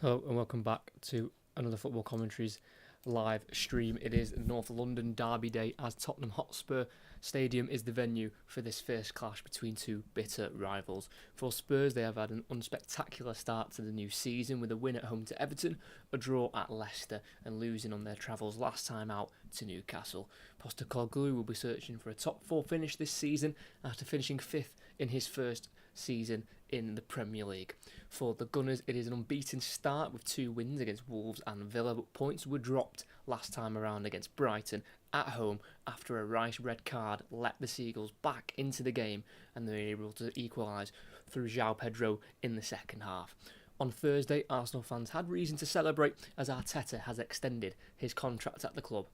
Hello and welcome back to another Football Commentaries live stream. It is North London Derby Day as Tottenham Hotspur Stadium is the venue for this first clash between two bitter rivals. For Spurs, they have had an unspectacular start to the new season with a win at home to Everton, a draw at Leicester and losing on their travels last time out to Newcastle. Postecoglou will be searching for a top four finish this season after finishing fifth in his first season in the Premier League. For the Gunners, it is an unbeaten start with 2 wins against Wolves and Villa, but points were dropped last time around against Brighton at home after a Rice red card let the Seagulls back into the game and they were able to equalise through João Pedro in the second half. On Thursday, Arsenal fans had reason to celebrate as Arteta has extended his contract at the club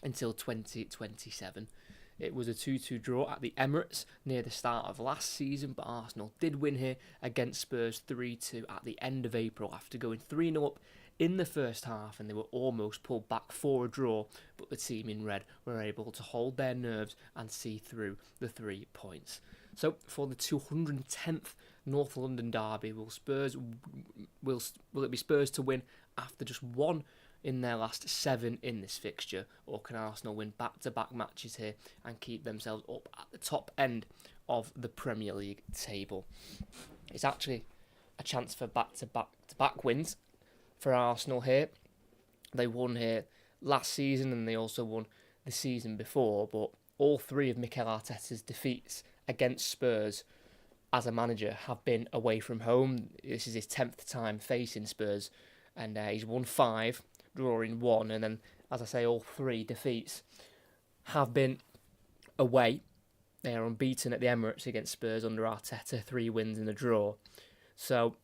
until 2027. It was a 2-2 draw at the Emirates near the start of last season, but Arsenal did win here against Spurs 3-2 at the end of April after going 3-0 up in the first half, and they were almost pulled back for a draw, but the team in red were able to hold their nerves and see through the 3 points. So for the 210th North London derby, will it be Spurs to win after just one in their last 7 in this fixture, or can Arsenal win back-to-back matches here and keep themselves up at the top end of the Premier League table? It's actually a chance for back-to-back wins for Arsenal here. They won here last season and they also won the season before, but all 3 of Mikel Arteta's defeats against Spurs as a manager have been away from home. This is his 10th time facing Spurs, and he's won 5, drawing 1, and then, as I say, all 3 defeats have been away. They are unbeaten at the Emirates against Spurs under Arteta, 3 wins and a draw. So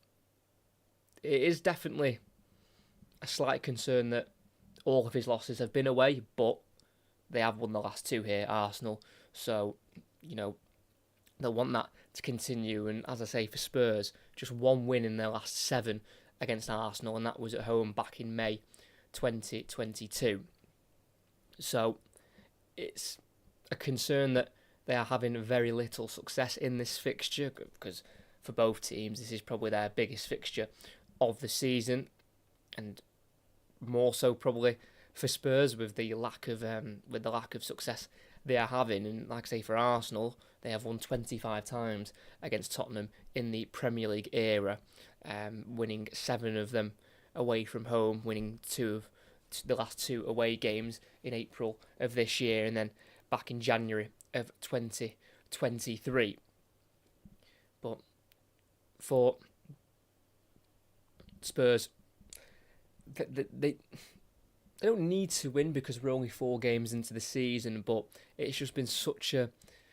it is definitely a slight concern that all of his losses have been away, but they have won the last 2 here, Arsenal. So, they'll want that to continue. And as I say, for Spurs, just 1 win in their last 7 against Arsenal, and that was at home back in May 2022. So it's a concern that they are having very little success in this fixture, because for both teams this is probably their biggest fixture of the season, and more so probably for Spurs with the lack of success they are having. And like I say, for Arsenal, they have won 25 times against Tottenham in the Premier League era, winning 7 of them away from home, winning 2 of the last 2 away games in April of this year and then back in January of 2023. But for Spurs, they don't need to win because we're only 4 games into the season, but it's just been such a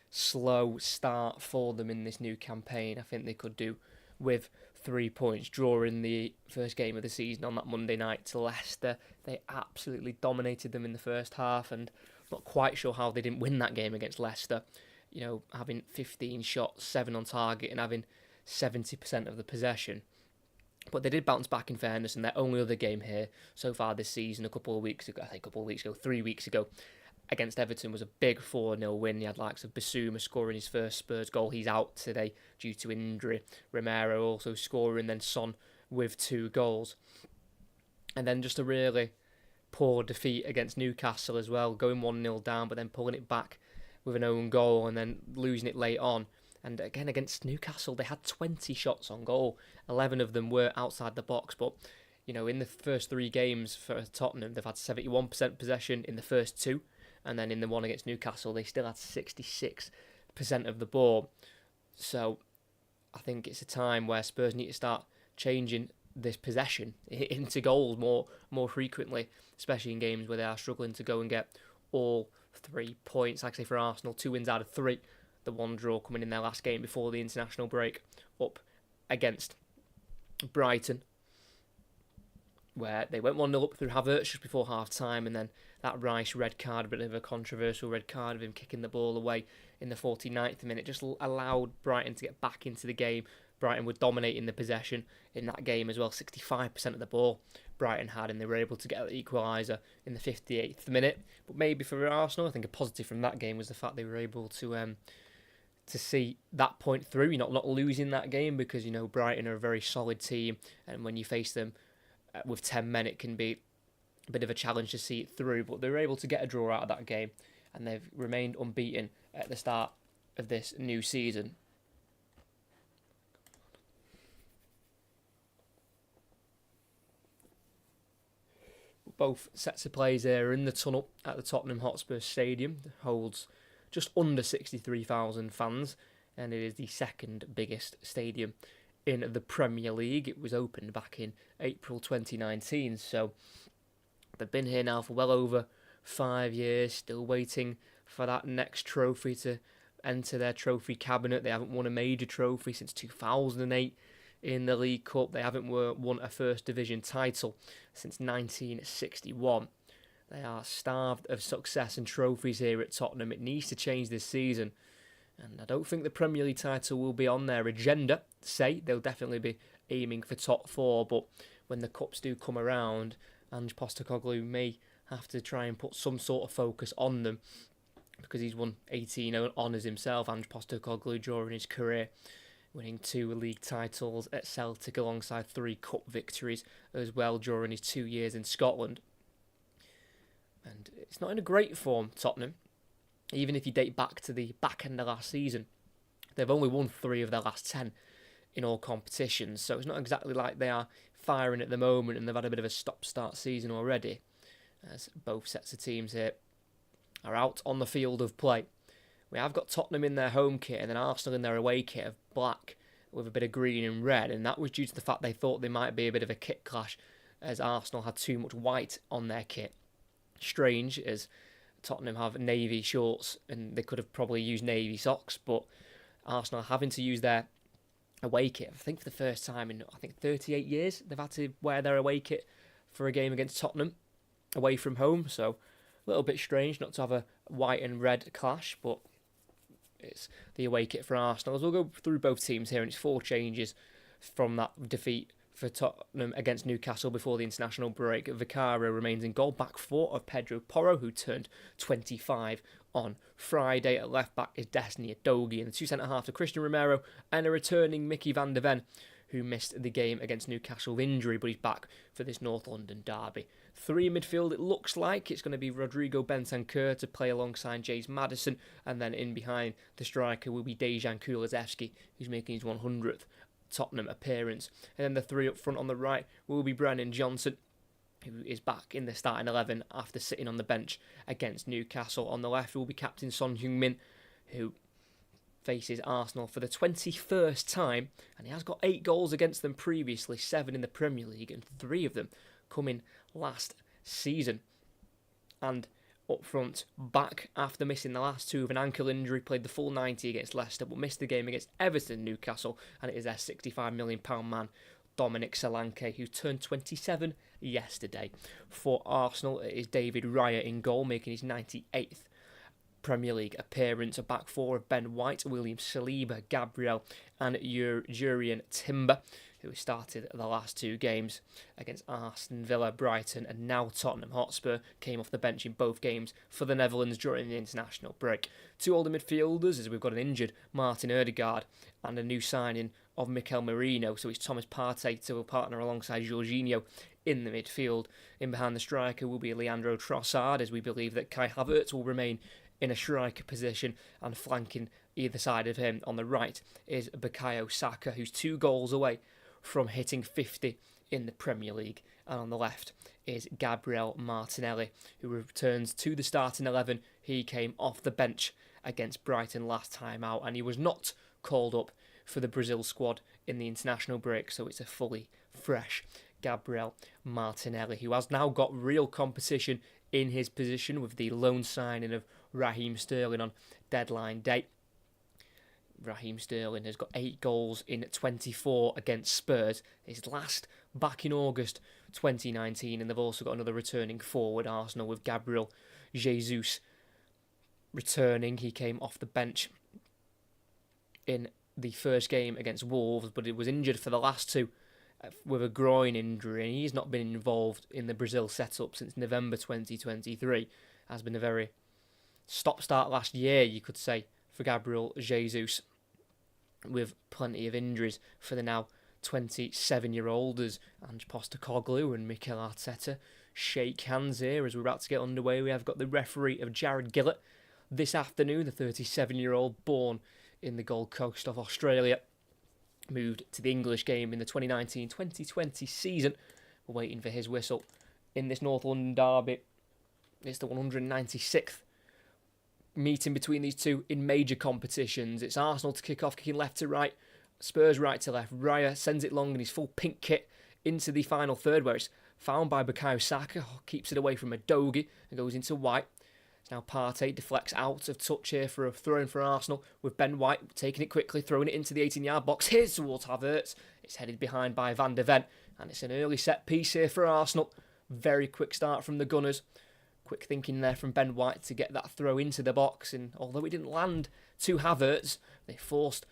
slow start for them in this new campaign. I think they could do with 3 points, drawing the first game of the season on that Monday night to Leicester. They absolutely dominated them in the first half, and not quite sure how they didn't win that game against Leicester. Having 15 shots, 7 on target, and having 70% of the possession. But they did bounce back in fairness, and their only other game here so far this season, 3 weeks ago, against Everton was a big 4-0 win. He had likes of Basuma scoring his first Spurs goal. He's out today due to injury. Romero also scoring, then Son with 2 goals. And then just a really poor defeat against Newcastle as well, going 1-0 down, but then pulling it back with an own goal and then losing it late on. And again, against Newcastle, they had 20 shots on goal. 11 of them were outside the box. But, in the first 3 games for Tottenham, they've had 71% possession in the first 2. And then in the one against Newcastle, they still had 66% of the ball. So I think it's a time where Spurs need to start changing this possession into goals more frequently, especially in games where they are struggling to go and get all 3 points. Like I say, for Arsenal, 2 wins out of 3. The 1 draw coming in their last game before the international break up against Brighton, where they went 1-0 up through Havertz just before half-time, and then that Rice red card, a bit of a controversial red card of him kicking the ball away in the 49th minute, just allowed Brighton to get back into the game. Brighton were dominating the possession in that game as well, 65% of the ball Brighton had, and they were able to get the equaliser in the 58th minute. But maybe for Arsenal, I think a positive from that game was the fact they were able to see that point through. You're not losing that game because, Brighton are a very solid team, and when you face them with 10 men, it can be a bit of a challenge to see it through, but they were able to get a draw out of that game, and they've remained unbeaten at the start of this new season. Both sets of players there in the tunnel at the Tottenham Hotspur Stadium. It holds just under 63,000 fans, and it is the second biggest stadium in the Premier League. It was opened back in April 2019, so they've been here now for well over 5 years, still waiting for that next trophy to enter their trophy cabinet. They haven't won a major trophy since 2008 in the League Cup. They haven't won a First Division title since 1961. They are starved of success and trophies here at Tottenham. It needs to change this season, and I don't think the Premier League title will be on their agenda. Say they'll definitely be aiming for top four, but when the cups do come around, Ange Postecoglou may have to try and put some sort of focus on them, because he's won 18 honours himself, Ange Postecoglou, during his career, winning 2 league titles at Celtic alongside 3 cup victories as well during his 2 years in Scotland. And it's not in a great form, Tottenham. Even if you date back to the back end of last season, they've only won 3 of their last 10 in all competitions, so it's not exactly like they are firing at the moment and they've had a bit of a stop-start season already, as both sets of teams here are out on the field of play. We have got Tottenham in their home kit and then Arsenal in their away kit of black with a bit of green and red, and that was due to the fact they thought there might be a bit of a kit clash as Arsenal had too much white on their kit. Strange, as Tottenham have navy shorts and they could have probably used navy socks, but Arsenal having to use their away kit, I think for the first time in 38 years, they've had to wear their away kit for a game against Tottenham away from home, so a little bit strange not to have a white and red clash, but it's the away kit for Arsenal. As we'll go through both teams here, and it's 4 changes from that defeat for Tottenham against Newcastle before the international break. Vicario remains in goal, back 4 of Pedro Porro, who turned 25 on Friday. At left back is Destiny Udogie, and the 2 centre-halves are Christian Romero and a returning Mickey van de Ven, who missed the game against Newcastle with injury, but he's back for this North London derby. 3 in midfield, it looks like it's going to be Rodrigo Bentancur to play alongside James Maddison, and then in behind the striker will be Dejan Kulusevski, who's making his 100th Tottenham appearance. And then the 3 up front on the right will be Brennan Johnson, who is back in the starting 11 after sitting on the bench against Newcastle. On the left will be captain Son Heung-min, who faces Arsenal for the 21st time, and he has got 8 goals against them previously, 7 in the Premier League, and 3 of them coming last season. And up front, back after missing the last 2 with an ankle injury, played the full 90 against Leicester, but missed the game against Everton Newcastle, and it is their £65 million man, Dominic Solanke, who turned 27 yesterday. For Arsenal, it is David Raya in goal, making his 98th Premier League appearance. A back 4 of Ben White, William Saliba, Gabriel and Jurrien Timber, who started the last 2 games against Aston Villa, Brighton and now Tottenham Hotspur, came off the bench in both games for the Netherlands during the international break. 2 older midfielders, as we've got an injured Martin Ødegaard and a new signing of Mikel Merino, so it's Thomas Partey to partner alongside Jorginho in the midfield. In behind the striker will be Leandro Trossard, as we believe that Kai Havertz will remain in a striker position, and flanking either side of him on the right is Bukayo Saka, who's 2 goals away from hitting 50 in the Premier League. And on the left is Gabriel Martinelli, who returns to the starting 11. He came off the bench against Brighton last time out, and he was not called up for the Brazil squad in the international break, so it's a fully fresh Gabriel Martinelli, who has now got real competition in his position with the loan signing of Raheem Sterling on deadline day. Raheem Sterling has got 8 goals in 24 against Spurs, his last back in August 2019, and they've also got another returning forward, Arsenal, with Gabriel Jesus returning. He came off the bench in the first game against Wolves, but he was injured for the last 2 with a groin injury, and he's not been involved in the Brazil setup since November 2023. Has been a very stop-start last year, you could say, for Gabriel Jesus, with plenty of injuries for the now 27-year-old as Ange Postecoglou and Mikel Arteta shake hands here as we're about to get underway. We have got the referee of Jared Gillett this afternoon, the 37-year-old born in the Gold Coast of Australia. Moved to the English game in the 2019-2020 season. We're waiting for his whistle in this North London derby. It's the 196th meeting between these two in major competitions. It's Arsenal to kick off, kicking left to right, Spurs right to left. Raya sends it long in his full pink kit into the final third, where it's found by Bukayo Saka, keeps it away from Udogie and goes into White. It's now Partey, deflects out of touch here for a throw-in for Arsenal, with Ben White taking it quickly, throwing it into the 18-yard box. Here's towards Havertz. It's headed behind by Van de Ven, and it's an early set piece here for Arsenal. Very quick start from the Gunners. Quick thinking there from Ben White to get that throw into the box, and although it didn't land to Havertz, they forced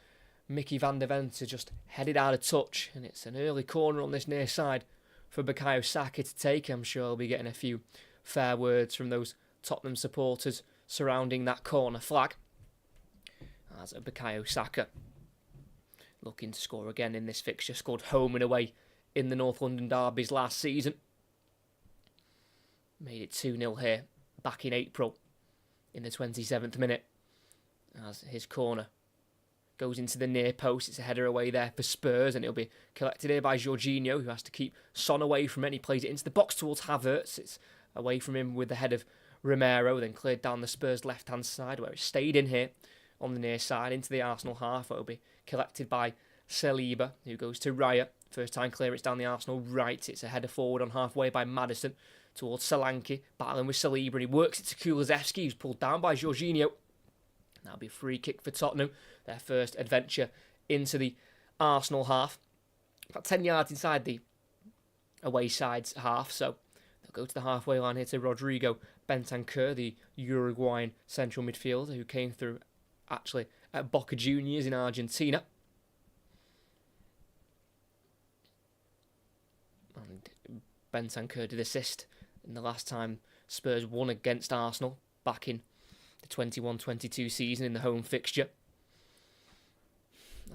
Mickey Van de Ven to just head it out of touch, and it's an early corner on this near side for Bukayo Saka to take. I'm sure he'll be getting a few fair words from those Tottenham supporters surrounding that corner flag. As Bukayo Saka, looking to score again in this fixture, scored home and away in the North London derbies last season. Made it 2-0 here back in April in the 27th minute, as his corner goes into the near post. It's a header away there for Spurs, and it'll be collected here by Jorginho, who has to keep Son away from it. He plays it into the box towards Havertz. It's away from him with the head of Romero, then cleared down the Spurs left-hand side, where it stayed in here on the near side into the Arsenal half. It'll be collected by Saliba, who goes to Raya. First time clearance down the Arsenal right. It's a header forward on halfway by Maddison towards Solanke, battling with Saliba, and he works it to Kulusevski, who's pulled down by Jorginho. That'll be a free kick for Tottenham, their first adventure into the Arsenal half. About 10 yards inside the away side's half, so they'll go to the halfway line here to Rodrigo Bentancur, the Uruguayan central midfielder who came through actually at Boca Juniors in Argentina. And Bentancur did assist in the last time Spurs won against Arsenal back in the 21-22 season in the home fixture.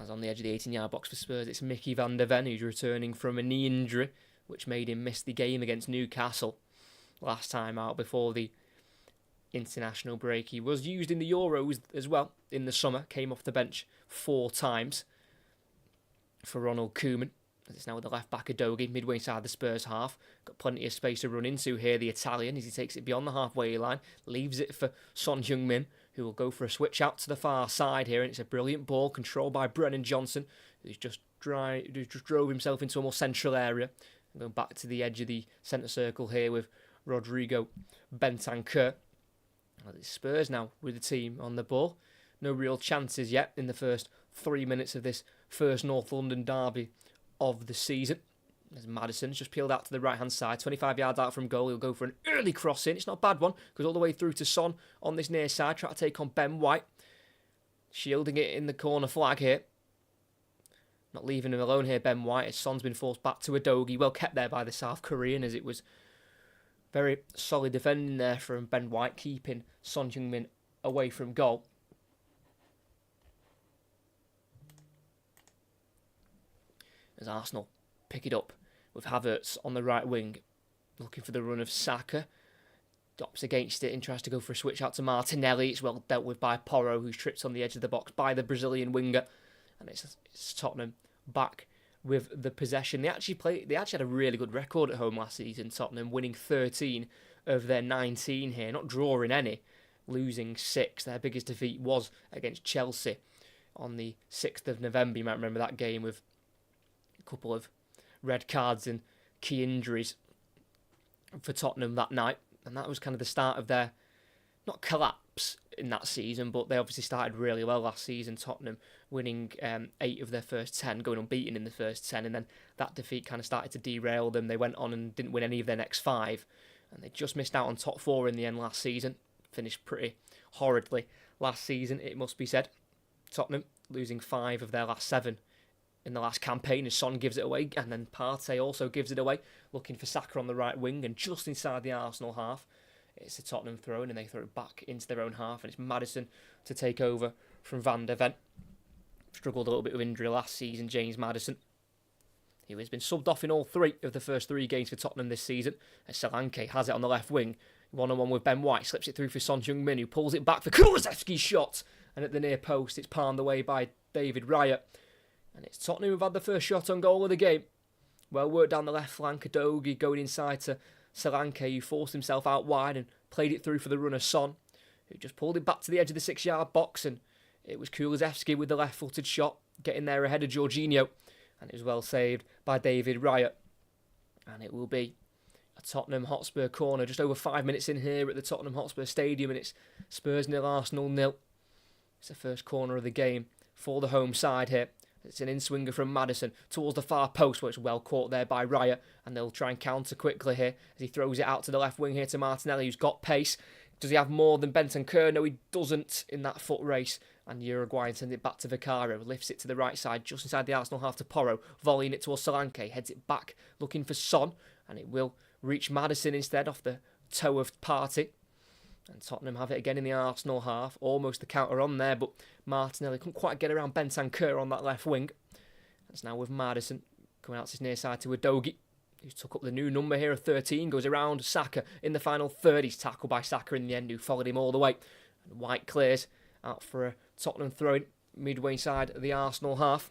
As on the edge of the 18-yard box for Spurs, it's Mickey Van de Ven, who's returning from a knee injury, which made him miss the game against Newcastle last time out before the international break. He was used in the Euros as well in the summer, came off the bench 4 times for Ronald Koeman. It's now with the left back Udogie, midway inside the Spurs half. Got plenty of space to run into here, the Italian, as he takes it beyond the halfway line, leaves it for Son Heung-min, who will go for a switch out to the far side here, and it's a brilliant ball controlled by Brennan Johnson, who's just drove himself into a more central area. And going back to the edge of the centre circle here with Rodrigo Bentancur. Well, it's Spurs now with the team on the ball. No real chances yet in the first 3 minutes of this first North London derby of the season. As Maddison's just peeled out to the right-hand side, 25 yards out from goal. He'll go for an early cross in. It's not a bad one. Goes all the way through to Son on this near side. Try to take on Ben White. Shielding it in the corner flag here. Not leaving him alone here, Ben White, as Son's been forced back to Udogie. Well kept there by the South Korean, as it was very solid defending there from Ben White, keeping Son Heung-min away from goal. As Arsenal pick it up with Havertz on the right wing, looking for the run of Saka. Dops against it and tries to go for a switch out to Martinelli. It's well dealt with by Porro, who's tripped on the edge of the box by the Brazilian winger. And it's Tottenham back with the possession. They actually had a really good record at home last season, Tottenham, winning 13 of their 19 here, not drawing any, losing 6. Their biggest defeat was against Chelsea on the 6th of November. You might remember that game with a couple of red cards and key injuries for Tottenham that night. And that was kind of the start of their, not collapse in that season, but they obviously started really well last season, Tottenham, winning 8 of their first 10, going unbeaten in the first 10, and then that defeat kind of started to derail them. They went on and didn't win any of their next 5, and they just missed out on top 4 in the end last season. Finished pretty horridly last season, it must be said. Tottenham losing 5 of their last 7 in the last campaign as Son gives it away, and then Partey also gives it away, looking for Saka on the right wing, and just inside the Arsenal half, it's a Tottenham throw-in, and they throw it back into their own half, and it's Maddison to take over from Van de Ven. Struggled a little bit with injury last season, James Maddison. He has been subbed off in all 3 of the first 3 games for Tottenham this season. As Solanke has it on the left wing. One-on-one with Ben White, slips it through for Son Heung-min, who pulls it back for Kulusevski's shot. And at the near post, it's palmed away by David Raya. And it's Tottenham who've had the first shot on goal of the game. Well worked down the left flank, Udogie going inside to Solanke, who forced himself out wide and played it through for the runner Son, who just pulled it back to the edge of the 6-yard box. And it was Kulusevski with the left-footed shot, getting there ahead of Jorginho. And it was well saved by David Raya. And it will be a Tottenham Hotspur corner just over 5 minutes in here at the Tottenham Hotspur Stadium, and it's Spurs 0, Arsenal 0. It's the first corner of the game for the home side here. It's an in-swinger from Maddison towards the far post, where it's well caught there by Raya, and they'll try and counter quickly here as he throws it out to the left wing here to Martinelli, who's got pace. Does he have more than Bentancur? No, he doesn't in that foot race. And Uruguayan sends it back to Vicario, lifts it to the right side, just inside the Arsenal half to Porro, volleying it towards Solanke, heads it back, looking for Son, and it will reach Maddison instead off the toe of Partey. And Tottenham have it again in the Arsenal half, almost the counter on there, but Martinelli couldn't quite get around Bentancur on that left wing. It's now with Maddison, coming out to his near side to Udogie, who's took up the new number here of 13, goes around Saka in the final third. He's tackled by Saka in the end, who followed him all the way. And White clears out for a Tottenham throw-in midway side of the Arsenal half.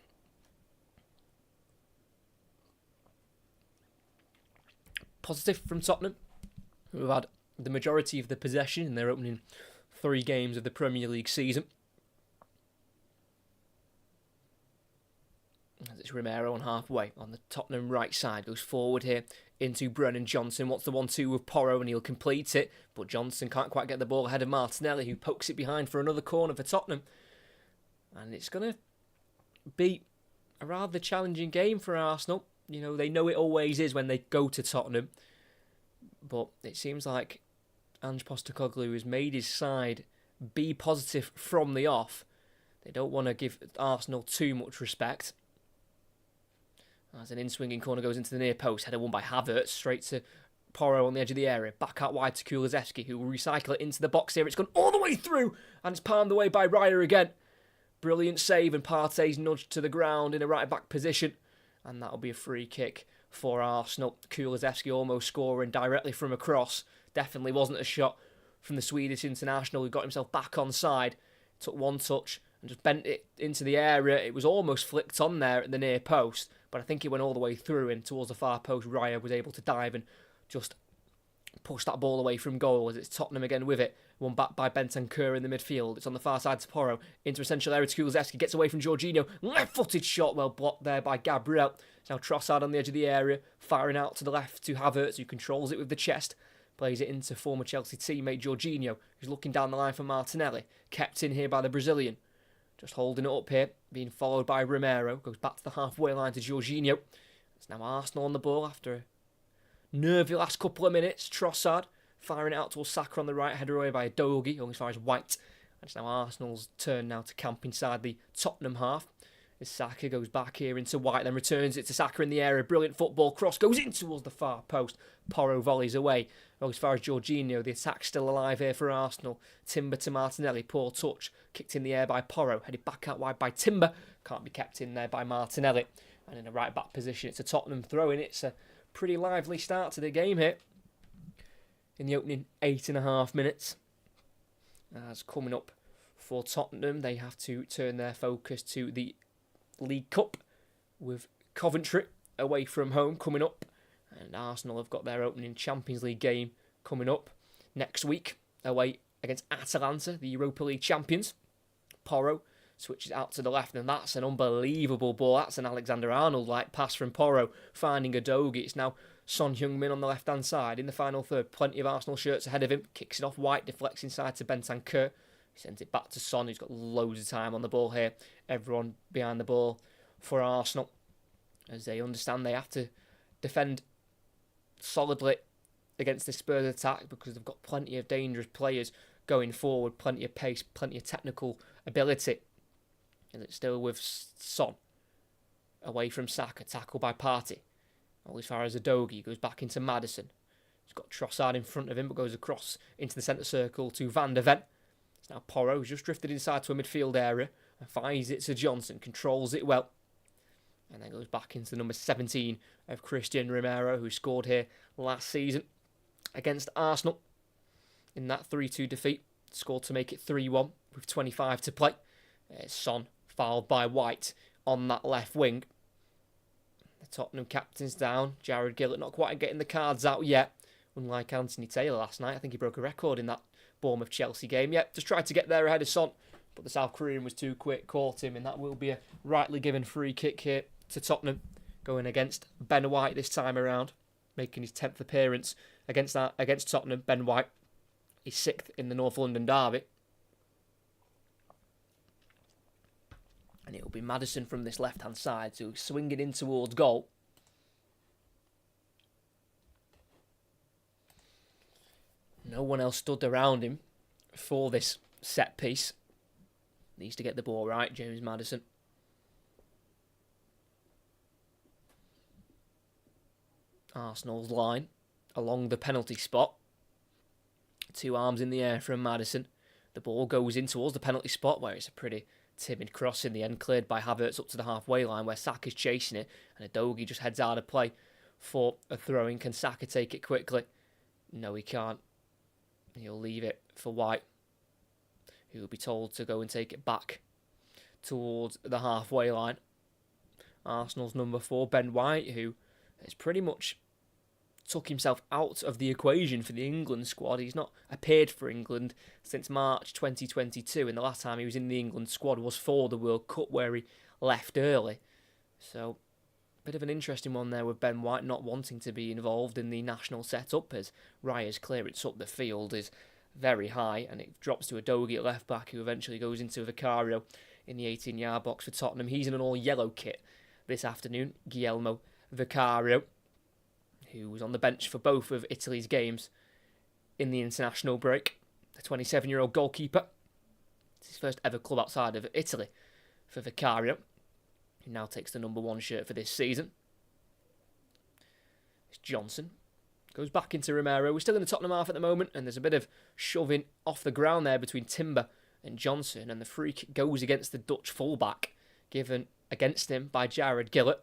Positive from Tottenham, who have had the majority of the possession in their opening 3 games of the Premier League season. As it's Romero on halfway on the Tottenham right side, goes forward here into Brennan Johnson, wants the 1-2 with Porro and he'll complete it, but Johnson can't quite get the ball ahead of Martinelli, who pokes it behind for another corner for Tottenham. And it's going to be a rather challenging game for Arsenal. You know, they know it always is when they go to Tottenham, but it seems like Ange Postecoglou has made his side be positive from the off. They don't want to give Arsenal too much respect. As an in-swinging corner goes into the near post, header won by Havertz, straight to Porro on the edge of the area, back out wide to Kulusevski, who will recycle it into the box here. It's gone all the way through, and it's palmed away by Raya again. Brilliant save, and Partey's nudged to the ground in a right-back position, and that'll be a free kick for Arsenal. Kulusevski almost scoring directly from a cross. Definitely wasn't a shot from the Swedish international, who got himself back on side, took one touch and just bent it into the area. It was almost flicked on there at the near post, but I think it went all the way through, and towards the far post, Raya was able to dive and just push that ball away from goal, as it's Tottenham again with it. One back by Bentancur in the midfield. It's on the far side to Porro, into a central area to Kulusevski, gets away from Jorginho. Left-footed shot, well blocked there by Gabriel. It's now Trossard on the edge of the area, firing out to the left to Havertz, who controls it with the chest. Plays it into former Chelsea teammate Jorginho, who's looking down the line for Martinelli. Kept in here by the Brazilian. Just holding it up here, being followed by Romero. Goes back to the halfway line to Jorginho. It's now Arsenal on the ball after a nervy last couple of minutes. Trossard firing it out towards Saka on the right, header away by Udogie, going as far as White. And it's now Arsenal's turn now to camp inside the Tottenham half. As Saka goes back here into White, then returns it to Saka in the area. Brilliant football cross, goes in towards the far post. Porro volleys away. Goes as far as Jorginho. The attack's still alive here for Arsenal. Timber to Martinelli, poor touch. Kicked in the air by Porro, headed back out wide by Timber. Can't be kept in there by Martinelli. And in a right back position, it's a Tottenham throw-in. It's a pretty lively start to the game here. In the opening 8.5 minutes. As coming up for Tottenham, they have to turn their focus to the League Cup with Coventry away from home coming up, and Arsenal have got their opening Champions League game coming up next week away against Atalanta, the Europa League champions. Porro switches out to the left, and that's an unbelievable ball. That's an Alexander-Arnold-like pass from Porro, finding Udogie. It's now Son Heung-min on the left-hand side in the final third. Plenty of Arsenal shirts ahead of him. Kicks it off White, deflects inside to Bentancur. He sends it back to Son, who's got loads of time on the ball here. Everyone behind the ball for Arsenal, as they understand they have to defend solidly against the Spurs attack, because they've got plenty of dangerous players going forward, plenty of pace, plenty of technical ability. And it's still with Son away from Saka, tackled by Partey. All as far as Udogie, goes back into Maddison. He's got Trossard in front of him, but goes across into the centre circle to Van der Ven. It's now Porro, who's just drifted inside to a midfield area and finds it to Johnson, controls it well. and then goes back into the number 17 of Christian Romero, who scored here last season against Arsenal in that 3-2 defeat. Scored to make it 3-1 with 25 to play. Son fouled by White on that left wing. The Tottenham captain's down. Jared Gillett not quite getting the cards out yet. Unlike Anthony Taylor last night, I think he broke a record in that Bournemouth-Chelsea game. Yep, just tried to get there ahead of Son, but the South Korean was too quick, caught him, and that will be a rightly given free kick here to Tottenham, going against Ben White this time around, making his 10th appearance against Tottenham. Ben White is 6th in the North London derby. And it will be Maddison from this left-hand side, so swinging in towards goal. No one else stood around him for this set piece. Needs to get the ball right, James Maddison. Arsenal's line along the penalty spot. 2 arms in the air from Maddison. The ball goes in towards the penalty spot, where it's a pretty timid cross in the end, cleared by Havertz up to the halfway line, where Saka's chasing it, and Udogie just heads out of play for a throw-in. Can Saka take it quickly? No, he can't. He'll leave it for White, who will be told to go and take it back towards the halfway line. Arsenal's number 4, Ben White, who has pretty much took himself out of the equation for the England squad. He's not appeared for England since March 2022, and the last time he was in the England squad was for the World Cup, where he left early. So, bit of an interesting one there with Ben White not wanting to be involved in the national setup, as Raya's clearance up the field is very high, and it drops to Udogie at left back, who eventually goes into Vicario in the 18-yard box for Tottenham. He's in an all-yellow kit this afternoon, Guillermo Vicario, who was on the bench for both of Italy's games in the international break. The 27-year-old goalkeeper. It's his first ever club outside of Italy for Vicario, who now takes the number 1 shirt for this season. It's Johnson. Goes back into Romero. We're still in the Tottenham half at the moment, and there's a bit of shoving off the ground there between Timber and Johnson, and the free kick goes against the Dutch fullback, given against him by Jared Gillett.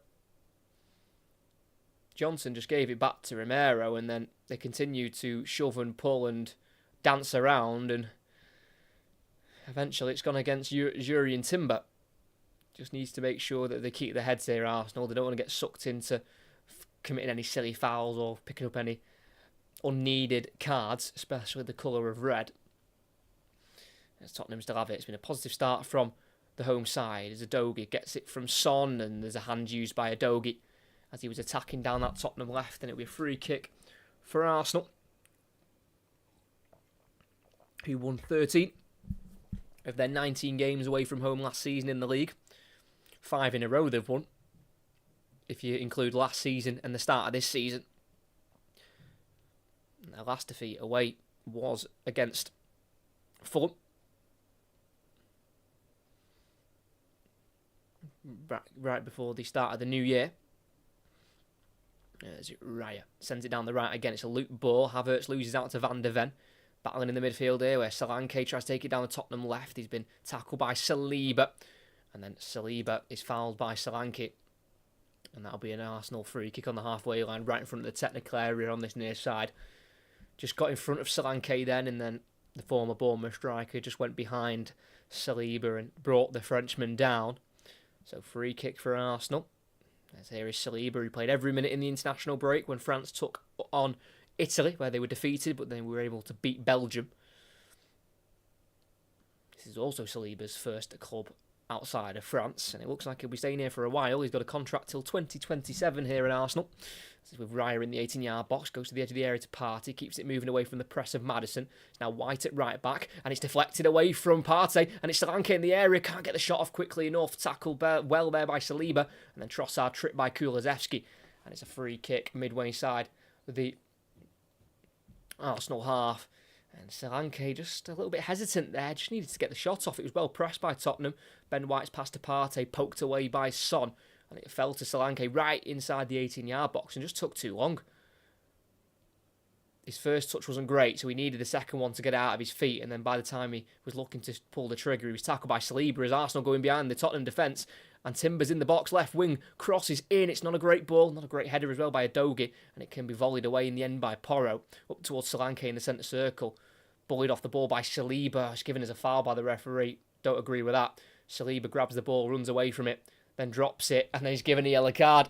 Johnson just gave it back to Romero, and then they continued to shove and pull and dance around, and eventually it's gone against Jurrien Timber. Just needs to make sure that they keep their heads here, Arsenal. They don't want to get sucked into committing any silly fouls or picking up any unneeded cards, especially the colour of red. As Tottenham still have it. It's been a positive start from the home side as Udogie gets it from Son, and there's a hand used by Udogie as he was attacking down that Tottenham left, and it'll be a free kick for Arsenal, who won 13 of their 19 games away from home last season in the league. 5 in a row they've won, if you include last season and the start of this season. And their last defeat away was against Fulham. Right before the start of the new year. As Raya sends it down the right again. It's a loop ball. Havertz loses out to Van de Ven. Battling in the midfield here, where Solanke tries to take it down the Tottenham left. He's been tackled by Saliba. And then Saliba is fouled by Solanke. And that'll be an Arsenal free kick on the halfway line, right in front of the technical area on this near side. Just got in front of Solanke then, and then the former Bournemouth striker just went behind Saliba and brought the Frenchman down. So free kick for Arsenal. As here is Saliba, who played every minute in the international break when France took on Italy, where they were defeated, but then we were able to beat Belgium. This is also Saliba's first club outside of France, and it looks like he'll be staying here for a while. He's got a contract till 2027 here at Arsenal. This is with Raya in the 18-yard box, goes to the edge of the area to Partey, keeps it moving away from the press of Maddison. It's now White at right back, and it's deflected away from Partey, and it's Solanke in the area, can't get the shot off quickly enough, tackled well there by Saliba, and then Trossard tripped by Kulusevski, and it's a free kick midway side with the Arsenal half. And Solanke just a little bit hesitant there, just needed to get the shot off. It was well pressed by Tottenham. Ben White's pass to Partey, poked away by Son, and it fell to Solanke right inside the 18-yard box and just took too long. His first touch wasn't great, so he needed the second one to get out of his feet, and then by the time he was looking to pull the trigger, he was tackled by Saliba as Arsenal going behind the Tottenham defence, And Timber's in the box, left wing, crosses in. It's not a great ball, not a great header as well by Udogie, and it can be volleyed away in the end by Porro, up towards Solanke in the centre circle. Bullied off the ball by Saliba. It's given as a foul by the referee. Don't agree with that. Saliba grabs the ball, runs away from it, then drops it, and then he's given a yellow card.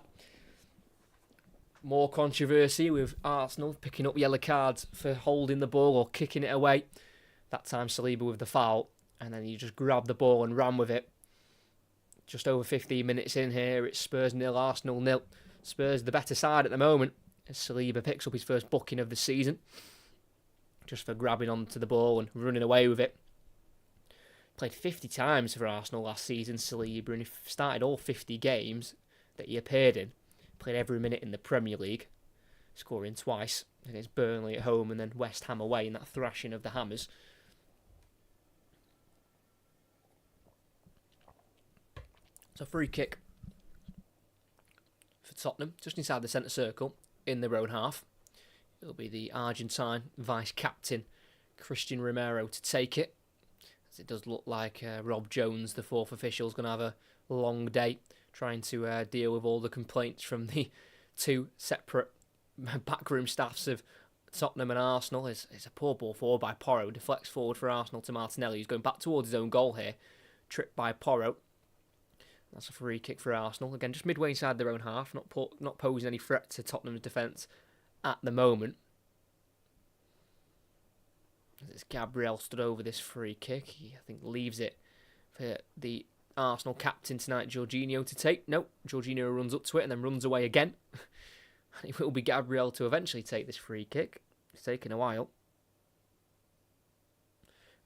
More controversy with Arsenal picking up yellow cards for holding the ball or kicking it away. That time Saliba with the foul, and then he just grabbed the ball and ran with it. Just over 15 minutes in here, it's Spurs 0, Arsenal 0. Spurs the better side at the moment, as Saliba picks up his first booking of the season, just for grabbing onto the ball and running away with it. Played 50 times for Arsenal last season, Saliba, and he started all 50 games that he appeared in. Played every minute in the Premier League, scoring twice against Burnley at home and then West Ham away in that thrashing of the Hammers. So free kick for Tottenham, just inside the centre circle, in their own half. It'll be the Argentine vice-captain, Christian Romero, to take it. As it does look like Rob Jones, the fourth official, is going to have a long day trying to deal with all the complaints from the two separate backroom staffs of Tottenham and Arsenal. It's a poor ball forward by Porro. Deflects forward for Arsenal to Martinelli, who's going back towards his own goal here. Tripped by Porro. That's a free kick for Arsenal. Again, just midway inside their own half, not posing any threat to Tottenham's defence at the moment. As Gabriel stood over this free kick, he, I think, leaves it for the Arsenal captain tonight, Jorginho, to take. No, Jorginho runs up to it and then runs away again. And it will be Gabriel to eventually take this free kick. It's taken a while.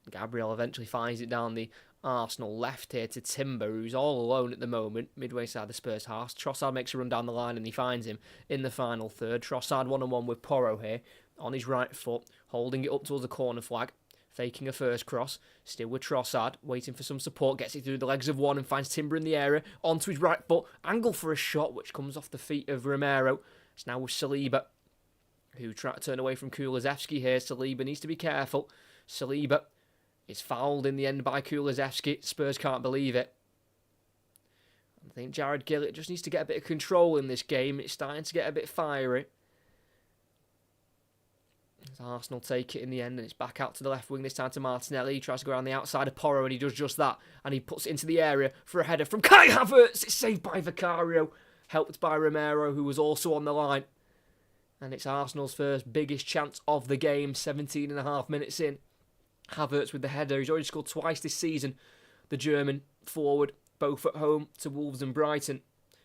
Gabriel eventually finds it down the Arsenal left here to Timber, who's all alone at the moment, midway inside the Spurs half. Trossard makes a run down the line and he finds him in the final third. Trossard one-on-one with Porro here, on his right foot, holding it up towards the corner flag, faking a first cross, still with Trossard, waiting for some support, gets it through the legs of one and finds Timber in the area, onto his right foot, angle for a shot, which comes off the feet of Romero. It's now with Saliba, who tried to turn away from Kulusevski here. Saliba needs to be careful. Saliba is fouled in the end by Kulusevski. Spurs can't believe it. I think Jared Gillett just needs to get a bit of control in this game. It's starting to get a bit fiery. As Arsenal take it in the end, and it's back out to the left wing, this time to Martinelli. He tries to go around the outside of Porro, and he does just that. And he puts it into the area for a header from Kai Havertz. It's saved by Vicario, helped by Romero, who was also on the line. And it's Arsenal's first biggest chance of the game, 17.5 minutes in. Havertz with the header. He's already scored twice this season. The German forward, both at home to Wolves and Brighton.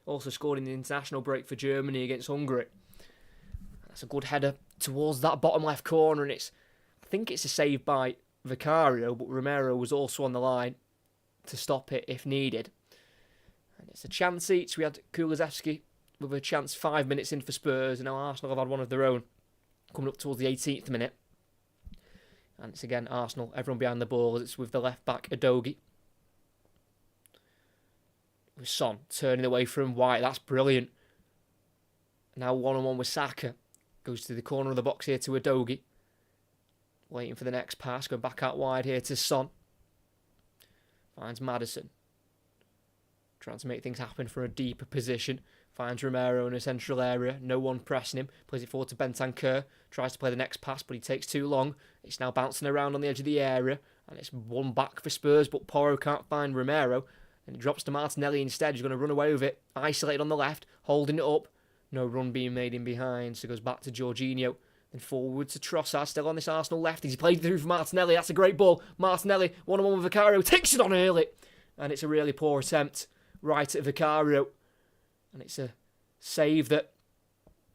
Also scored in the international break for Germany against Hungary. That's a good header towards that bottom left corner, and I think it's a save by Vicario, but Romero was also on the line to stop it if needed. And it's a chance each. We had Kulusevski with a chance 5 minutes in for Spurs, and now Arsenal have had one of their own coming up towards the 18th minute. And it's again Arsenal, everyone behind the ball. It's with the left back, Udogie. With Son turning away from White. That's brilliant. Now one-on-one with Saka. Goes to the corner of the box here to Udogie. Waiting for the next pass. Going back out wide here to Son. Finds Maddison. Trying to make things happen for a deeper position. Finds Romero in a central area. No one pressing him. Plays it forward to Bentancur. Tries to play the next pass, but he takes too long. It's now bouncing around on the edge of the area. And it's one back for Spurs, but Porro can't find Romero. And it drops to Martinelli instead. He's going to run away with it. Isolated on the left. Holding it up. No run being made in behind. So it goes back to Jorginho. Then forward to Trossard. Still on this Arsenal left. He's played through for Martinelli. That's a great ball. Martinelli, one-on-one with Vicario. Takes it on early. And it's a really poor attempt. Right at Vicario. And it's a save that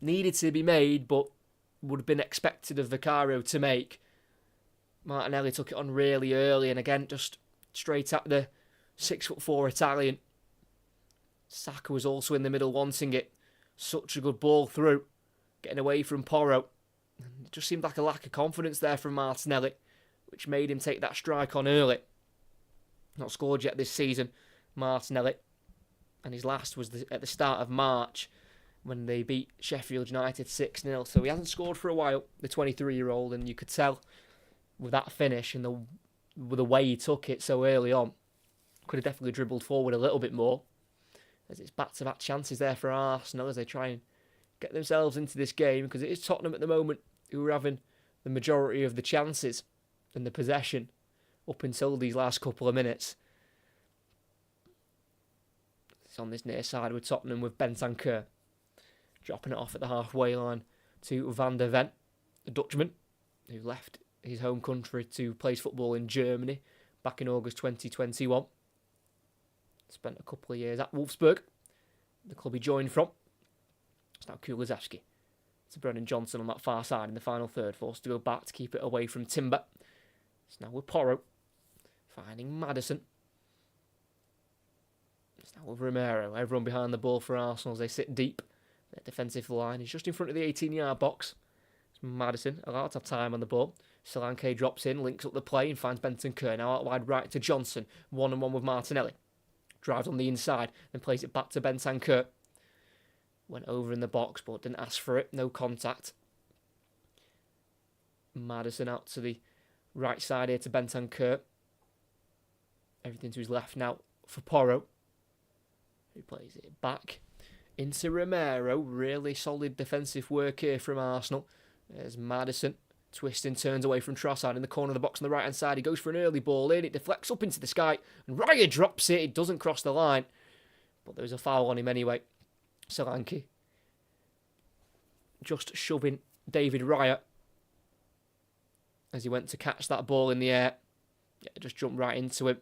needed to be made, but would have been expected of Vicario to make. Martinelli took it on really early, and again, just straight at the 6'4" Italian. Saka was also in the middle wanting it. Such a good ball through, getting away from Porro. It just seemed like a lack of confidence there from Martinelli, which made him take that strike on early. Not scored yet this season, Martinelli. And his last was at the start of March when they beat Sheffield United 6-0. So he hasn't scored for a while, the 23-year-old, and you could tell with that finish and the way he took it so early on, could have definitely dribbled forward a little bit more. as it's back-to-back chances there for Arsenal as they try and get themselves into this game, because it is Tottenham at the moment who are having the majority of the chances and the possession up until these last couple of minutes. It's on this near side with Tottenham with Bentancur dropping it off at the halfway line to Van der Ven, the Dutchman who left his home country to play football in Germany back in August 2021. Spent a couple of years at Wolfsburg, the club he joined from. It's now Kulusevski to Brennan Johnson on that far side in the final third, forced to go back to keep it away from Timber. It's now with Porro, finding Maddison. It's now with Romero. Everyone behind the ball for Arsenal as they sit deep. Their defensive line is just in front of the 18-yard box. It's Maddison allowed to have time on the ball. Solanke drops in, links up the play and finds Bentancur now out wide right to Johnson. One-on-one with Martinelli. Drives on the inside, then plays it back to Bentancur. Went over in the box, but didn't ask for it. No contact. Maddison out to the right side here to Bentancur. Everything to his left now for Porro, who plays it back into Romero. Really solid defensive work here from Arsenal. There's Maddison. Twisting, turns away from Trossard in the corner of the box on the right-hand side. He goes for an early ball in. It deflects up into the sky. And Raya drops it. It doesn't cross the line. But there's a foul on him anyway. Solanke just shoving David Raya as he went to catch that ball in the air. Yeah, just jumped right into him.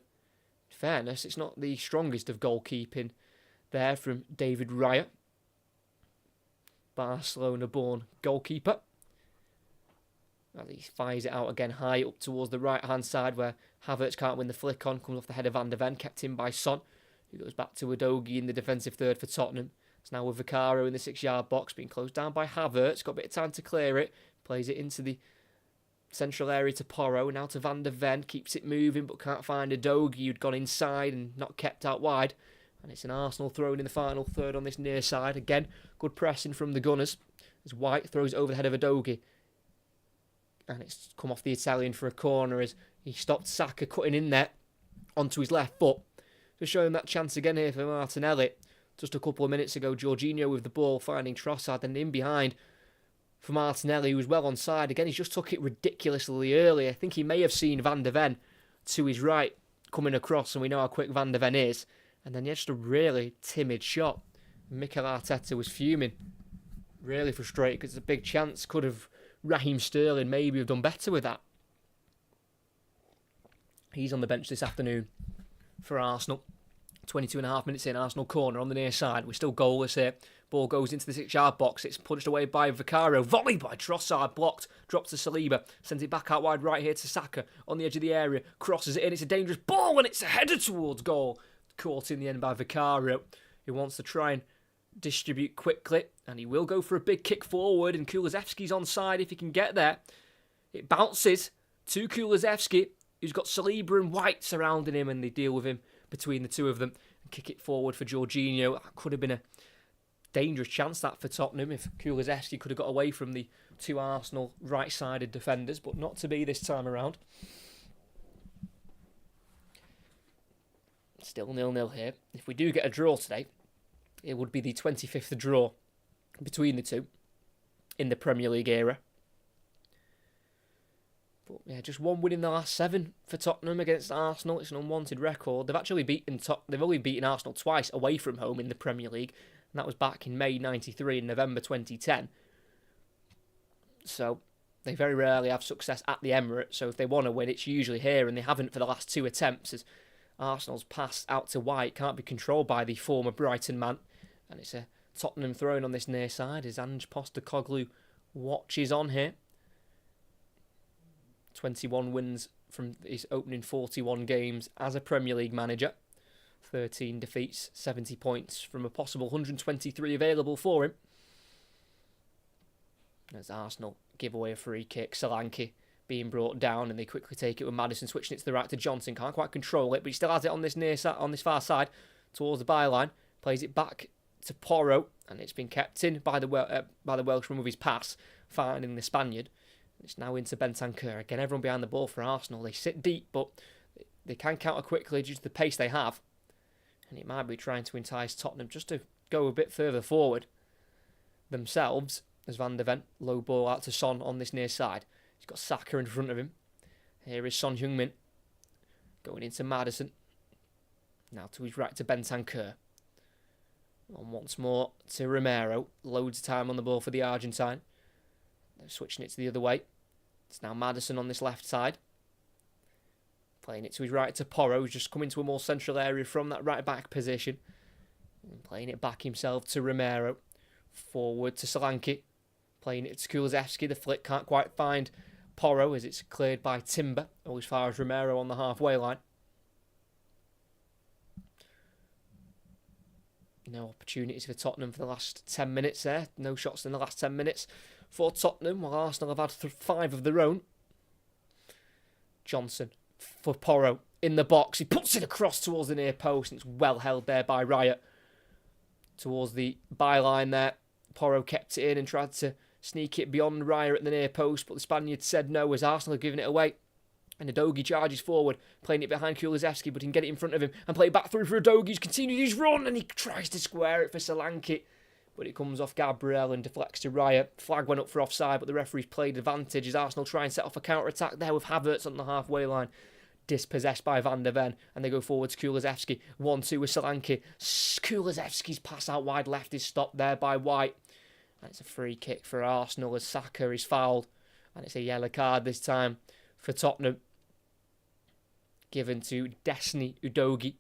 In fairness, it's not the strongest of goalkeeping there from David Raya. Barcelona-born goalkeeper. As he fires it out again high up towards the right-hand side where Havertz can't win the flick on. Comes off the head of Van der Ven, kept in by Son, who goes back to Udogie in the defensive third for Tottenham. It's now with Vicario in the 6-yard box, being closed down by Havertz. Got a bit of time to clear it. Plays it into the central area to Porro. Now to Van der Ven. Keeps it moving but can't find Udogie, who'd gone inside and not kept out wide. And it's an Arsenal throw in the final third on this near side. Again, good pressing from the Gunners as White throws it over the head of Udogie. And it's come off the Italian for a corner as he stopped Saka cutting in there onto his left foot. Just showing that chance again here for Martinelli. Just a couple of minutes ago, Jorginho with the ball, finding Trossard, and in behind for Martinelli, who was well onside. Again, he's just took it ridiculously early. I think he may have seen Van der Ven to his right coming across, and we know how quick Van der Ven is. And then just a really timid shot. Mikel Arteta was fuming. Really frustrated because it's a big chance. Could have Raheem Sterling maybe have done better with that. He's on the bench this afternoon for Arsenal. 22.5 minutes in, Arsenal corner on the near side. We're still goalless here. Ball goes into the 6-yard box. It's punched away by Vicario. Volleyed by Trossard. Blocked. Drops to Saliba. Sends it back out wide right here to Saka. On the edge of the area. Crosses it in. It's a dangerous ball and it's a header towards goal. Caught in the end by Vicario, who wants to try and distribute quickly. And he will go for a big kick forward. And Kulusevski's onside if he can get there. It bounces to Kulusevski, who's got Saliba and White surrounding him. And they deal with him between the two of them and kick it forward for Jorginho. That could have been a dangerous chance that for Tottenham if Kulusevski could have got away from the two Arsenal right-sided defenders, but not to be this time around. Still 0-0 here. If we do get a draw today, it would be the 25th draw between the two in the Premier League era. But yeah, just one win in the last 7 for Tottenham against Arsenal. It's an unwanted record. They've actually they've only beaten Arsenal twice away from home in the Premier League, and that was back in May '93 and November 2010. So they very rarely have success at the Emirates. So if they want to win, it's usually here, and they haven't for the last 2 attempts. As Arsenal's pass out to White can't be controlled by the former Brighton man, and it's a Tottenham thrown on this near side as Ange Postecoglou watches on here. 21 wins from his opening 41 games as a Premier League manager. 13 defeats, 70 points from a possible 123 available for him. As Arsenal give away a free kick, Solanke being brought down, and they quickly take it with Maddison switching it to the right to Johnson. Can't quite control it, but he still has it on this far side towards the byline. Plays it back to Porro, and it's been kept in by the Welshman with his pass, finding the Spaniard. It's now into Bentancur. Again, everyone behind the ball for Arsenal. They sit deep, but they can counter quickly due to the pace they have. And it might be trying to entice Tottenham just to go a bit further forward themselves, as Van de Ven, low ball out to Son on this near side. He's got Saka in front of him. Here is Son Heung-min going into Maddison. Now to his right to Bentancur. And once more to Romero. Loads of time on the ball for the Argentine. They're switching it to the other way. It's now Maddison on this left side. Playing it to his right to Porro, who's just come into a more central area from that right back position. And playing it back himself to Romero. Forward to Solanke. Playing it to Kulusevski. The flick can't quite find Porro as it's cleared by Timber. Or as far as Romero on the halfway line. No opportunities for Tottenham for the last 10 minutes there. No shots in the last 10 minutes for Tottenham, while Arsenal have had 5 of their own. Johnson for Porro in the box. He puts it across towards the near post, and it's well held there by Riot. Towards the byline there. Porro kept it in and tried to sneak it beyond Raya at the near post, but the Spaniard said no as Arsenal had given it away. And Udogie charges forward, playing it behind Kulusevski, but he can get it in front of him and play it back through for Udogie, who's continued his run, and he tries to square it for Solanke, but it comes off Gabriel and deflects to Raya. Flag went up for offside, but the referee's played advantage as Arsenal try and set off a counter-attack there with Havertz on the halfway line. Dispossessed by Van de Ven, and they go forward to Kulusevski. 1-2 with Solanke. Kulusevski's pass out wide left is stopped there by White. And it's a free kick for Arsenal as Saka is fouled. And it's a yellow card this time for Tottenham. Given to Destiny Udogie.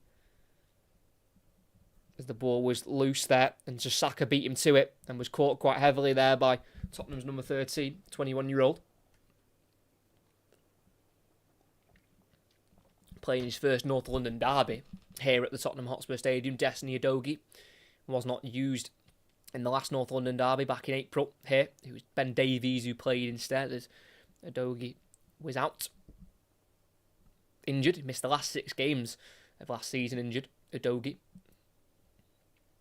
As the ball was loose there, and just Saka beat him to it and was caught quite heavily there by Tottenham's number 13, 21-year-old. Playing his first North London derby here at the Tottenham Hotspur Stadium. Destiny Udogie was not used in the last North London derby back in April here. It was Ben Davies who played instead as Udogie was out. Injured. He missed the last 6 games of last season injured. Udogie.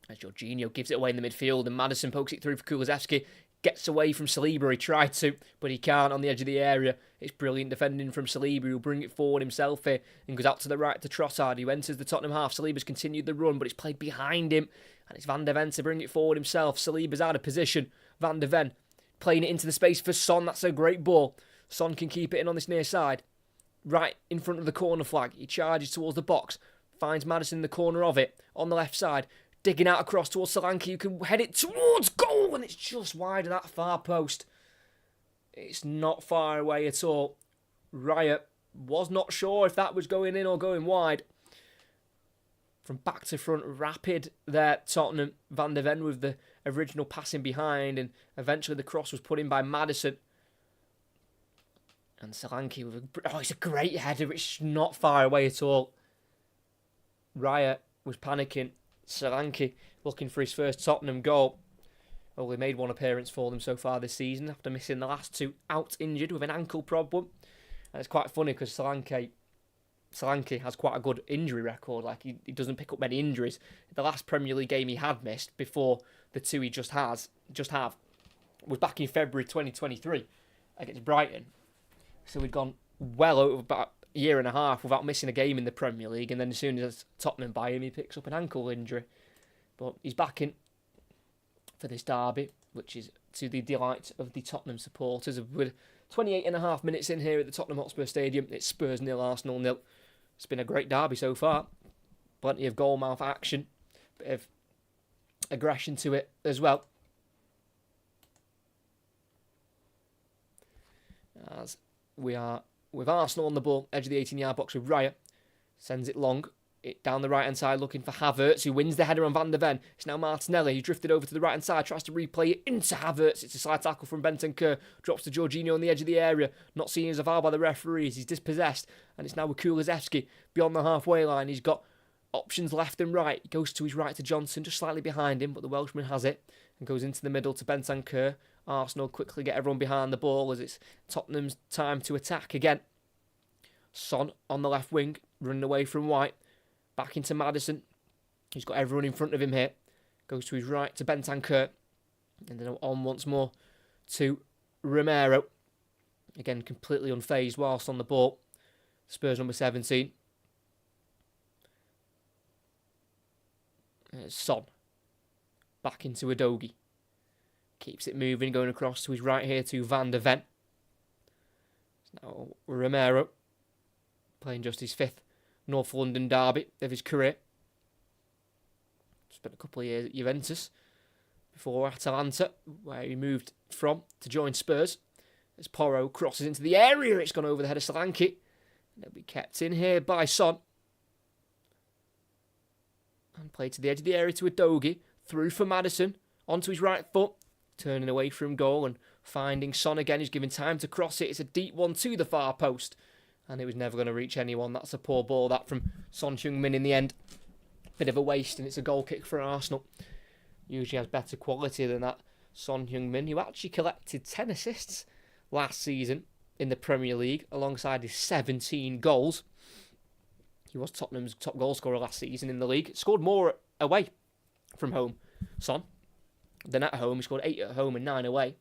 As Jorginho gives it away in the midfield and Maddison pokes it through for Kulusevski. Gets away from Saliba. He tried to, but he can't on the edge of the area. It's brilliant defending from Saliba, who'll bring it forward himself here and goes out to the right to Trossard, who enters the Tottenham half. Saliba's continued the run, but it's played behind him, and it's Van de Ven to bring it forward himself. Saliba's out of position. Van de Ven playing it into the space for Son. That's a great ball. Son can keep it in on this near side. Right in front of the corner flag. He charges towards the box. Finds Maddison in the corner of it. On the left side. Digging out across towards Solanke, who can head it towards goal, and it's just wide of that far post. It's not far away at all. Riot was not sure if that was going in or going wide. From back to front, rapid there, Tottenham. Van de Ven with the original passing behind, and eventually the cross was put in by Maddison. And Solanke with it's a great header. It's not far away at all. Riot was panicking. Solanke looking for his first Tottenham goal. Only made 1 appearance for them so far this season after missing the last 2 out injured with an ankle problem. And it's quite funny because Solanke has quite a good injury record. Like he doesn't pick up many injuries. The last Premier League game he had missed before the 2 he just have was back in February 2023 against Brighton. So we'd gone well over about a year and a half without missing a game in the Premier League, and then as soon as Tottenham buy him, he picks up an ankle injury. But he's back in for this derby, which is to the delight of the Tottenham supporters. With 28 and a half minutes in here at the Tottenham Hotspur Stadium, it's Spurs 0, Arsenal 0. It's been a great derby so far. Plenty of goal-mouth action, bit of aggression to it as well. As we are with Arsenal on the ball, edge of the 18-yard box with Raya. Sends it long. It down the right-hand side looking for Havertz, who wins the header on Van de Ven. It's now Martinelli, who drifted over to the right-hand side, tries to replay it into Havertz. It's a side tackle from Bentancur. Drops to Jorginho on the edge of the area. Not seen as a foul by the referees. He's dispossessed. And it's now with Kulusevski beyond the halfway line. He's got options left and right. He goes to his right to Johnson, just slightly behind him, but the Welshman has it. And goes into the middle to Bentancur. Arsenal quickly get everyone behind the ball as it's Tottenham's time to attack again. Son on the left wing, running away from White. Back into Maddison. He's got everyone in front of him here. Goes to his right to Bentancur. And then on once more to Romero. Again, completely unfazed whilst on the ball. Spurs number 17. Son. Back into Udogie. Keeps it moving, going across to his right here to Van der Ven. Now Romero. Playing just his 5th North London derby of his career. Spent a couple of years at Juventus before Atalanta, where he moved from to join Spurs. As Porro crosses into the area, it's gone over the head of Solanke. And it'll be kept in here by Son. And played to the edge of the area to Udogie. Through for Maddison. Onto his right foot. Turning away from goal and finding Son again. He's given time to cross it. It's a deep one to the far post. And it was never going to reach anyone. That's a poor ball, that from Son Heung-min in the end. Bit of a waste, and it's a goal kick for Arsenal. Usually has better quality than that. Son Heung-min, who actually collected 10 assists last season in the Premier League, alongside his 17 goals. He was Tottenham's top goal scorer last season in the league. Scored more away from home, Son, than at home. He scored 8 at home and 9 away.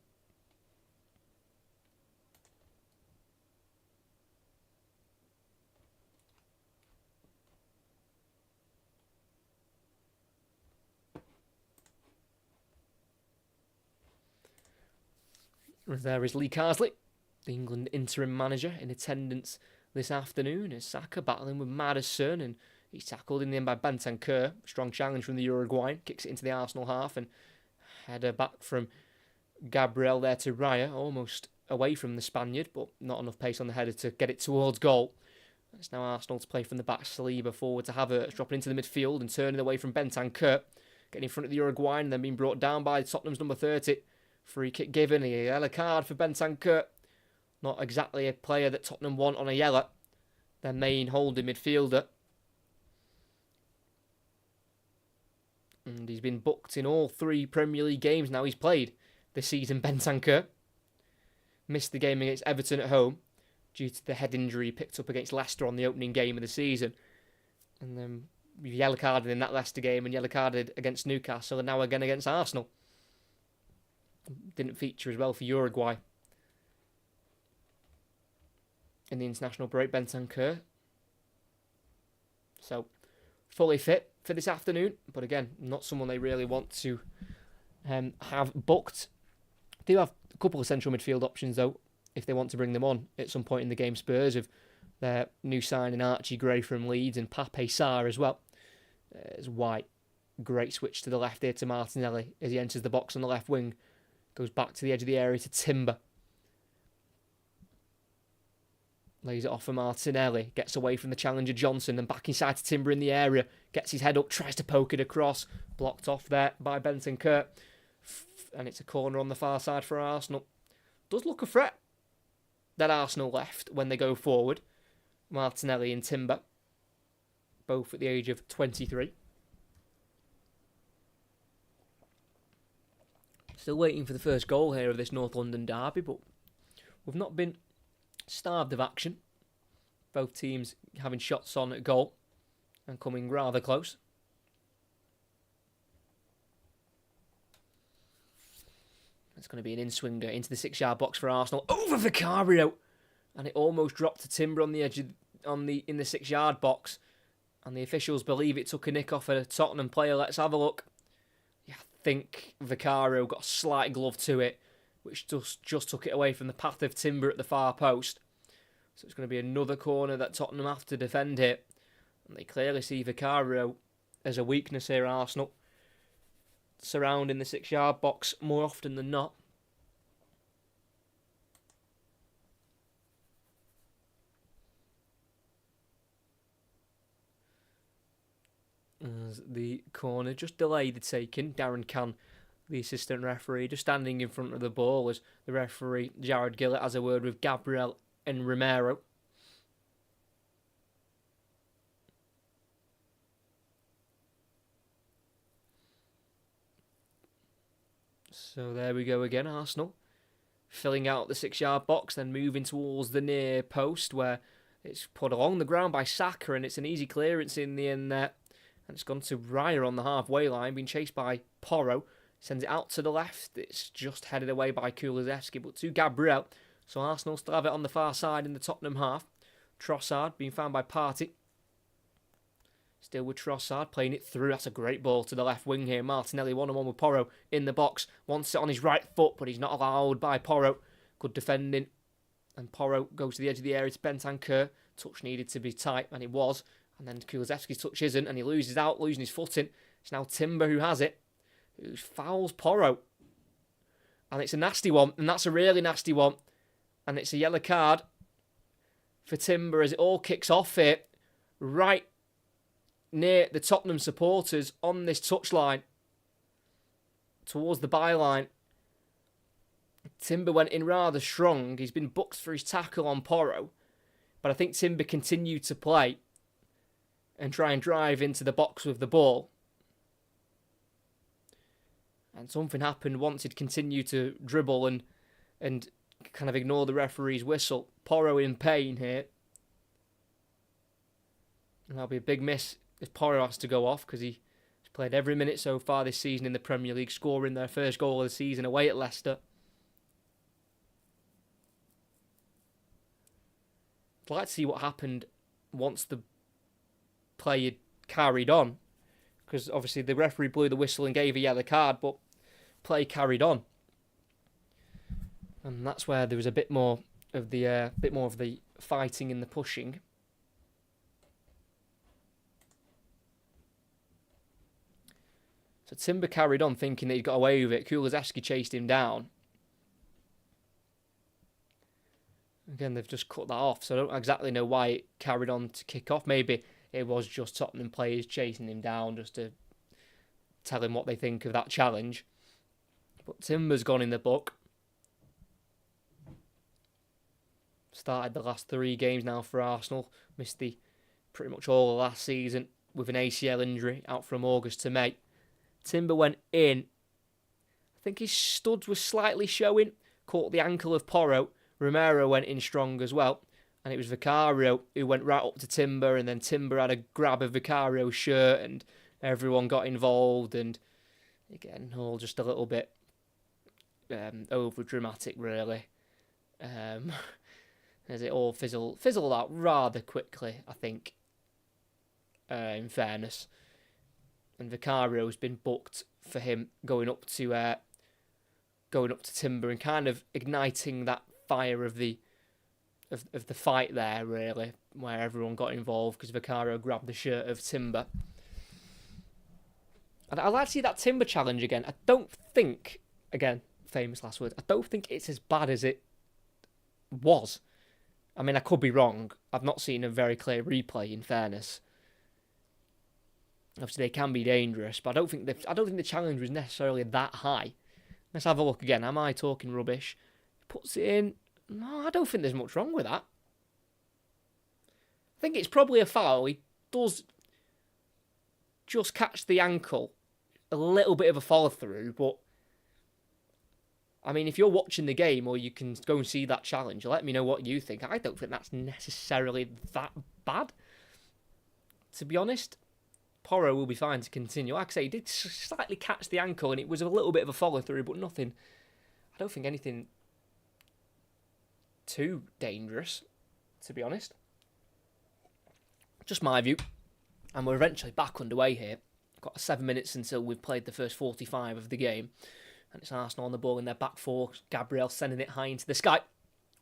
There is Lee Carsley, the England interim manager, in attendance this afternoon as Saka battling with Maddison, and he's tackled in the end by Bentancur. Strong challenge from the Uruguayan, kicks it into the Arsenal half, and header back from Gabriel there to Raya, almost away from the Spaniard, but not enough pace on the header to get it towards goal. It's now Arsenal to play from the back. Saliba forward to Havertz, dropping into the midfield and turning away from Bentancur, getting in front of the Uruguayan, and then being brought down by Tottenham's number 30. Free kick given, a yellow card for Bentancur. Not exactly a player that Tottenham want on a yellow. Their main holding midfielder. And he's been booked in all 3 Premier League games now he's played this season, Bentancur. Missed the game against Everton at home due to the head injury he picked up against Leicester on the opening game of the season. And then yellow carded in that Leicester game and yellow carded against Newcastle, and now again against Arsenal. Didn't feature as well for Uruguay in the international break, Bentancur. So, fully fit for this afternoon, but again, not someone they really want to have booked. They do have a couple of central midfield options, though, if they want to bring them on at some point in the game. Spurs of their new signing Archie Gray from Leeds and Pape Sarr as well. As White, great switch to the left here to Martinelli as he enters the box on the left wing. Goes back to the edge of the area to Timber. Lays it off for Martinelli. Gets away from the challenger Johnson and back inside to Timber in the area. Gets his head up, tries to poke it across. Blocked off there by Bentancur. And it's a corner on the far side for Arsenal. Does look a threat, that Arsenal left when they go forward. Martinelli and Timber. Both at the age of 23. Still waiting for the first goal here of this North London derby, but we've not been starved of action. Both teams having shots on at goal and coming rather close. It's going to be an in-swinger into the 6-yard box for Arsenal. Over Vicario! And it almost dropped to Timber on the edge in the 6-yard box. And the officials believe it took a nick off a Tottenham player. Let's have a look. I think Vicario got a slight glove to it, which just took it away from the path of Timber at the far post. So it's going to be another corner that Tottenham have to defend here. And they clearly see Vicario as a weakness here, Arsenal. Surrounding the 6-yard box more often than not. As the corner just delayed the taking. Darren Can, the assistant referee, just standing in front of the ball as the referee, Jared Gillett, has a word with Gabriel and Romero. So there we go again, Arsenal. Filling out the 6-yard box, then moving towards the near post where it's put along the ground by Saka, and it's an easy clearance in the end there. And it's gone to Raya on the halfway line, being chased by Porro. Sends it out to the left. It's just headed away by Kulusevski, but to Gabriel. So Arsenal still have it on the far side in the Tottenham half. Trossard being found by Partey. Still with Trossard, playing it through. That's a great ball to the left wing here. Martinelli 1-on-1 with Porro in the box. Wants it on his right foot, but he's not allowed by Porro. Good defending. And Porro goes to the edge of the area to Bentancur. Touch needed to be tight, and it was. And then Kulusevski's touch isn't, and he loses out, losing his footing. It's now Timber who has it, who fouls Porro. And it's a nasty one, and that's a really nasty one. And it's a yellow card for Timber as it all kicks off here, right near the Tottenham supporters on this touchline, towards the byline. Timber went in rather strong. He's been booked for his tackle on Porro, but I think Timber continued to play and try and drive into the box with the ball. And something happened once he'd continued to dribble and kind of ignore the referee's whistle. Porro in pain here. And that'll be a big miss if Porro has to go off, because he's played every minute so far this season in the Premier League, scoring their first goal of the season away at Leicester. I'd like to see what happened once the play had carried on, because obviously the referee blew the whistle and gave a yellow card, but play carried on, and that's where there was a bit more of the fighting and the pushing. So Timber carried on thinking that he'd got away with it. Kulusevski chased him down. Again, they've just cut that off, so I don't exactly know why it carried on to kick off. Maybe it was just Tottenham players chasing him down just to tell him what they think of that challenge. But Timber's gone in the book. Started the last 3 games now for Arsenal. Missed pretty much all of last season with an ACL injury, out from August to May. Timber went in. I think his studs were slightly showing. Caught the ankle of Porro. Romero went in strong as well. And it was Vicario who went right up to Timber, and then Timber had a grab of Vicario's shirt, and everyone got involved, and again, all just a little bit over dramatic, really. As it all fizzled out rather quickly, I think, in fairness. And Vicario's been booked for him going up to Timber and kind of igniting that fire of the fight there, really, where everyone got involved because Vicario grabbed the shirt of Timber. And I'd like to see that Timber challenge again. I don't think, again, famous last words, I don't think it's as bad as it was. I mean, I could be wrong. I've not seen a very clear replay, in fairness. Obviously, they can be dangerous, but I don't think the challenge was necessarily that high. Let's have a look again. Am I talking rubbish? Puts it in. No, I don't think there's much wrong with that. I think it's probably a foul. He does just catch the ankle. A little bit of a follow through, but I mean, if you're watching the game or you can go and see that challenge, let me know what you think. I don't think that's necessarily that bad, to be honest. Porro will be fine to continue. Like I say, he did slightly catch the ankle and it was a little bit of a follow through, but nothing. I don't think anything too dangerous, to be honest. Just my view. And we're eventually back underway here. Got 7 minutes until we've played the first 45 of the game. And it's Arsenal on the ball in their back four. Gabriel sending it high into the sky.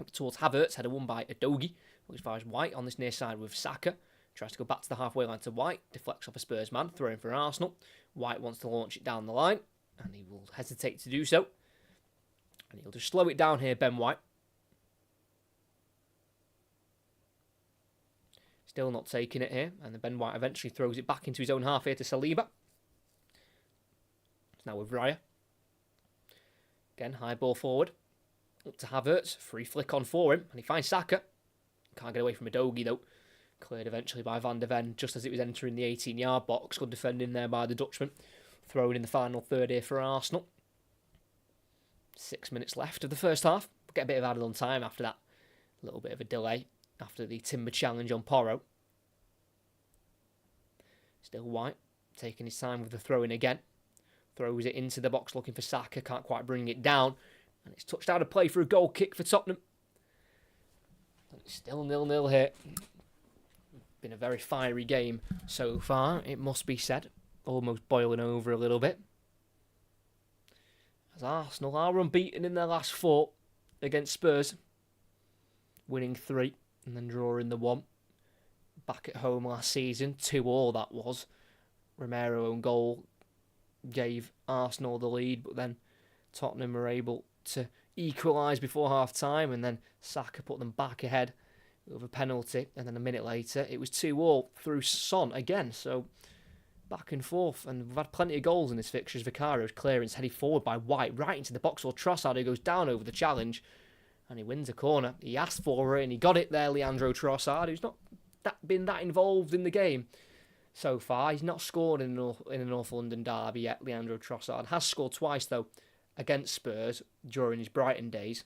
Up towards Havertz, header won by Udogie. As far as White on this near side with Saka. Tries to go back to the halfway line to White. Deflects off a Spurs man, throwing for Arsenal. White wants to launch it down the line. And he will hesitate to do so. And he'll just slow it down here, Ben White. Still not taking it here. And then Ben White eventually throws it back into his own half here to Saliba. It's now with Raya. Again, high ball forward. Up to Havertz. Free flick on for him. And he finds Saka. Can't get away from Udogie though. Cleared eventually by Van der Ven just as it was entering the 18-yard box. Good defending there by the Dutchman. Thrown in the final third here for Arsenal. 6 minutes left of the first half. We'll get a bit of added on time after that. A little bit of a delay after the Timber challenge on Porro. Still White. Taking his time with the throw-in again. Throws it into the box looking for Saka. Can't quite bring it down. And it's touched out of play for a goal kick for Tottenham. And it's still 0-0 here. Been a very fiery game so far, it must be said. Almost boiling over a little bit. As Arsenal are unbeaten in their last 4 against Spurs. Winning 3 and then drawing the 1. Back at home last season, 2-2 that was. Romero own goal gave Arsenal the lead, but then Tottenham were able to equalise before half-time, and then Saka put them back ahead with a penalty, and then a minute later it was 2-2 through Son again, so back and forth, and we've had plenty of goals in this fixture. Vicario's clearance headed forward by White right into the box for Trossard, who goes down over the challenge, and he wins a corner. He asked for it, and he got it there, Leandro Trossard, who's not been that involved in the game so far. He's not scored in a North London derby yet, Leandro Trossard. Has scored twice, though, against Spurs during his Brighton days.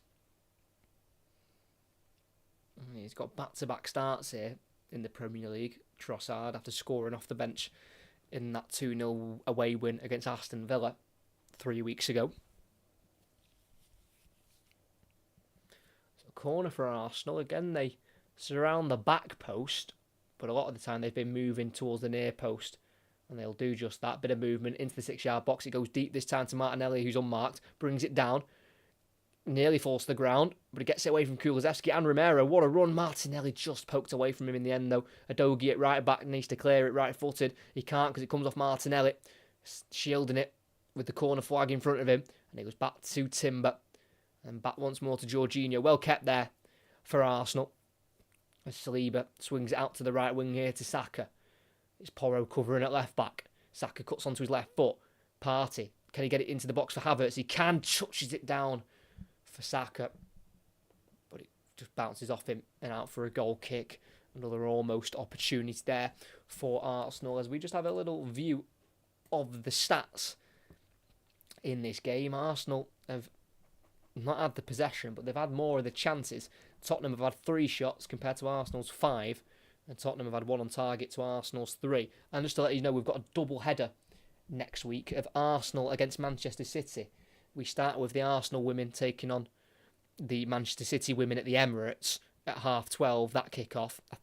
He's got back-to-back starts here in the Premier League, Trossard, after scoring off the bench in that 2-0 away win against Aston Villa 3 weeks ago. So corner for Arsenal. Again, they surround the back post, but a lot of the time they've been moving towards the near post, and they'll do just that. Bit of movement into the 6-yard box. It goes deep this time to Martinelli, who's unmarked, brings it down, nearly falls to the ground, but he gets it away from Kulusevski and Romero. What a run. Martinelli just poked away from him in the end, though. Adogi at right back needs to clear it right-footed. He can't because it comes off Martinelli, shielding it with the corner flag in front of him, and it goes back to Timber, and back once more to Jorginho. Well kept there for Arsenal. As Saliba swings it out to the right wing here to Saka. It's Porro covering at left back. Saka cuts onto his left foot. Partey, can he get it into the box for Havertz? He can, touches it down for Saka, but it just bounces off him and out for a goal kick. Another almost opportunity there for Arsenal, as we just have a little view of the stats in this game. Arsenal have not had the possession, but they've had more of the chances. Tottenham have had 3 shots compared to Arsenal's 5, and Tottenham have had 1 on target to Arsenal's 3. And just to let you know, we've got a double header next week of Arsenal against Manchester City. We start with the Arsenal women taking on the Manchester City women at the Emirates at 12:30. That kick-off, I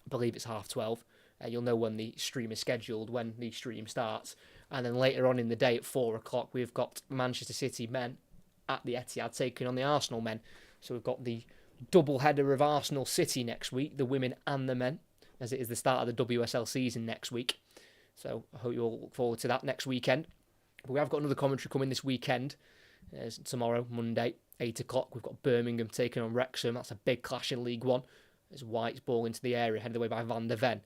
believe it's 12:30. You'll know when the stream is scheduled, when the stream starts. And then later on in the day at 4 o'clock, we've got Manchester City men at the Etihad taking on the Arsenal men. So we've got the double header of Arsenal City next week, the women and the men, as it is the start of the WSL season next week. So I hope you all look forward to that next weekend. But we have got another commentary coming this weekend. Tomorrow, Monday, 8 o'clock. We've got Birmingham taking on Wrexham. That's a big clash in League One. It's White's ball into the area, headed away by Van der Ven.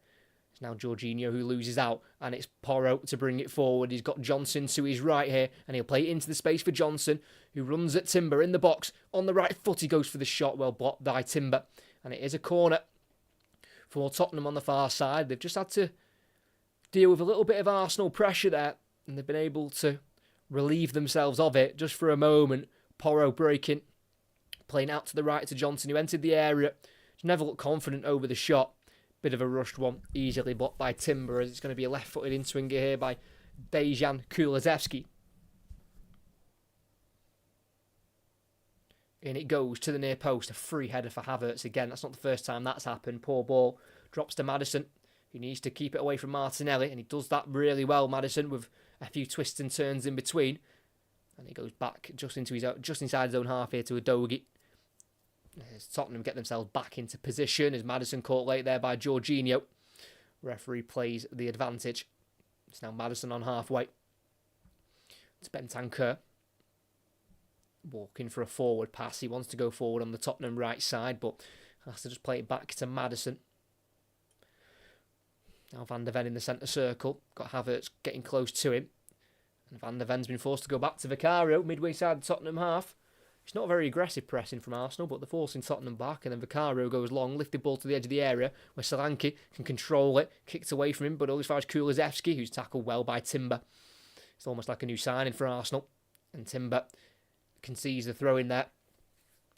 It's now Jorginho who loses out, and it's Porro to bring it forward. He's got Johnson to his right here, and he'll play it into the space for Johnson, who runs at Timber in the box. On the right foot, he goes for the shot, well blocked by Timber. And it is a corner for Tottenham on the far side. They've just had to deal with a little bit of Arsenal pressure there, and they've been able to relieve themselves of it just for a moment. Porro breaking, playing out to the right to Johnson, who entered the area. Never looked confident over the shot. Bit of a rushed one, easily blocked by Timber, as it's going to be a left-footed in-swinger here by Dejan Kulusevski. In it goes to the near post, a free header for Havertz again. That's not the first time that's happened. Poor ball, drops to Maddison, who needs to keep it away from Martinelli, and he does that really well, Maddison, with a few twists and turns in between. And he goes back just inside his own half here to Adogi. As Tottenham get themselves back into position, as Maddison caught late there by Jorginho. Referee plays the advantage. It's now Maddison on halfway. It's Bentancur walking for a forward pass. He wants to go forward on the Tottenham right side, but has to just play it back to Maddison. Now Van der Ven in the centre circle. Got Havertz getting close to him. And Van der Ven's been forced to go back to Vicario, midway side the Tottenham half. It's not very aggressive pressing from Arsenal, but they're forcing Tottenham back, and then Vicario goes long, lifted ball to the edge of the area, where Solanke can control it, kicked away from him, but only finds Kulusevski, who's tackled well by Timber. It's almost like a new signing for Arsenal, and Timber concedes the throw in there,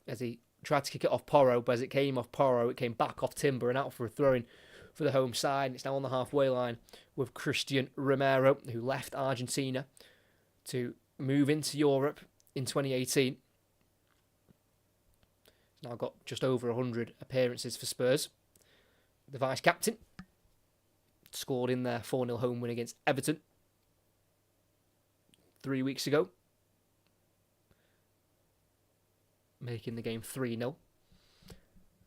as he tried to kick it off Porro, but as it came off Porro, it came back off Timber and out for a throw-in for the home side. It's now on the halfway line with Christian Romero, who left Argentina to move into Europe in 2018. Now got just over 100 appearances for Spurs. the vice-captain, scored in their 4-0 home win against Everton 3 weeks ago, making the game 3-0.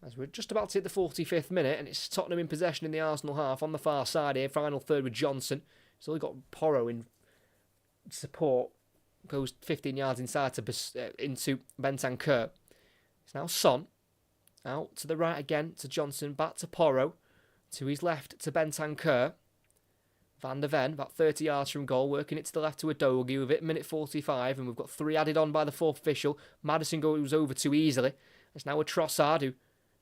As we're just about to hit the 45th minute, and it's Tottenham in possession in the Arsenal half on the far side here. Final third with Johnson. He's only got Porro in support. Goes 15 yards inside into Bentancur. It's now Son. Out to the right again to Johnson. Back to Porro. To his left to Bentancur. Van der Ven, about 30 yards from goal, working it to the left to Udogie with it, minute 45, and we've got 3 added on by the fourth official. Maddison goes over too easily. It's now a Trossard who,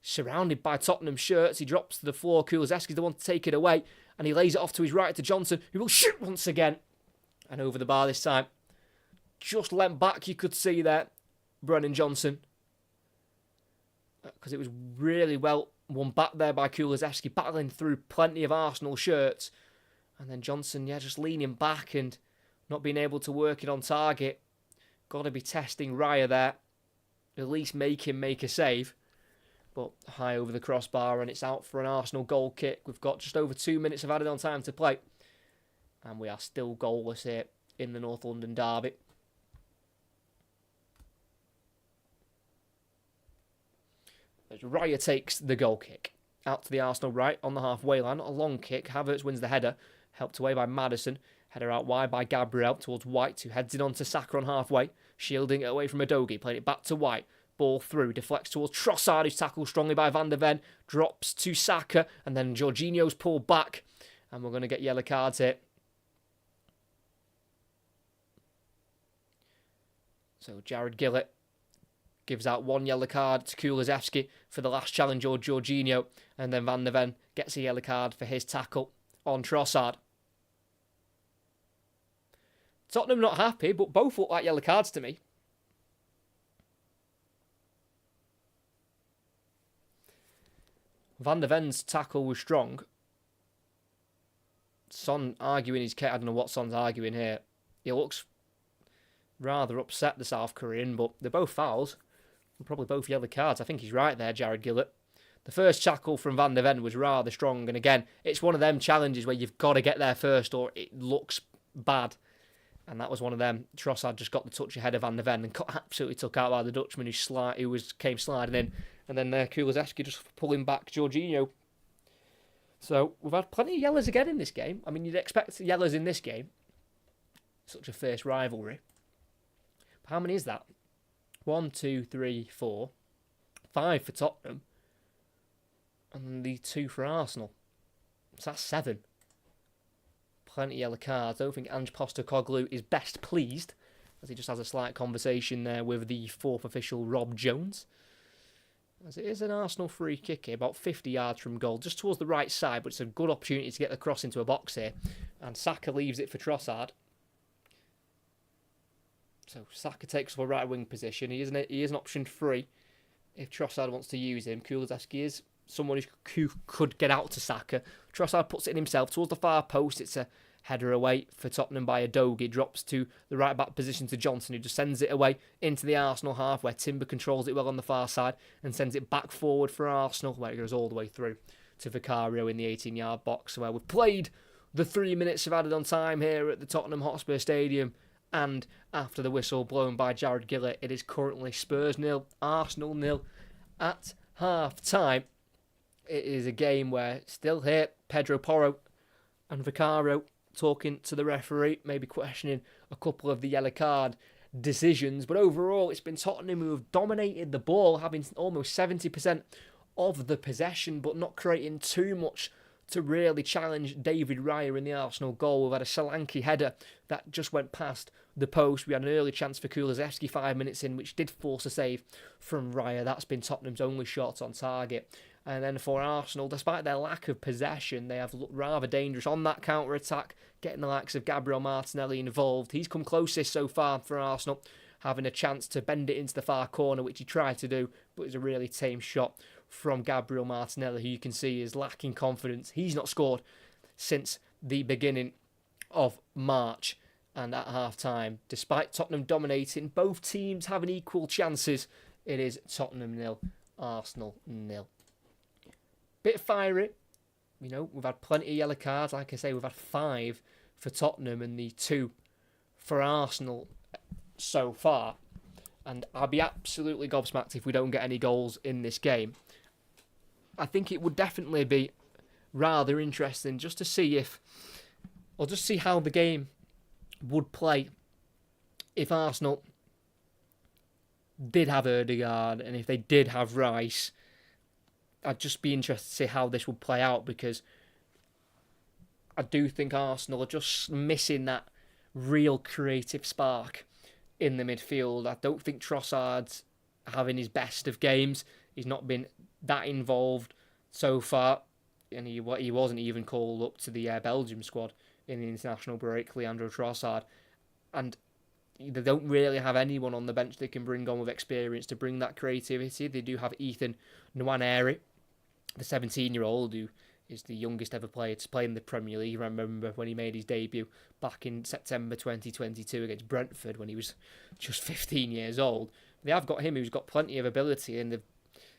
surrounded by Tottenham shirts, he drops to the floor. Kulusevski's the one to take it away, and he lays it off to his right to Johnson, who will shoot once again. And over the bar this time. Just leant back, you could see there, Brennan Johnson. Because it was really well won back there by Kulusevski, battling through plenty of Arsenal shirts. And then Johnson, just leaning back and not being able to work it on target. Got to be testing Raya there. At least make him make a save. But high over the crossbar, and it's out for an Arsenal goal kick. We've got just over 2 minutes of added on time to play. And we are still goalless here in the North London derby. As Raya takes the goal kick. Out to the Arsenal right on the halfway line. A long kick. Havertz wins the header. Helped away by Maddison. Header out wide by Gabriel towards White, who heads it on to Saka on halfway. Shielding it away from Udogie. Playing it back to White. Ball through. Deflects towards Trossard, who's tackled strongly by Van der Ven. Drops to Saka. And then Jorginho's pulled back. And we're going to get yellow cards here. So Jared Gillett gives out 1 yellow card to Kulusevski for the last challenge or Jorginho. And then Van der Ven gets a yellow card for his tackle on Trossard. Tottenham not happy, but both look like yellow cards to me. Van der Ven's tackle was strong. Son arguing his case. I don't know what Son's arguing here. He looks rather upset, the South Korean, but they're both fouls. And probably both yellow cards. I think he's right there, Jared Gillett. The first tackle from Van der Ven was rather strong. And again, it's one of them challenges where you've got to get there first or it looks bad. And that was one of them. Trossard just got the touch ahead of Van der Ven and got absolutely took out by the Dutchman who came sliding in. And then Kulusevski just pulling back Jorginho. So we've had plenty of yellows again in this game. I mean, you'd expect yellows in this game. Such a fierce rivalry. But how many is that? 1, 2, 3, 4. 5 for Tottenham. And the 2 for Arsenal. So that's 7. Plenty of yellow cards. I don't think Ange Postecoglou is best pleased, as he just has a slight conversation there with the fourth official, Rob Jones. As it is an Arsenal free kick here, about 50 yards from goal, just towards the right side, but it's a good opportunity to get the cross into a box here. And Saka leaves it for Trossard. So Saka takes up a right wing position. He is an option free if Trossard wants to use him. Kulusevski is someone who could get out to Saka. Trossard puts it in himself towards the far post. It's a header away for Tottenham by Udogie. Drops to the right back position to Johnson, who just sends it away into the Arsenal half, where Timber controls it well on the far side and sends it back forward for Arsenal, where it goes all the way through to Vicario in the 18-yard box, where we've played the 3 minutes of added on time here at the Tottenham Hotspur Stadium. And after the whistle blown by Jared Gillett, it is currently Spurs 0, Arsenal 0 at half-time. It is a game where, still here, Pedro Porro and Vicario talking to the referee, maybe questioning a couple of the yellow card decisions. But overall, it's been Tottenham who have dominated the ball, having almost 70% of the possession, but not creating too much to really challenge David Raya in the Arsenal goal. We've had a Solanke header that just went past the post. We had an early chance for Kulusevski 5 minutes in, which did force a save from Raya. That's been Tottenham's only shot on target. And then for Arsenal, despite their lack of possession, they have looked rather dangerous on that counter-attack, getting the likes of Gabriel Martinelli involved. He's come closest so far for Arsenal, having a chance to bend it into the far corner, which he tried to do, but it's a really tame shot from Gabriel Martinelli, who you can see is lacking confidence. He's not scored since the beginning of March. And at half-time, despite Tottenham dominating, both teams having equal chances, it is Tottenham 0, Arsenal 0. Bit fiery We've had plenty of yellow cards. Like I say, we've had 5 for Tottenham and the 2 for Arsenal so far. And I'll be absolutely gobsmacked if we don't get any goals in this game. I think it would definitely be rather interesting just to see just see how the game would play if Arsenal did have Ødegaard and if they did have Rice. I'd just be interested to see how this would play out, because I do think Arsenal are just missing that real creative spark in the midfield. I don't think Trossard's having his best of games. He's not been that involved so far, and he wasn't even called up to the Belgium squad in the international break, Leandro Trossard. And they don't really have anyone on the bench they can bring on with experience to bring that creativity. They do have Ethan Nwaneri, the 17-year-old, who is the youngest ever player to play in the Premier League. I remember when he made his debut back in September 2022 against Brentford when he was just 15 years old. They have got him, who's got plenty of ability, and they're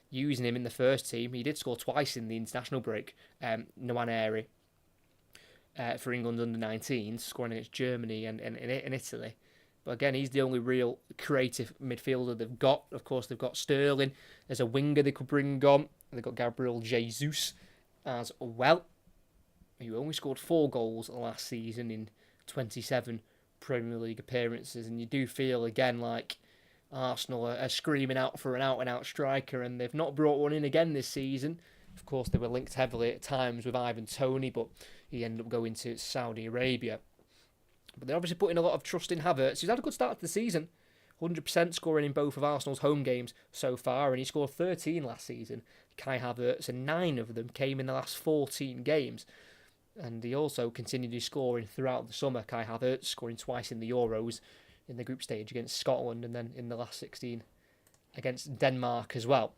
using him in the first team. He did score twice in the international break, Nwaneri, for England under-19s, scoring against Germany and Italy. But again, he's the only real creative midfielder they've got. Of course, they've got Sterling as a winger they could bring on. They've got Gabriel Jesus as well, who only scored 4 goals last season in 27 Premier League appearances. And you do feel, again, like Arsenal are screaming out for an out-and-out striker, and they've not brought one in again this season. Of course, they were linked heavily at times with Ivan Toney, but he ended up going to Saudi Arabia. But they're obviously putting a lot of trust in Havertz. He's had a good start to the season. 100% scoring in both of Arsenal's home games so far, and he scored 13 last season, Kai Havertz, and 9 of them came in the last 14 games. And he also continued his scoring throughout the summer, Kai Havertz, scoring twice in the Euros, in the group stage against Scotland, and then in the last 16 against Denmark as well.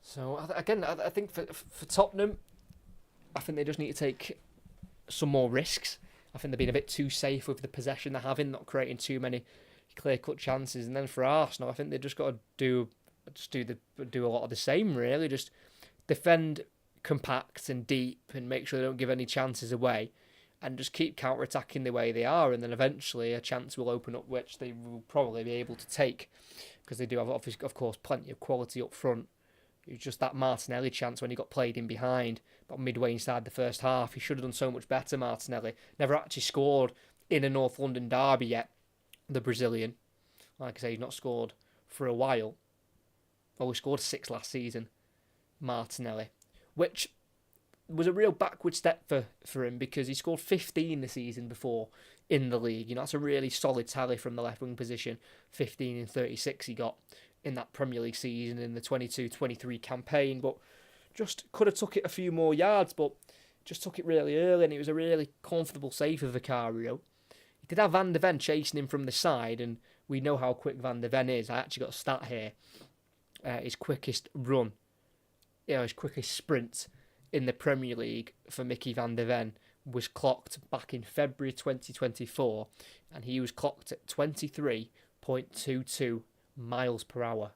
So, again, I think for Tottenham, I think they just need to take some more risks. I think they've been a bit too safe with the possession they're having, not creating too many clear-cut chances. And then for Arsenal, I think they've just got to do a lot of the same, really. Just defend compact and deep and make sure they don't give any chances away, and just keep counter-attacking the way they are. And then eventually a chance will open up, which they will probably be able to take, because they do have, of course, plenty of quality up front. It was just that Martinelli chance when he got played in behind, about midway inside the first half. He should have done so much better, Martinelli. Never actually scored in a North London derby yet, the Brazilian. Like I say, he's not scored for a while. Well, he scored 6 last season, Martinelli, which was a real backward step for him, because he scored 15 the season before in the league. That's a really solid tally from the left wing position. 15 and 36 he got in that Premier League season in the 22-23 campaign, but just could have took it a few more yards, but just took it really early, and it was a really comfortable save for Vicario. He did have Van de Ven chasing him from the side, and we know how quick Van de Ven is. I actually got a stat here. His quickest run, his quickest sprint in the Premier League for Mickey Van de Ven was clocked back in February 2024, and he was clocked at 23.22 miles per hour.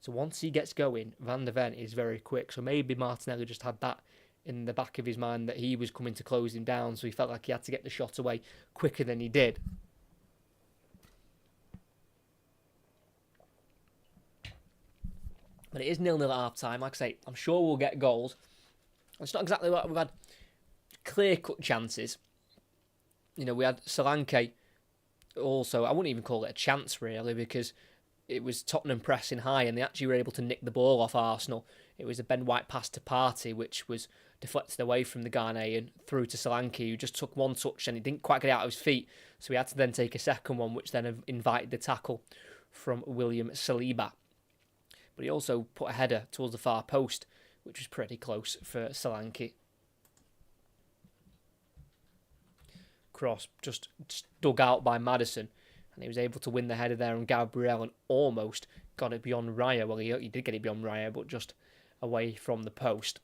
So once he gets going, Van de Ven is very quick. So maybe Martinelli just had that in the back of his mind, that he was coming to close him down, so he felt like he had to get the shot away quicker than he did. But it is 0-0 at half-time. Like I say, I'm sure we'll get goals. It's not exactly like we've had clear-cut chances. We had Solanke also. I wouldn't even call it a chance, really, because it was Tottenham pressing high, and they actually were able to nick the ball off Arsenal. It was a Ben White pass to Partey, which was deflected away from the Ghanaian through to Solanke, who just took one touch and he didn't quite get it out of his feet. So he had to then take a second one, which then invited the tackle from William Saliba. But he also put a header towards the far post, which was pretty close for Solanke. Cross just dug out by Maddison, and he was able to win the header there on Gabriel and almost got it beyond Raya. Well, he did get it beyond Raya, but just away from the post.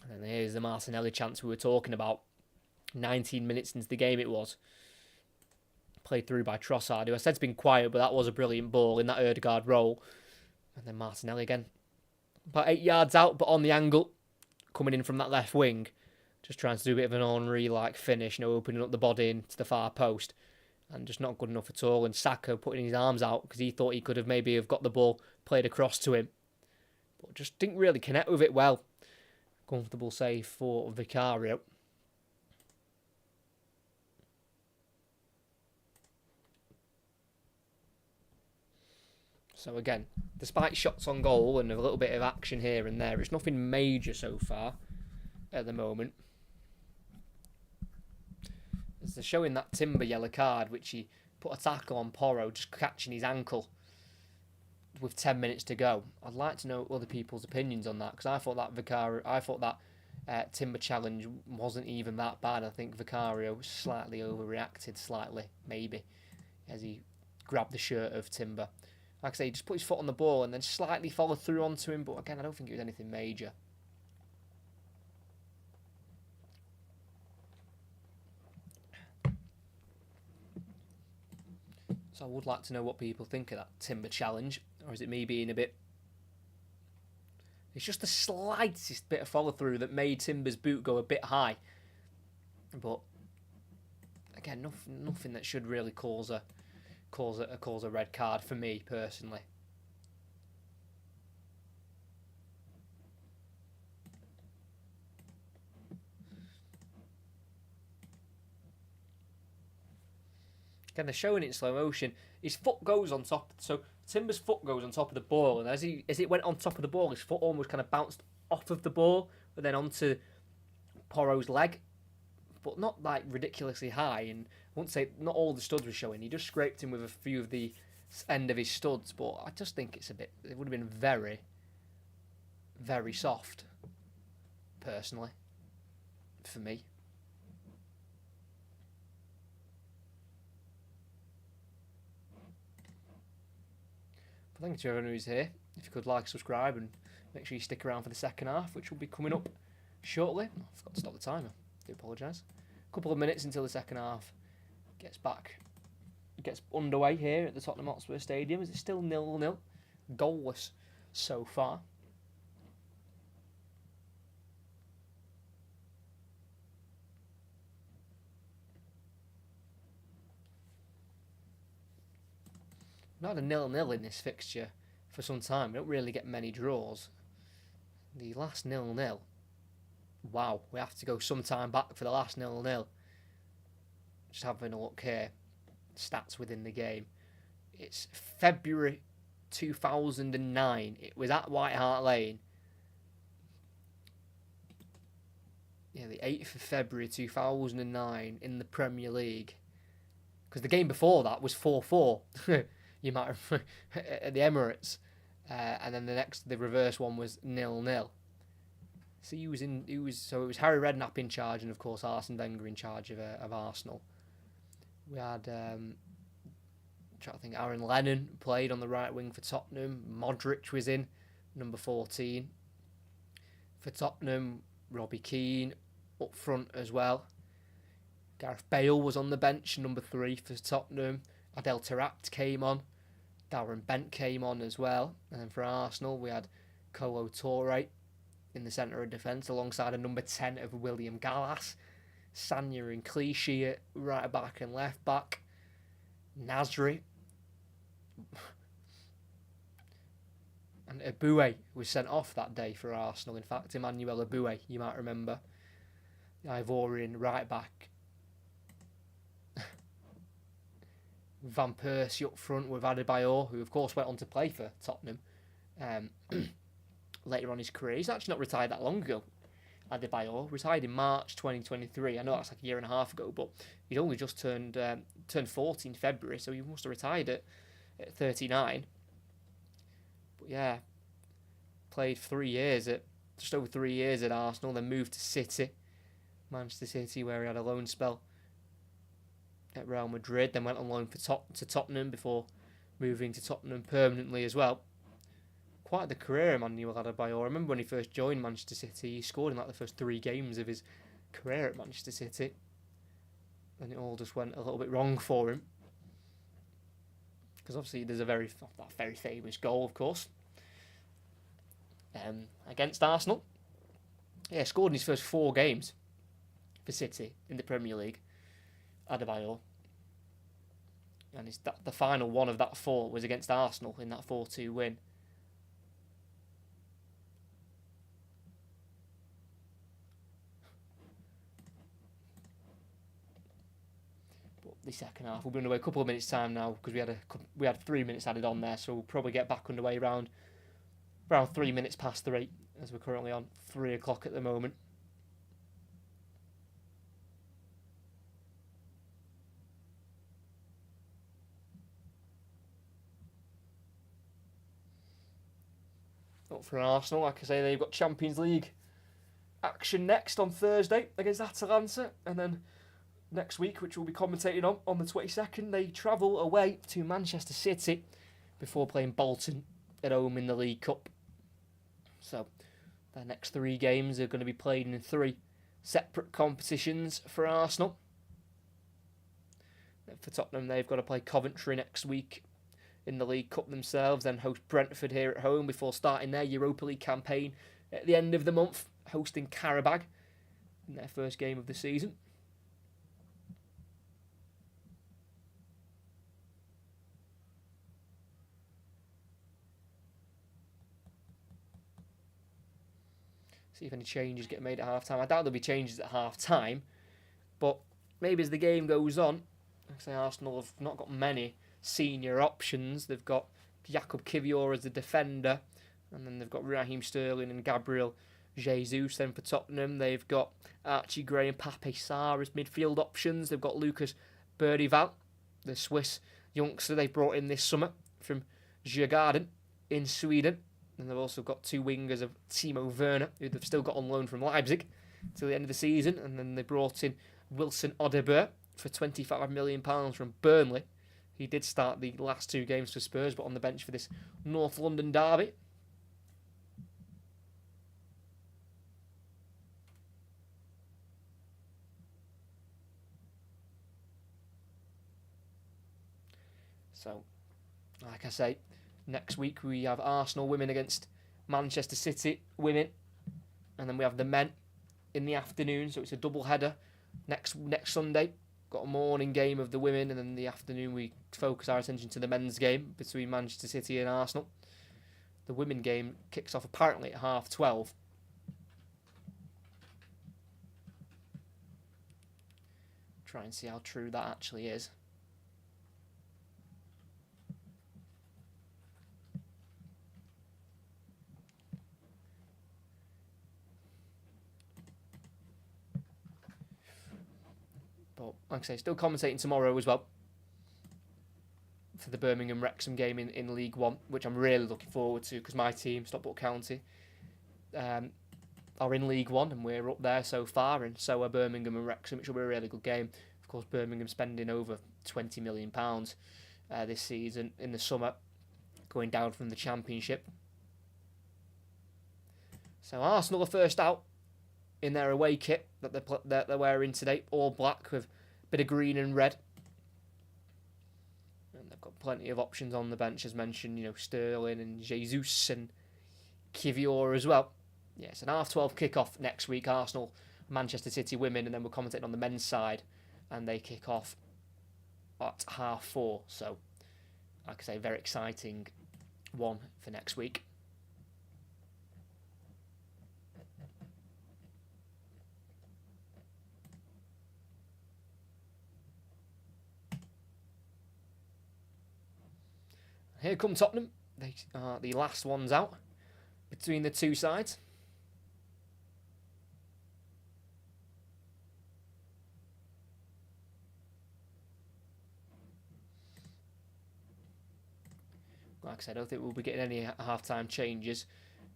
And then here's the Martinelli chance we were talking about. 19 minutes into the game it was. Played through by Trossard, who I said's been quiet, but that was a brilliant ball in that Ødegaard role. And then Martinelli again. about 8 yards out, but on the angle, coming in from that left wing. Just trying to do a bit of an Henry-like finish, opening up the body into the far post. And just not good enough at all. And Saka putting his arms out because he thought he could have maybe have got the ball played across to him. But just didn't really connect with it well. Comfortable save for Vicario. So again, despite shots on goal and a little bit of action here and there, it's nothing major so far at the moment. As they're showing that Timber yellow card, which he put a tackle on Porro, just catching his ankle with 10 minutes to go. I'd like to know other people's opinions on that, because I thought that Timber challenge wasn't even that bad. I think Vicario slightly overreacted, maybe, as he grabbed the shirt of Timber. Like I say, he just put his foot on the ball and then slightly followed through onto him, but again, I don't think it was anything major. So I would like to know what people think of that Timber challenge, or is it me being a bit... It's just the slightest bit of follow through that made Timber's boot go a bit high, but again, nothing that should really cause a red card for me personally. Again, they're showing it in slow motion. His foot goes on top, so Timber's foot goes on top of the ball, and as it went on top of the ball, his foot almost kind of bounced off of the ball, but then onto Porro's leg, but not like ridiculously high. And I wouldn't say not all the studs were showing. He just scraped him with a few of the end of his studs, but I just think it would have been very, very soft, personally, for me. Thank you to everyone who's here. If you could like, subscribe, and make sure you stick around for the second half, which will be coming up shortly. I forgot to stop the timer. I do apologise. A couple of minutes until the second half gets underway here at the Tottenham Hotspur Stadium. Is it still 0-0? Goalless so far. We've not had a 0-0 in this fixture for some time. We don't really get many draws. The last 0-0. Wow, we have to go some time back for the last 0-0. Just having a look here. Stats within the game. It's February 2009. It was at White Hart Lane. Yeah, the 8th of February 2009 in the Premier League. Because the game before that was 4-4. You might remember at the Emirates, and then the reverse one was 0-0. So it was Harry Redknapp in charge, and of course Arsene Wenger in charge of Arsenal. We had Aaron Lennon played on the right wing for Tottenham. Modric was in number 14 for Tottenham. Robbie Keane up front as well. Gareth Bale was on the bench, number 3 for Tottenham. Adel Taarabt came on. Darren Bent came on as well. And then for Arsenal, we had Kolo Touré in the centre of defence alongside a number 10 of William Gallas. Sanya and Clichy at right back and left back. Nasri. And Aboué was sent off that day for Arsenal. In fact, Emmanuel Aboué, you might remember. The Ivorian right back. Van Persie up front with Adebayor, who of course went on to play for Tottenham later on in his career. He's actually not retired that long ago. Adebayor retired in March 2023. I know that's like a year and a half ago, but he'd only just turned 40 in February, so he must have retired at 39. But yeah, played just over 3 years at Arsenal, then moved to Manchester City, where he had a loan spell at Real Madrid, then went on loan to Tottenham before moving to Tottenham permanently as well. Quite the career, Emmanuel Adebayor. I remember when he first joined Manchester City, he scored in like the first 3 games of his career at Manchester City. And it all just went a little bit wrong for him. Because obviously there's that very famous goal, of course. against Arsenal. Yeah, scored in his first 4 games for City in the Premier League. Adebayor. And the final one of that 4 was against Arsenal in that 4-2 win. But the second half, we'll be underway a couple of minutes' time now because we had 3 minutes added on there, so we'll probably get back underway around 3 minutes past 3, as we're currently on 3 o'clock at the moment. Up for Arsenal, like I say, they've got Champions League action next on Thursday against Atalanta, and then next week, which we'll be commentating on the 22nd, they travel away to Manchester City before playing Bolton at home in the League Cup. So their next 3 games are going to be played in 3 separate competitions for Arsenal. For Tottenham, they've got to play Coventry next week in the League Cup themselves, then host Brentford here at home before starting their Europa League campaign at the end of the month, hosting Qarabag in their first game of the season. See if any changes get made at half-time. I doubt there'll be changes at half-time, but maybe as the game goes on, like I say, Arsenal have not got many senior options. They've got Jakub Kiwior as the defender, and then they've got Raheem Sterling and Gabriel Jesus. Then for Tottenham, they've got Archie Gray and Pape Sarr as midfield options. They've got Lucas Berdival, the Swiss youngster they brought in this summer from Djurgården in Sweden. And they've also got 2 wingers of Timo Werner, who they've still got on loan from Leipzig till the end of the season. And then they brought in Wilson Odobert for £25 million from Burnley. He did start the last 2 games for Spurs, but on the bench for this North London derby. So, like I say, next week we have Arsenal women against Manchester City women, and then we have the men in the afternoon, so it's a double header next Sunday. Got a morning game of the women, and then in the afternoon we focus our attention to the men's game between Manchester City and Arsenal. The women game kicks off apparently at 12:30. Try and see how true that actually is. But like I say, still commentating tomorrow as well for the Birmingham Wrexham game in League One, which I'm really looking forward to because my team, Stockport County, are in League One and we're up there so far, and so are Birmingham and Wrexham, which will be a really good game. Of course, Birmingham spending over £20 million this season in the summer, going down from the Championship. So Arsenal are first out in their away kit that they're wearing today, all black with a bit of green and red. And they've got plenty of options on the bench, as mentioned, Sterling and Jesus and Kiwior as well. Yes, an 12:30 kick-off next week, Arsenal, Manchester City women, and then we're commentating on the men's side, and they kick off at 4:30. So, like I say, very exciting one for next week. Here come Tottenham. They are the last ones out between the two sides. Like I said, I don't think we'll be getting any half-time changes,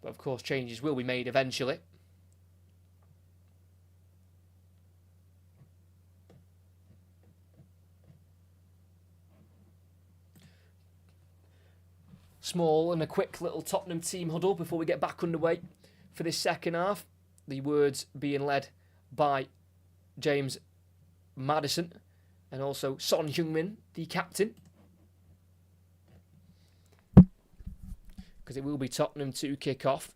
but of course changes will be made eventually. Small and a quick little Tottenham team huddle before we get back underway for this second half. The words being led by James Maddison and also Son Heung-min, the captain. Because it will be Tottenham to kick off.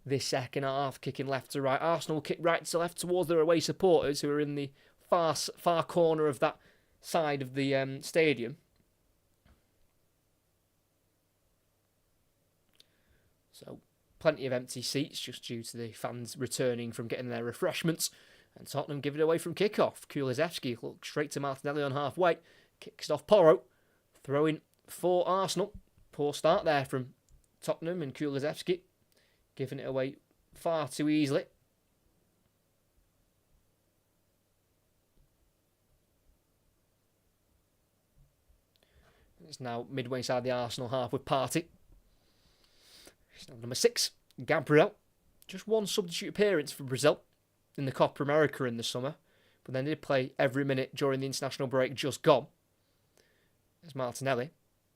this second half, kicking left to right. Arsenal kick right to left towards their away supporters who are in the far corner of that side of the stadium. So plenty of empty seats just due to the fans returning from getting their refreshments. And Tottenham give it away from kickoff. Kulusevski looks straight to Martinelli on halfway. Kicks it off Porro. Throwing for Arsenal. Poor start there from Tottenham and Kulusevski. Giving it away far too easily. It's now midway inside the Arsenal half with Partey. It's now number 6, Gabriel. Just one substitute appearance for Brazil in the Copa America in the summer, but then did play every minute during the international break just gone. There's Martinelli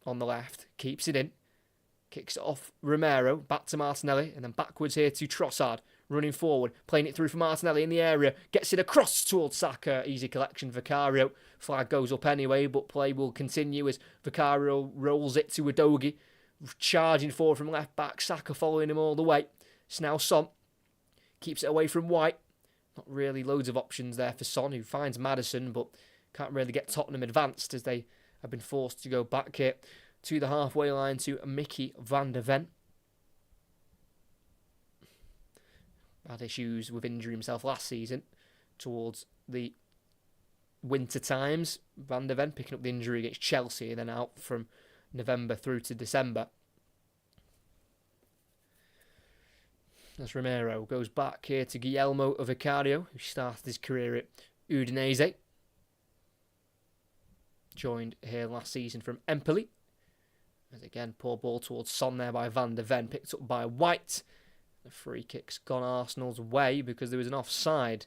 on the left, keeps it in, kicks it off Romero, back to Martinelli, and then backwards here to Trossard, running forward, playing it through for Martinelli in the area, gets it across towards Saka, easy collection, Vicario, flag goes up anyway, but play will continue as Vicario rolls it to Udogie, charging forward from left back, Saka following him all the way. It's now Son, keeps it away from White. Not really loads of options there for Son, who finds Maddison, but can't really get Tottenham advanced as they have been forced to go back here to the halfway line to Mickey van der Ven. Had issues with injury himself last season towards the winter times. Van der Ven picking up the injury against Chelsea and then out from November through to December. As Romero goes back here to Guillermo Vicario, who started his career at Udinese. Joined here last season from Empoli. As again, poor ball towards Son there by Van der Ven, picked up by White. The free kick's gone Arsenal's way because there was an offside.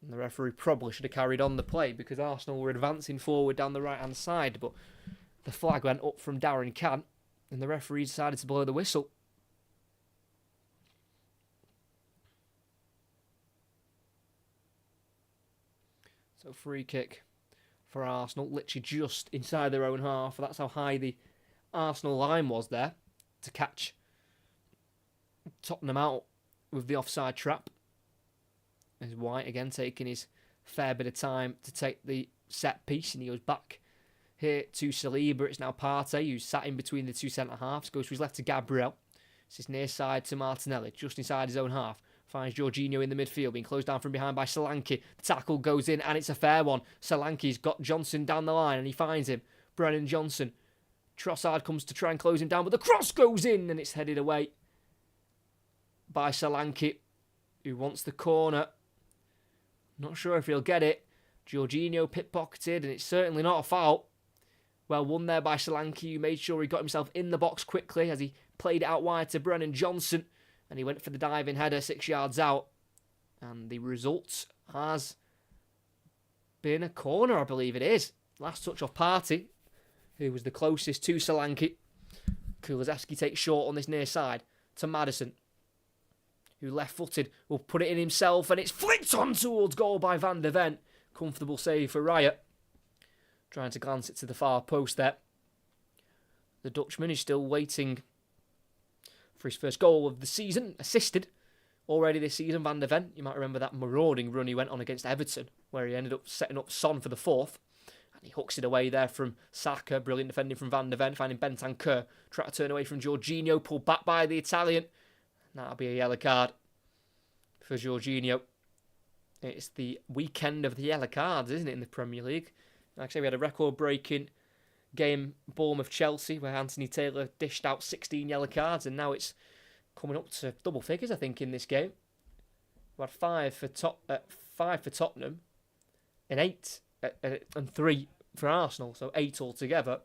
And the referee probably should have carried on the play because Arsenal were advancing forward down the right-hand side, but the flag went up from Darren Can and the referee decided to blow the whistle. So free kick for Arsenal, literally just inside their own half. That's how high the Arsenal line was there to catch Tottenham out with the offside trap. There's White again taking his fair bit of time to take the set piece, and he goes back here to Saliba. It's now Partey, who's sat in between the two centre-halves, goes to his left to Gabriel. It's his near side to Martinelli, just inside his own half. Finds Jorginho in the midfield, being closed down from behind by Solanke. The tackle goes in, and it's a fair one. Solanke's got Johnson down the line, and he finds him. Brennan Johnson. Trossard comes to try and close him down, but the cross goes in, and it's headed away by Solanke, who wants the corner. Not sure if he'll get it. Jorginho pickpocketed, and it's certainly not a foul. Well won there by Solanke, who made sure he got himself in the box quickly as he played it out wide to Brennan Johnson. And he went for the diving header 6 yards out. And the result has been a corner, I believe it is. Last touch off Partey, who was the closest to Solanke. Kulusevski takes short on this near side to Maddison, who left-footed will put it in himself, and it's flicked on towards goal by Van der Ven. Comfortable save for Riot. Trying to glance it to the far post there. The Dutchman is still waiting for his first goal of the season, assisted already this season, Van der Ven. You might remember that marauding run he went on against Everton, where he ended up setting up Son for the fourth. And he hooks it away there from Saka. Brilliant defending from Van der Ven, finding Bentancur. Try to turn away from Jorginho, pulled back by the Italian. That'll be a yellow card for Jorginho. It's the weekend of the yellow cards, isn't it, in the Premier League? Actually, we had a record-breaking game, Bournemouth-Chelsea, where Anthony Taylor dished out 16 yellow cards, and now it's coming up to double figures, I think, in this game. We had five for Tottenham, and 8 and 3 for Arsenal, so 8 altogether.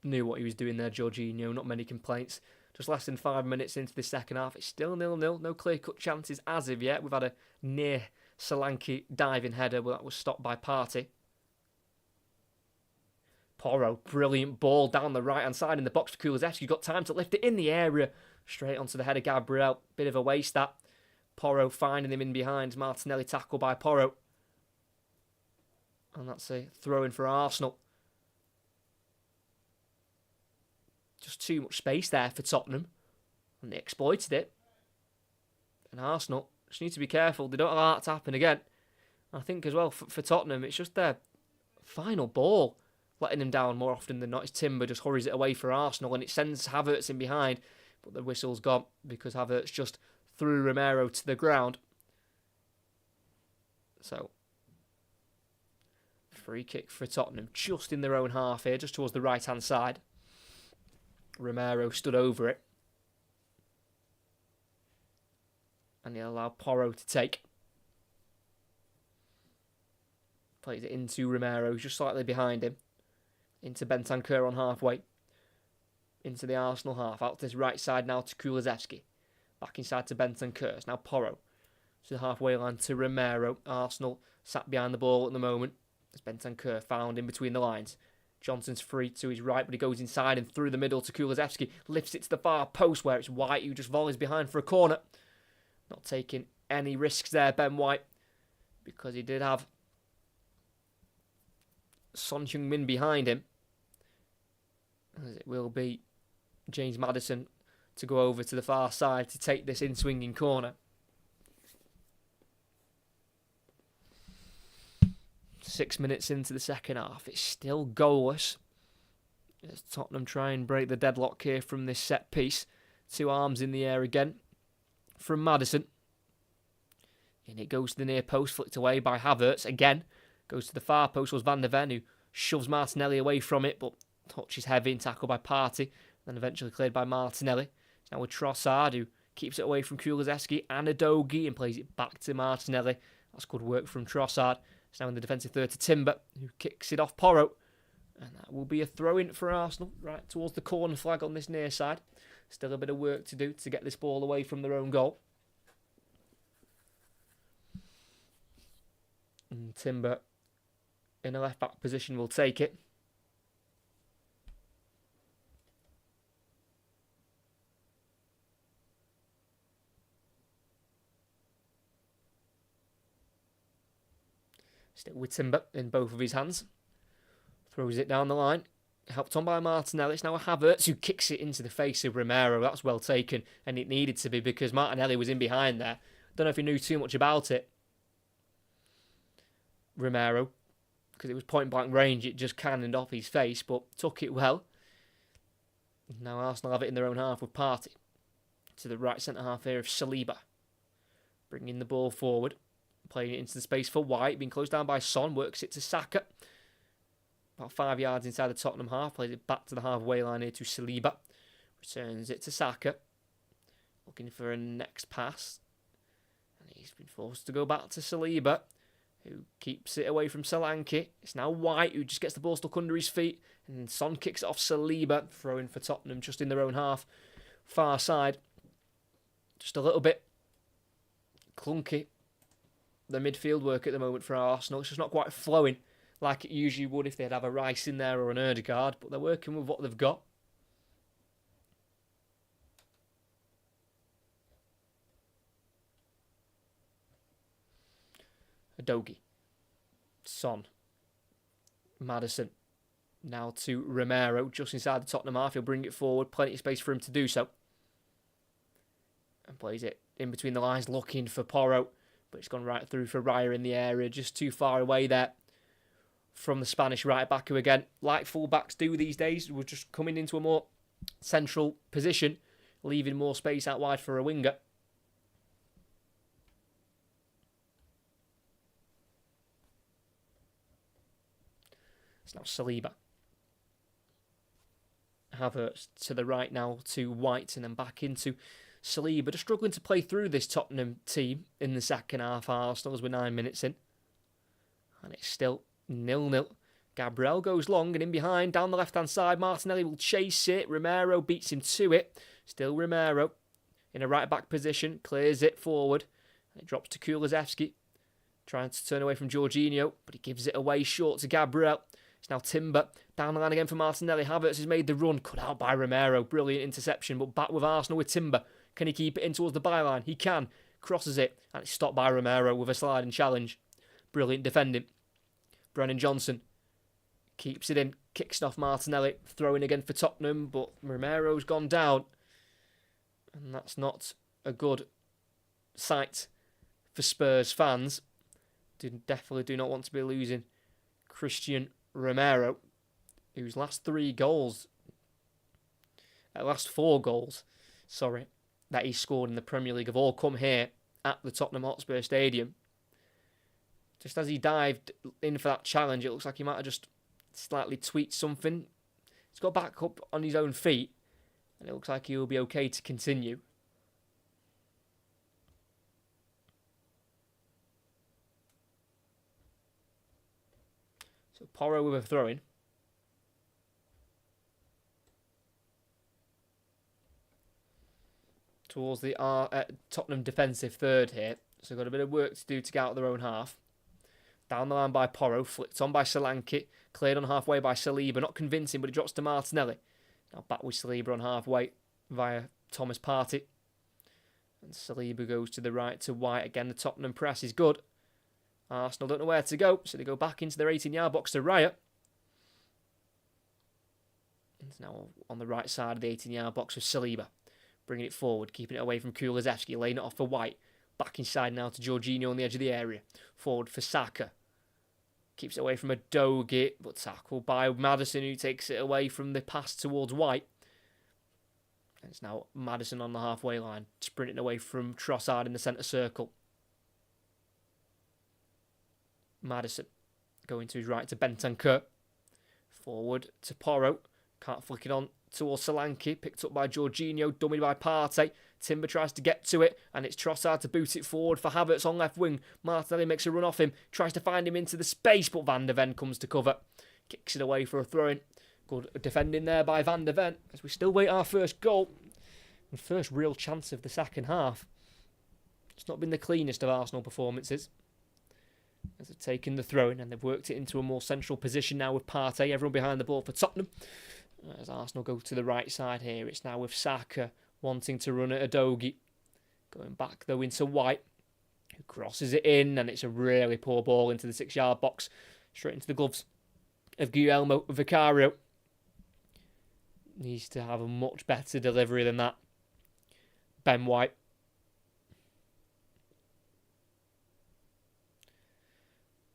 Knew what he was doing there, Jorginho. Not many complaints. Just less than 5 minutes into the second half, it's still 0-0. No clear-cut chances as of yet. We've had a near Solanke diving header, but that was stopped by Partey. Porro, brilliant ball down the right-hand side in the box for Kulusevski. Got time to lift it in the area. Straight onto the head of Gabriel. Bit of a waste that. Porro finding him in behind. Martinelli tackled by Porro. And that's a throw-in for Arsenal. just too much space there for Tottenham, and they exploited it. And Arsenal just need to be careful. They don't allow that to happen again. I think as well for Tottenham, it's just their final ball letting them down more often than not. It's Timber just hurries it away for Arsenal, and it sends Havertz in behind, but the whistle's gone because Havertz just threw Romero to the ground. So, free kick for Tottenham, just in their own half here, just towards the right-hand side. Romero stood over it. And he'll allow Porro to take. Plays it into Romero, just slightly behind him. Into Bentancur on halfway. Into the Arsenal half. Out to this right side now to Kulusevski. Back inside to Bentancur. It's now Porro. To the halfway line to Romero. Arsenal sat behind the ball at the moment. As Bentancur found in between the lines. Johnson's free to his right, but he goes inside and through the middle to Kulusevski. Lifts it to the far post where it's White who just volleys behind for a corner. Not taking any risks there, Ben White. Because he did have Son Heung-min behind him. As it will be James Maddison to go over to the far side to take this in-swinging corner. Six minutes into the second half. It's still goalless. As Tottenham try and break the deadlock here from this set piece. Two arms in the air again from Maddison. And it goes to the near post, flicked away by Havertz again. Goes to the far post, was Van de Ven, who shoves Martinelli away from it, but touches heavy and tackled by Partey. Then eventually cleared by Martinelli. Now with Trossard, who keeps it away from Kulusevski and Udogie and plays it back to Martinelli. That's good work from Trossard. It's now in the defensive third to Timber, who kicks it off Porro. And that will be a throw-in for Arsenal, right towards the corner flag on this near side. Still a bit of work to do to get this ball away from their own goal. And Timber in a left-back position will take it. Still with Timber in both of his hands. Throws it down the line. Helped on by Martinelli. It's now Havertz who kicks it into the face of Romero. That's well taken. And it needed to be because Martinelli was in behind there. Don't know if he knew too much about it. Romero. Because it was point blank range. It just cannoned off his face. But took it well. Now Arsenal have it in their own half with Partey. To the right centre half here of Saliba. Bringing the ball forward. Playing it into the space for White. Being closed down by Son. Works it to Saka. About 5 yards inside the Tottenham half. Plays it back to the halfway line here to Saliba. Returns it to Saka. Looking for a next pass. And he's been forced to go back to Saliba, who keeps it away from Solanke. It's now White, who just gets the ball stuck under his feet. And then Son kicks it off Saliba. Throwing for Tottenham just in their own half. Far side. Just a little bit clunky. The midfield work at the moment for Arsenal. It's just not quite flowing like it usually would if they'd have a Rice in there or an Ødegaard, but they're working with what they've got. Udogie. Son. Maddison. Now to Romero, just inside the Tottenham half. He'll bring it forward. Plenty of space for him to do so. And plays it in between the lines, looking for Porro. But it's gone right through for Raya in the area. Just too far away there from the Spanish right back, who again, like full-backs do these days, we're just coming into a more central position, leaving more space out wide for a winger. It's now Saliba. Havertz to the right now to White and then back into Saliba. Just struggling to play through this Tottenham team in the second half. Arsenal as we're 9 minutes in. And it's still 0-0. Gabriel goes long and in behind down the left-hand side. Martinelli will chase it. Romero beats him to it. Still Romero in a right-back position. Clears it forward. And it drops to Kulusevski. Trying to turn away from Jorginho. But he gives it away short to Gabriel. It's now Timber. Down the line again for Martinelli. Havertz has made the run. Cut out by Romero. Brilliant interception. But back with Arsenal with Timber. Can he keep it in towards the byline? He can. Crosses it. And it's stopped by Romero with a sliding challenge. Brilliant defending. Brennan Johnson Keeps it in. Kicks it off Martinelli. Throwing again for Tottenham, but Romero's gone down. And that's not a good sight for Spurs fans. Definitely do not want to be losing Christian Romero, whose last four goals, that he scored in the Premier League have all come here at the Tottenham Hotspur Stadium. Just as he dived in for that challenge, it looks like he might have just slightly tweaked something. He's got back up on his own feet, and it looks like he'll be okay to continue. So Porro with a throw-in. Towards the Tottenham defensive third here. So got a bit of work to do to get out of their own half. Down the line by Porro, flicked on by Solanke, cleared on halfway by Saliba, not convincing, but it drops to Martinelli. Now back with Saliba on halfway via Thomas Partey. And Saliba goes to the right to White. Again, the Tottenham press is good. Arsenal don't know where to go, so they go back into their 18-yard box to Raya. It's now on the right side of the 18-yard box with Saliba. Bringing it forward, keeping it away from Kulusevski, laying it off for White. Back inside now to Jorginho on the edge of the area. Forward for Saka. Keeps it away from Adogi, but tackled by Maddison, who takes it away from the pass towards White. And it's now Maddison on the halfway line, sprinting away from Trossard in the centre circle. Maddison going to his right to Bentancur. Forward to Porro. Can't flick it on towards Solanke. Picked up by Jorginho. Dummied by Partey. Timber tries to get to it. And it's Trossard to boot it forward for Havertz on left wing. Martinelli makes a run off him. Tries to find him into the space. But Van der Ven comes to cover. Kicks it away for a throw-in. Good defending there by Van der Ven. As we still wait our first goal. And first real chance of the second half. It's not been the cleanest of Arsenal performances. As they've taken the throw-in and they've worked it into a more central position now with Partey. Everyone behind the ball for Tottenham. As Arsenal go to the right side here, it's now with Saka wanting to run at Adogi. Going back though into White, who crosses it in, and it's a really poor ball into the 6-yard box. Straight into the gloves of Guillermo Vicario. Needs to have a much better delivery than that. Ben White.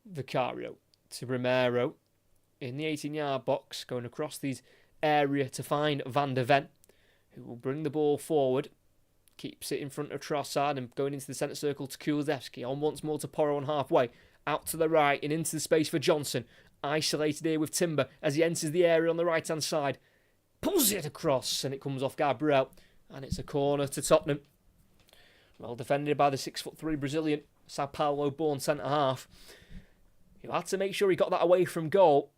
Vicario to Romero in the 18-yard box, going across these area to find Van der Ven, who will bring the ball forward, keeps it in front of Trossard and going into the centre circle to Kulusevski, on once more to Porro on halfway, out to the right and into the space for Johnson, isolated here with Timber as he enters the area on the right hand side, pulls it across and it comes off Gabriel, and it's a corner to Tottenham. Well defended by the 6'3" Brazilian Sao Paulo born centre half, who had to make sure he got that away from goal.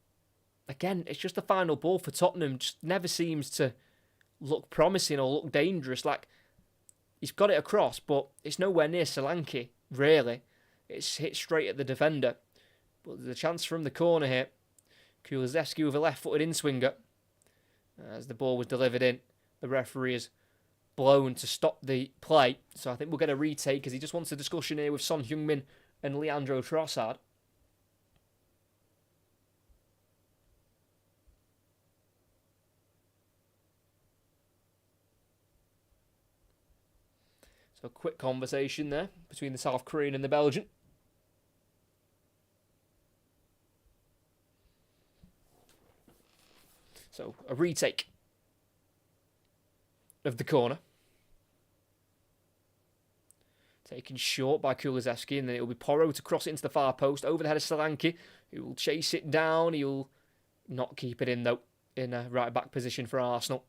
Again, it's just the final ball for Tottenham. Just never seems to look promising or look dangerous. Like, he's got it across, but it's nowhere near Solanke, really. It's hit straight at the defender. But there's a chance from the corner here. Kulusevski with a left-footed in-swinger. As the ball was delivered in, the referee has blown to stop the play. So I think we'll get a retake, as he just wants a discussion here with Son Heung-min and Leandro Trossard. So a quick conversation there between the South Korean and the Belgian. So a retake of the corner. Taken short by Kulusevski, and then it will be Porro to cross it into the far post over the head of Solanke, who will chase it down. He'll not keep it in though, in a right back position for Arsenal.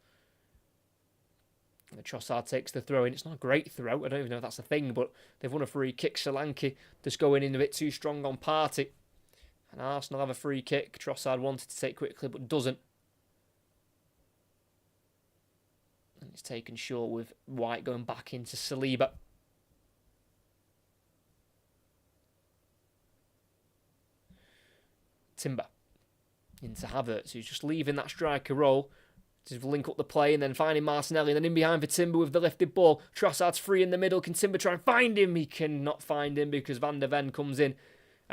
And Trossard takes the throw in. It's not a great throw. I don't even know if that's a thing, but they've won a free kick. Solanke just going in a bit too strong on Partey. And Arsenal have a free kick. Trossard wanted to take quickly, but doesn't. And it's taken short with White going back into Saliba. Timber into Havertz, who's just leaving that striker role to link up the play, and then finding Martinelli, and then in behind for Timber with the lifted ball. Trossard's free in the middle. Can Timber try and find him? He cannot find him because Van der Ven comes in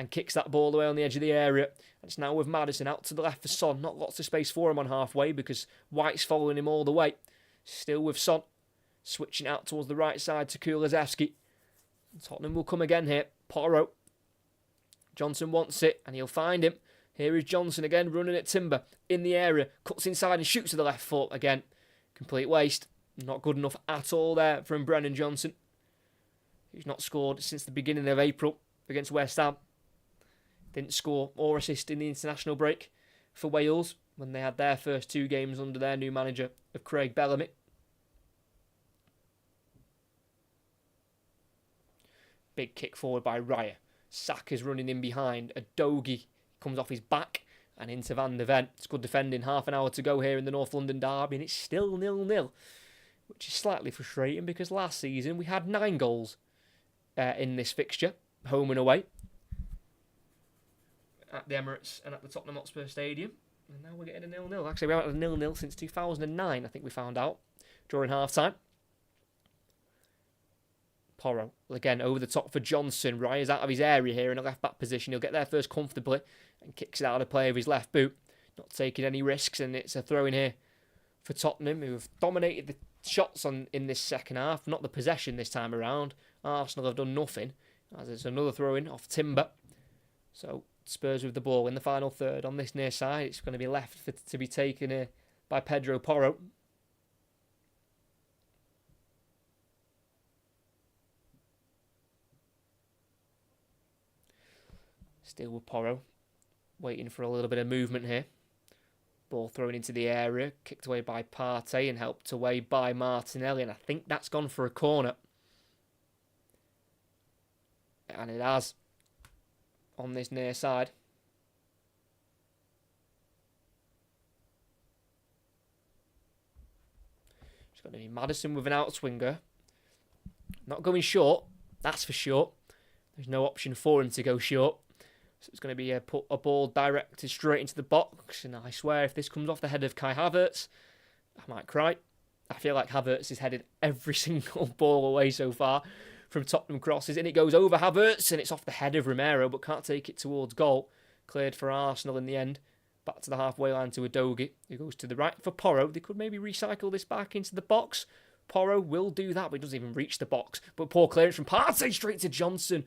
and kicks that ball away on the edge of the area. And it's now with Maddison out to the left for Son. Not lots of space for him on halfway because White's following him all the way. Still with Son. Switching out towards the right side to Kulusevski. Tottenham will come again here. Porro. Johnson wants it and he'll find him. Here is Johnson again running at Timber in the area. Cuts inside and shoots to the left foot again. Complete waste. Not good enough at all there from Brennan Johnson. He's not scored since the beginning of April against West Ham. Didn't score or assist in the international break for Wales when they had their first 2 games under their new manager of Craig Bellamy. Big kick forward by Raya. Saka's running in behind. Udogie comes off his back and into Van de Ven. It's good defending. Half an hour to go here in the North London derby and it's still 0-0. Which is slightly frustrating because last season we had 9 goals in this fixture, home and away, at the Emirates and at the Tottenham Hotspur Stadium. And now we're getting a 0-0. Actually, we haven't had a 0-0 since 2009, I think we found out, during half-time. Porro, again, over the top for Johnson. Raya's out of his area here in a left-back position. He'll get there first comfortably and kicks it out of play of his left boot. Not taking any risks, and it's a throw-in here for Tottenham, who have dominated the shots in this second half. Not the possession this time around. Arsenal have done nothing. As it's another throw-in off Timber. So Spurs with the ball in the final third on this near side. It's going to be left to be taken by Pedro Porro. Still with Porro. Waiting for a little bit of movement here. Ball thrown into the area. Kicked away by Partey and helped away by Martinelli. And I think that's gone for a corner. And it has. On this near side. It's going to be Maddison with an outswinger. Not going short. That's for sure. There's no option for him to go short. So it's going to be a ball directed straight into the box. And I swear if this comes off the head of Kai Havertz, I might cry. I feel like Havertz has headed every single ball away so far from Tottenham crosses. And it goes over Havertz and it's off the head of Romero, but can't take it towards goal. Cleared for Arsenal in the end. Back to the halfway line to Udogie, who goes to the right for Porro. They could maybe recycle this back into the box. Porro will do that, but he doesn't even reach the box. But poor clearance from Partey straight to Johnson.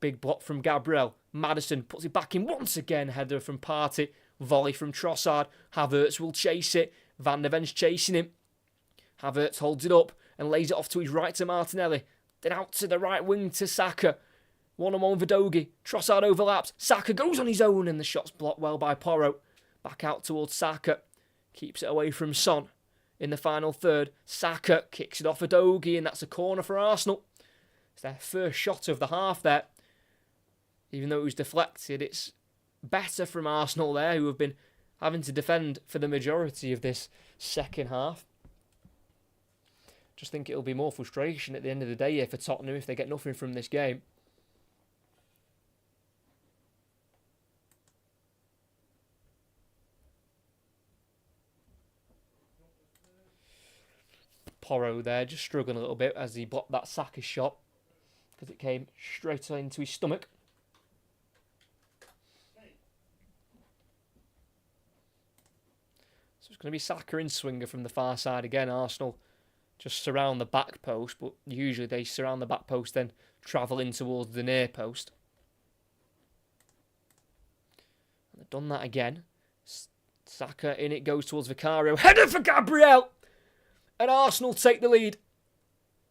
Big block from Gabriel. Maddison puts it back in once again. Header from Partey. Volley from Trossard. Havertz will chase it. Van de Ven's chasing him. Havertz holds it up and lays it off to his right to Martinelli. Then out to the right wing to Saka. One-on-one with Udogie. Trossard overlaps. Saka goes on his own and the shot's blocked well by Porro. Back out towards Saka. Keeps it away from Son. In the final third, Saka kicks it off Udogie and that's a corner for Arsenal. It's their first shot of the half there. Even though it was deflected, it's better from Arsenal there, who have been having to defend for the majority of this second half. Just think it'll be more frustration at the end of the day here for Tottenham if they get nothing from this game. Porro there, just struggling a little bit as he blocked that Saka shot because it came straight into his stomach. So it's going to be Saka in swinger from the far side again. Arsenal just surround the back post, but usually they surround the back post, then travel in towards the near post. And they've done that again. Saka in it goes towards Vicario. Header for Gabriel! And Arsenal take the lead.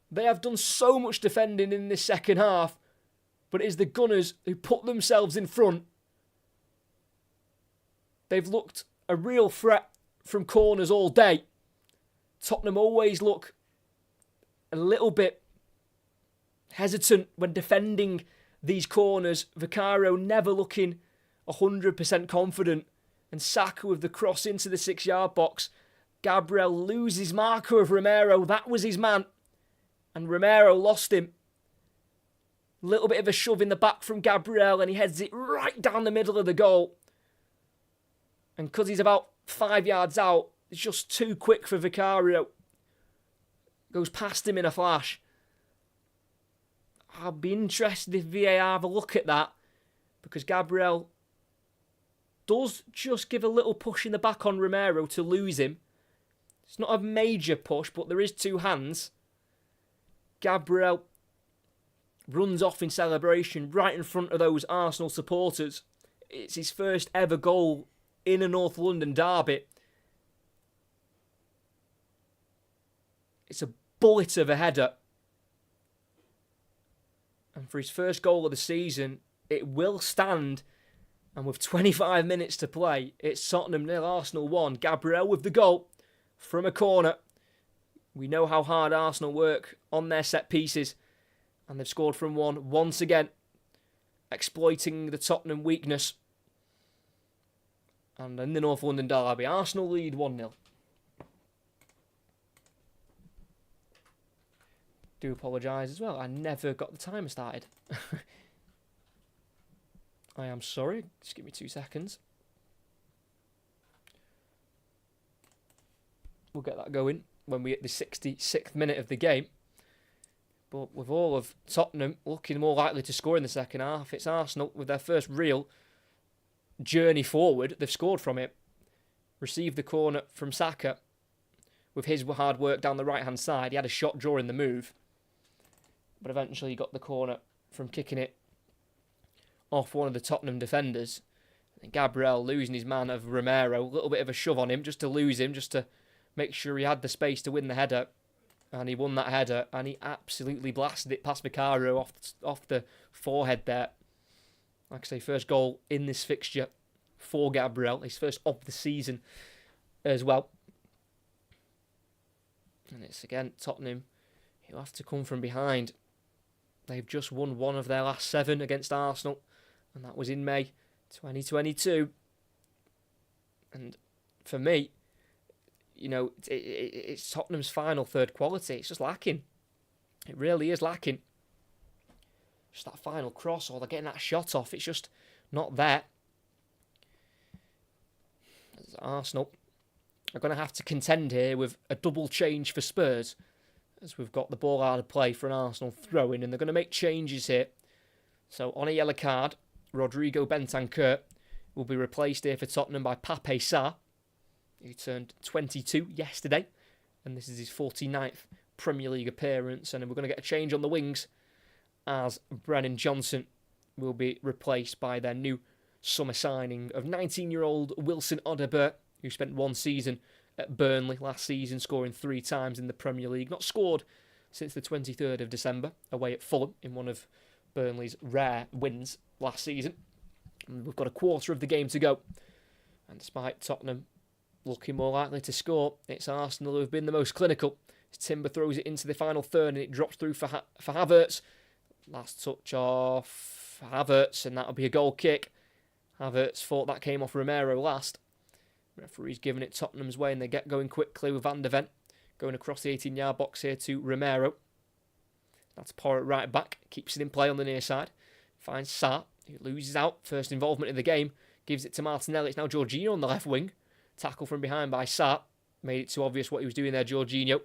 They have done so much defending in this second half, but it is the Gunners who put themselves in front. They've looked a real threat from corners all day. Tottenham always look a little bit hesitant when defending these corners. Vicario never looking 100% confident. And Saka with the cross into the 6-yard box. Gabriel loses marker of Romero. That was his man. And Romero lost him. Little bit of a shove in the back from Gabriel and he heads it right down the middle of the goal. And because he's about 5 yards out, it's just too quick for Vicario. Goes past him in a flash. I'll be interested if VAR have a look at that because Gabriel does just give a little push in the back on Romero to lose him. It's not a major push, but there is two hands. Gabriel runs off in celebration right in front of those Arsenal supporters. It's his first ever goal in a North London derby. It's a bullet of a header. And for his first goal of the season, it will stand. And with 25 minutes to play, it's Tottenham 0, Arsenal 1. Gabriel with the goal from a corner. We know how hard Arsenal work on their set pieces. And they've scored from one once again, exploiting the Tottenham weakness. And in the North London derby, Arsenal lead 1-0. Do apologise as well. I never got the timer started. I am sorry. Just give me 2 seconds. We'll get that going when we hit the 66th minute of the game. But with all of Tottenham looking more likely to score in the second half, it's Arsenal with their first real journey forward. They've scored from it. Received the corner from Saka. With his hard work down the right-hand side, he had a shot during the move. But eventually he got the corner from kicking it off one of the Tottenham defenders. And Gabriel losing his man of Romero. A little bit of a shove on him just to lose him, just to make sure he had the space to win the header. And he won that header, and he absolutely blasted it past Vicario off the forehead there. Like I say, first goal in this fixture for Gabriel. His first of the season as well. And it's again Tottenham who have to come from behind. They've just won one of their last 7 against Arsenal, and that was in May 2022. And for me, you know, it's Tottenham's final third quality. It's just lacking. It really is lacking. Just that final cross, or they're getting that shot off. It's just not there. As Arsenal are going to have to contend here with a double change for Spurs, as we've got the ball out of play for an Arsenal throw-in, and they're going to make changes here. So on a yellow card, Rodrigo Bentancur will be replaced here for Tottenham by Pape Sarr, who turned 22 yesterday, and this is his 49th Premier League appearance. And we're going to get a change on the wings, as Brennan Johnson will be replaced by their new summer signing of 19-year-old Wilson Odobert, who spent 1 season at Burnley last season, scoring 3 times in the Premier League. Not scored since the 23rd of December, away at Fulham, in one of Burnley's rare wins last season. And we've got a quarter of the game to go. And despite Tottenham looking more likely to score, it's Arsenal who have been the most clinical. As Timber throws it into the final third, and it drops through for Havertz. Last touch off Havertz, and that'll be a goal kick. Havertz thought that came off Romero last. Referee's giving it Tottenham's way, and they get going quickly with Van de Ven going across the 18-yard box here to Romero. That's Porro right back, keeps it in play on the near side. Finds Sarr, who loses out. First involvement in the game, gives it to Martinelli. It's now Jorginho on the left wing. Tackle from behind by Sarr. Made it too obvious what he was doing there, Jorginho.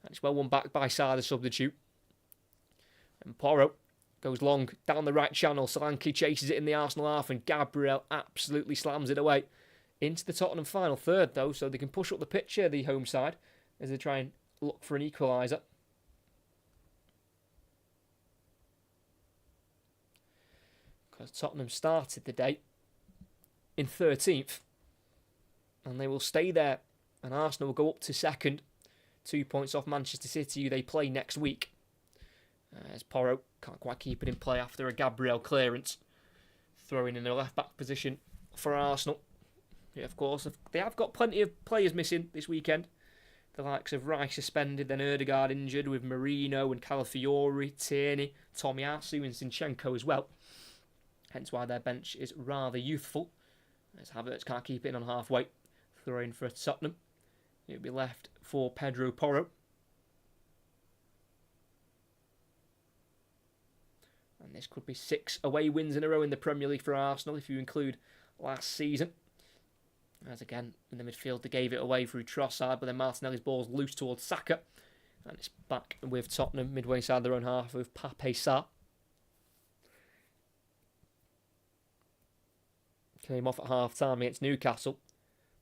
And it's well won back by Sarr, the substitute. And Porro goes long down the right channel. Solanke chases it in the Arsenal half, and Gabriel absolutely slams it away. Into the Tottenham final third, though, so they can push up the pitch here, the home side, as they try and look for an equaliser. Because Tottenham started the day in 13th, and they will stay there, and Arsenal will go up to second, 2 points off Manchester City, who they play next week. As Porro can't quite keep it in play after a Gabriel clearance. Throwing in a left-back position for Arsenal. Yeah, of course, they have got plenty of players missing this weekend. The likes of Rice suspended, then Ødegaard injured, with Marino and Calafiori, Tierney, Tomiyasu and Zinchenko as well. Hence why their bench is rather youthful, as Havertz can't keep it in on halfway. Throwing for Tottenham. It'll be left for Pedro Porro. And this could be 6 away wins in a row in the Premier League for Arsenal, if you include last season. As again, in the midfield, they gave it away through Trossard, but then Martinelli's ball's loose towards Saka. And it's back with Tottenham, midway inside their own half, with Pape Sarr. came off at half-time against Newcastle.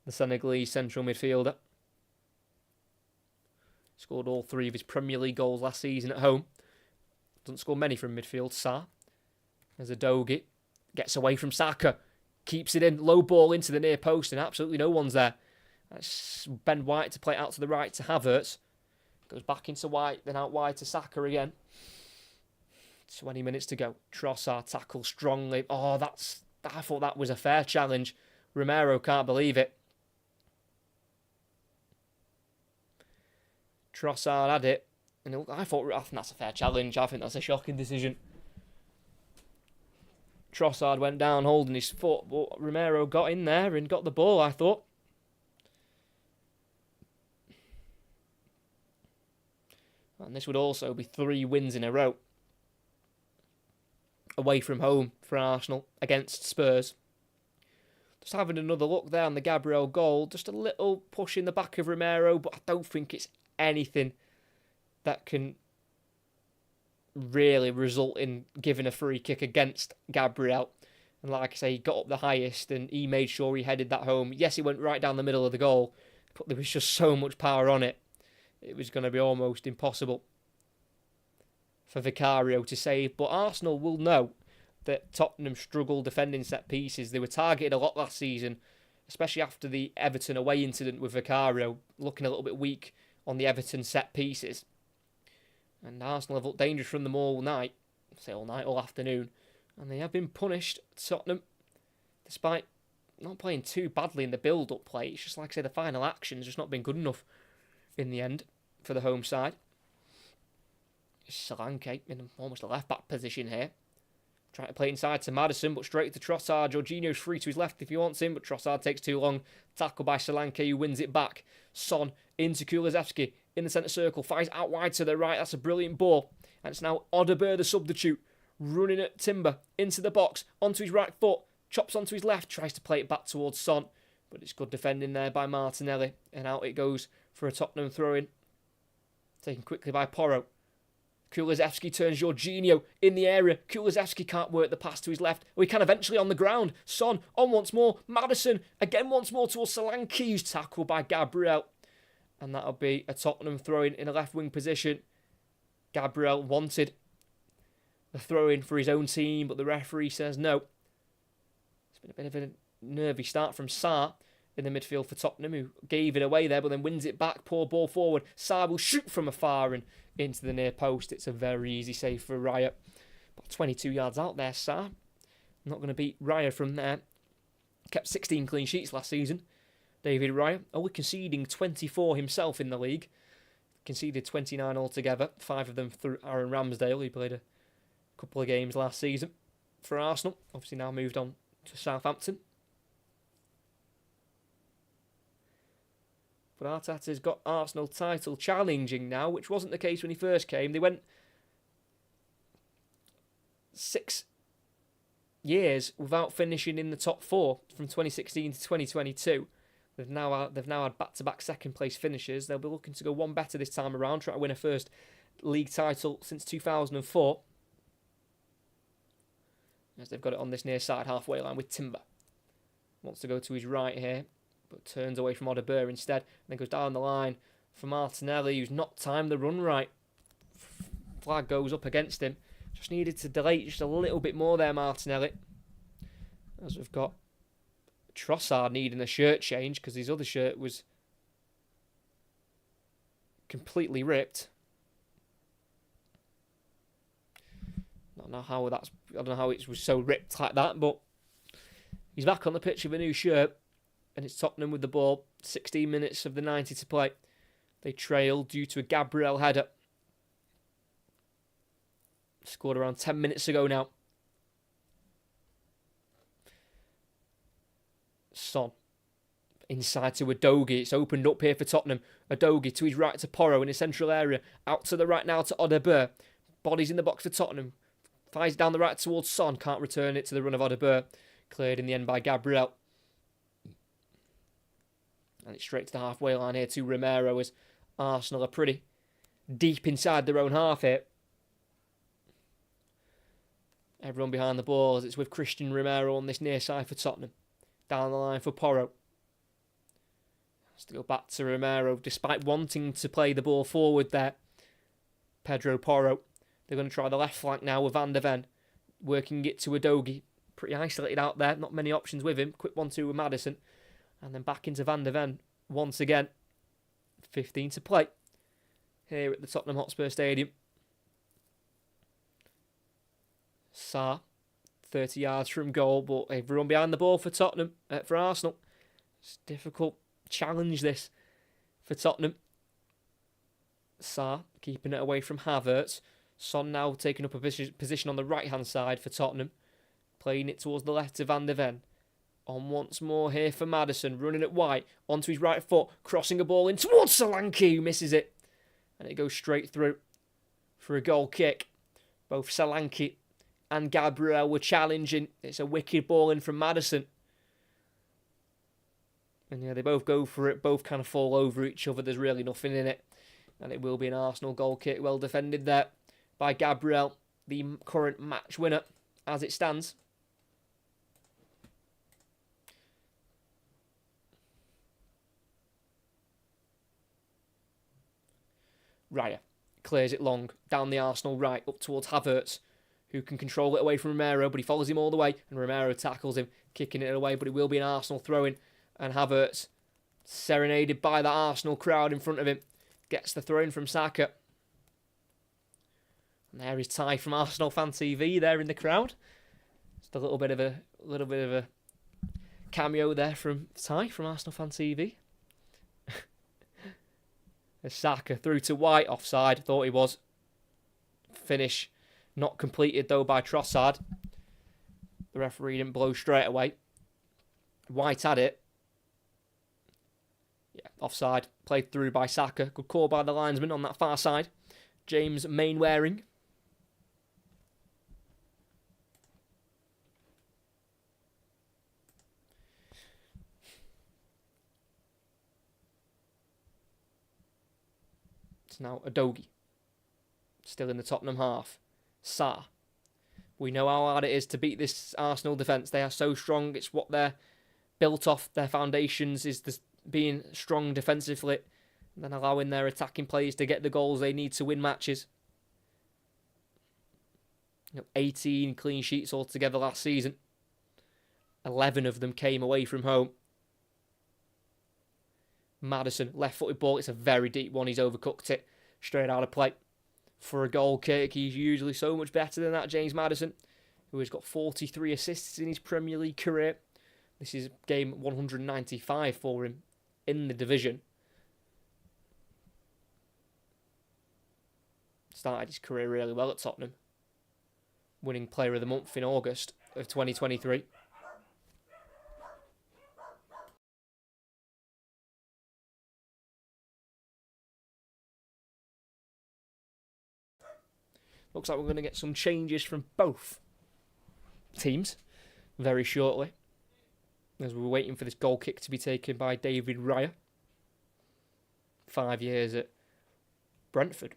The Senegalese central midfielder. Scored all 3 of his Premier League goals last season at home. Doesn't score many from midfield. Sarr. There's Udogie. Gets away from Saka. Keeps it in. Low ball into the near post and absolutely no one's there. That's Ben White to play out to the right to Havertz. Goes back into White, then out wide to Saka again. 20 minutes to go. Trossard tackles strongly. I thought that was a fair challenge. Romero can't believe it. Trossard had it. And I think that's a fair challenge. I think that's a shocking decision. Trossard went down holding his foot, but Romero got in there and got the ball, I thought. And this would also be 3 wins in a row away from home for Arsenal against Spurs. Just having another look there on the Gabriel goal. Just a little push in the back of Romero, but I don't think it's anything that can really result in giving a free kick against Gabriel. And like I say, he got up the highest and he made sure he headed that home. Yes, he went right down the middle of the goal, but there was just so much power on it. It was going to be almost impossible for Vicario to save. But Arsenal will know that Tottenham struggle defending set pieces. They were targeted a lot last season, especially after the Everton away incident with Vicario, looking a little bit weak on the Everton set pieces. And Arsenal have looked dangerous from them all night. All afternoon. And they have been punished, Tottenham, despite not playing too badly in the build-up play. It's just like I say, the final action's just not been good enough in the end for the home side. Solanke in almost a left-back position here. Trying to play inside to Maddison, but straight to Trossard. Jorginho's free to his left if he wants him, but Trossard takes too long. Tackle by Solanke, who wins it back. Son into Kulusevski in the centre circle. Fires out wide to the right. That's a brilliant ball. And it's now Odegaard, the substitute, running at Timber into the box, onto his right foot, chops onto his left, tries to play it back towards Son. But it's good defending there by Martinelli. And out it goes for a Tottenham throw-in. Taken quickly by Porro. Kulusevski turns Jorginho in the area. Kulusevski can't work the pass to his left. We can eventually on the ground. Son on once more. Maddison again once more towards Solanke, who's tackled by Gabriel. And that'll be a Tottenham throw-in in a left-wing position. Gabriel wanted the throw-in for his own team, but the referee says no. It's been a bit of a nervy start from Sarr in the midfield for Tottenham, who gave it away there, but then wins it back. Poor ball forward. Sarr will shoot from afar and into the near post. It's a very easy save for Raya. About 22 yards out there, Sarr. Not going to beat Raya from there. Kept 16 clean sheets last season. David Raya, only conceding 24 himself in the league. Conceded 29 altogether. 5 of them through Aaron Ramsdale, who played a couple of games last season for Arsenal. Obviously now moved on to Southampton. But Arteta's got Arsenal title challenging now, which wasn't the case when he first came. They went 6 years without finishing in the top 4 from 2016 to 2022. They've now had back-to-back second-place finishes. They'll be looking to go one better this time around, try to win a first league title since 2004. As they've got it on this near side halfway line with Timber. Wants to go to his right here, but turns away from Odegaard instead. And then goes down the line for Martinelli, who's not timed the run right. Flag goes up against him. Just needed to delay just a little bit more there, Martinelli. As we've got Trossard needing a shirt change because his other shirt was completely ripped. I don't know how it was so ripped like that, but he's back on the pitch with a new shirt. And it's Tottenham with the ball. 16 minutes of the 90 to play. They trail due to a Gabriel header. Scored around 10 minutes ago now. Son. Inside to Udogie. It's opened up here for Tottenham. Udogie to his right to Porro in the central area. Out to the right now to Odegaard. Bodies in the box for Tottenham. Fires down the right towards Son. Can't return it to the run of Odegaard. Cleared in the end by Gabriel. And it's straight to the halfway line here to Romero as Arsenal are pretty deep inside their own half here. Everyone behind the ball as it's with Christian Romero on this near side for Tottenham. Down the line for Porro. Still back to Romero, despite wanting to play the ball forward there. Pedro Porro. They're going to try the left flank now with Van de Ven. Working it to Udogie. Pretty isolated out there. Not many options with him. Quick 1-2 with Maddison. And then back into Van de Ven once again. 15 to play here at the Tottenham Hotspur Stadium. Sarr, 30 yards from goal, but everyone behind the ball for Tottenham, for Arsenal. It's a difficult challenge this for Tottenham. Sarr keeping it away from Havertz. Son now taking up a position on the right-hand side for Tottenham. Playing it towards the left to Van de Ven. On once more here for Maddison, running it wide, onto his right foot, crossing a ball in towards Solanke, who misses it. And it goes straight through for a goal kick. Both Solanke and Gabriel were challenging. It's a wicked ball in from Maddison. And yeah, they both go for it, both kind of fall over each other. There's really nothing in it. And it will be an Arsenal goal kick, well defended there by Gabriel, the current match winner as it stands. Raya clears it long down the Arsenal right up towards Havertz, who can control it away from Romero, but he follows him all the way, and Romero tackles him, kicking it away, but it will be an Arsenal throw-in, and Havertz, serenaded by the Arsenal crowd in front of him, gets the throw-in from Saka. And there is Ty from Arsenal Fan TV there in the crowd. Just a little bit of a cameo there from Ty from Arsenal Fan TV. Saka through to White, offside, thought he was. Finish not completed though by Trossard. The referee didn't blow straight away. White had it. Yeah, offside, played through by Saka. Good call by the linesman on that far side. James Mainwaring. Now Udogie, still in the Tottenham half. Sarr. We know how hard it is to beat this Arsenal defence. They are so strong. It's what they're built off. Their foundations is being strong defensively and then allowing their attacking players to get the goals they need to win matches. 18 clean sheets altogether last season. 11 of them came away from home. Maddison, left-footed ball. It's a very deep one. He's overcooked it. Straight out of play. For a goal kick, he's usually so much better than that, James Maddison, who has got 43 assists in his Premier League career. This is game 195 for him in the division. Started his career really well at Tottenham. Winning Player of the Month in August of 2023. Looks like we're going to get some changes from both teams very shortly, as we're waiting for this goal kick to be taken by David Raya. 5 years at Brentford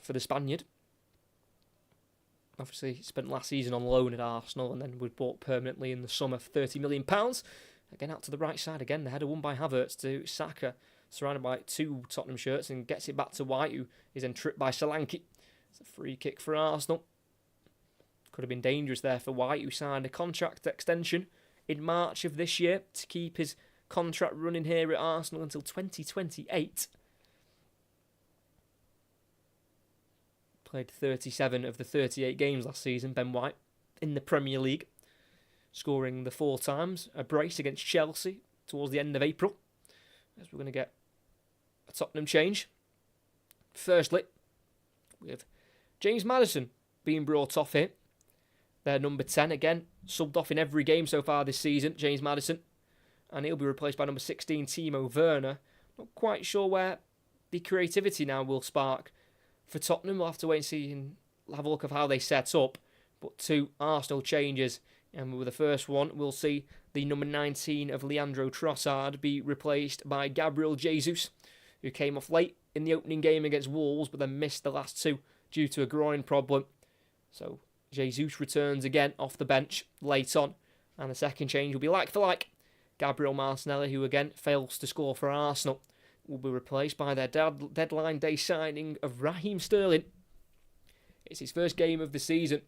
for the Spaniard. Obviously, he spent last season on loan at Arsenal and then was bought permanently in the summer for £30 million. Again, out to the right side again. The header won by Havertz to Saka, surrounded by 2 Tottenham shirts, and gets it back to White, who is then tripped by Solanke. It's a free kick for Arsenal. Could have been dangerous there for White, who signed a contract extension in March of this year to keep his contract running here at Arsenal until 2028. Played 37 of the 38 games last season, Ben White, in the Premier League, scoring the 4 times, a brace against Chelsea towards the end of April. As we're going to get a Tottenham change. Firstly, with James Maddison being brought off here. Their number 10, again, subbed off in every game so far this season, James Maddison. And he'll be replaced by number 16, Timo Werner. Not quite sure where the creativity now will spark for Tottenham. We'll have to wait and see and have a look at how they set up. But 2 Arsenal changes. And with the first one, we'll see the number 19 of Leandro Trossard be replaced by Gabriel Jesus, who came off late in the opening game against Wolves, but then missed the last 2 due to a groin problem. So Jesus returns again off the bench late on, and the second change will be like for like. Gabriel Martinelli, who again fails to score for Arsenal, will be replaced by their deadline day signing of Raheem Sterling. It's his first game of the season.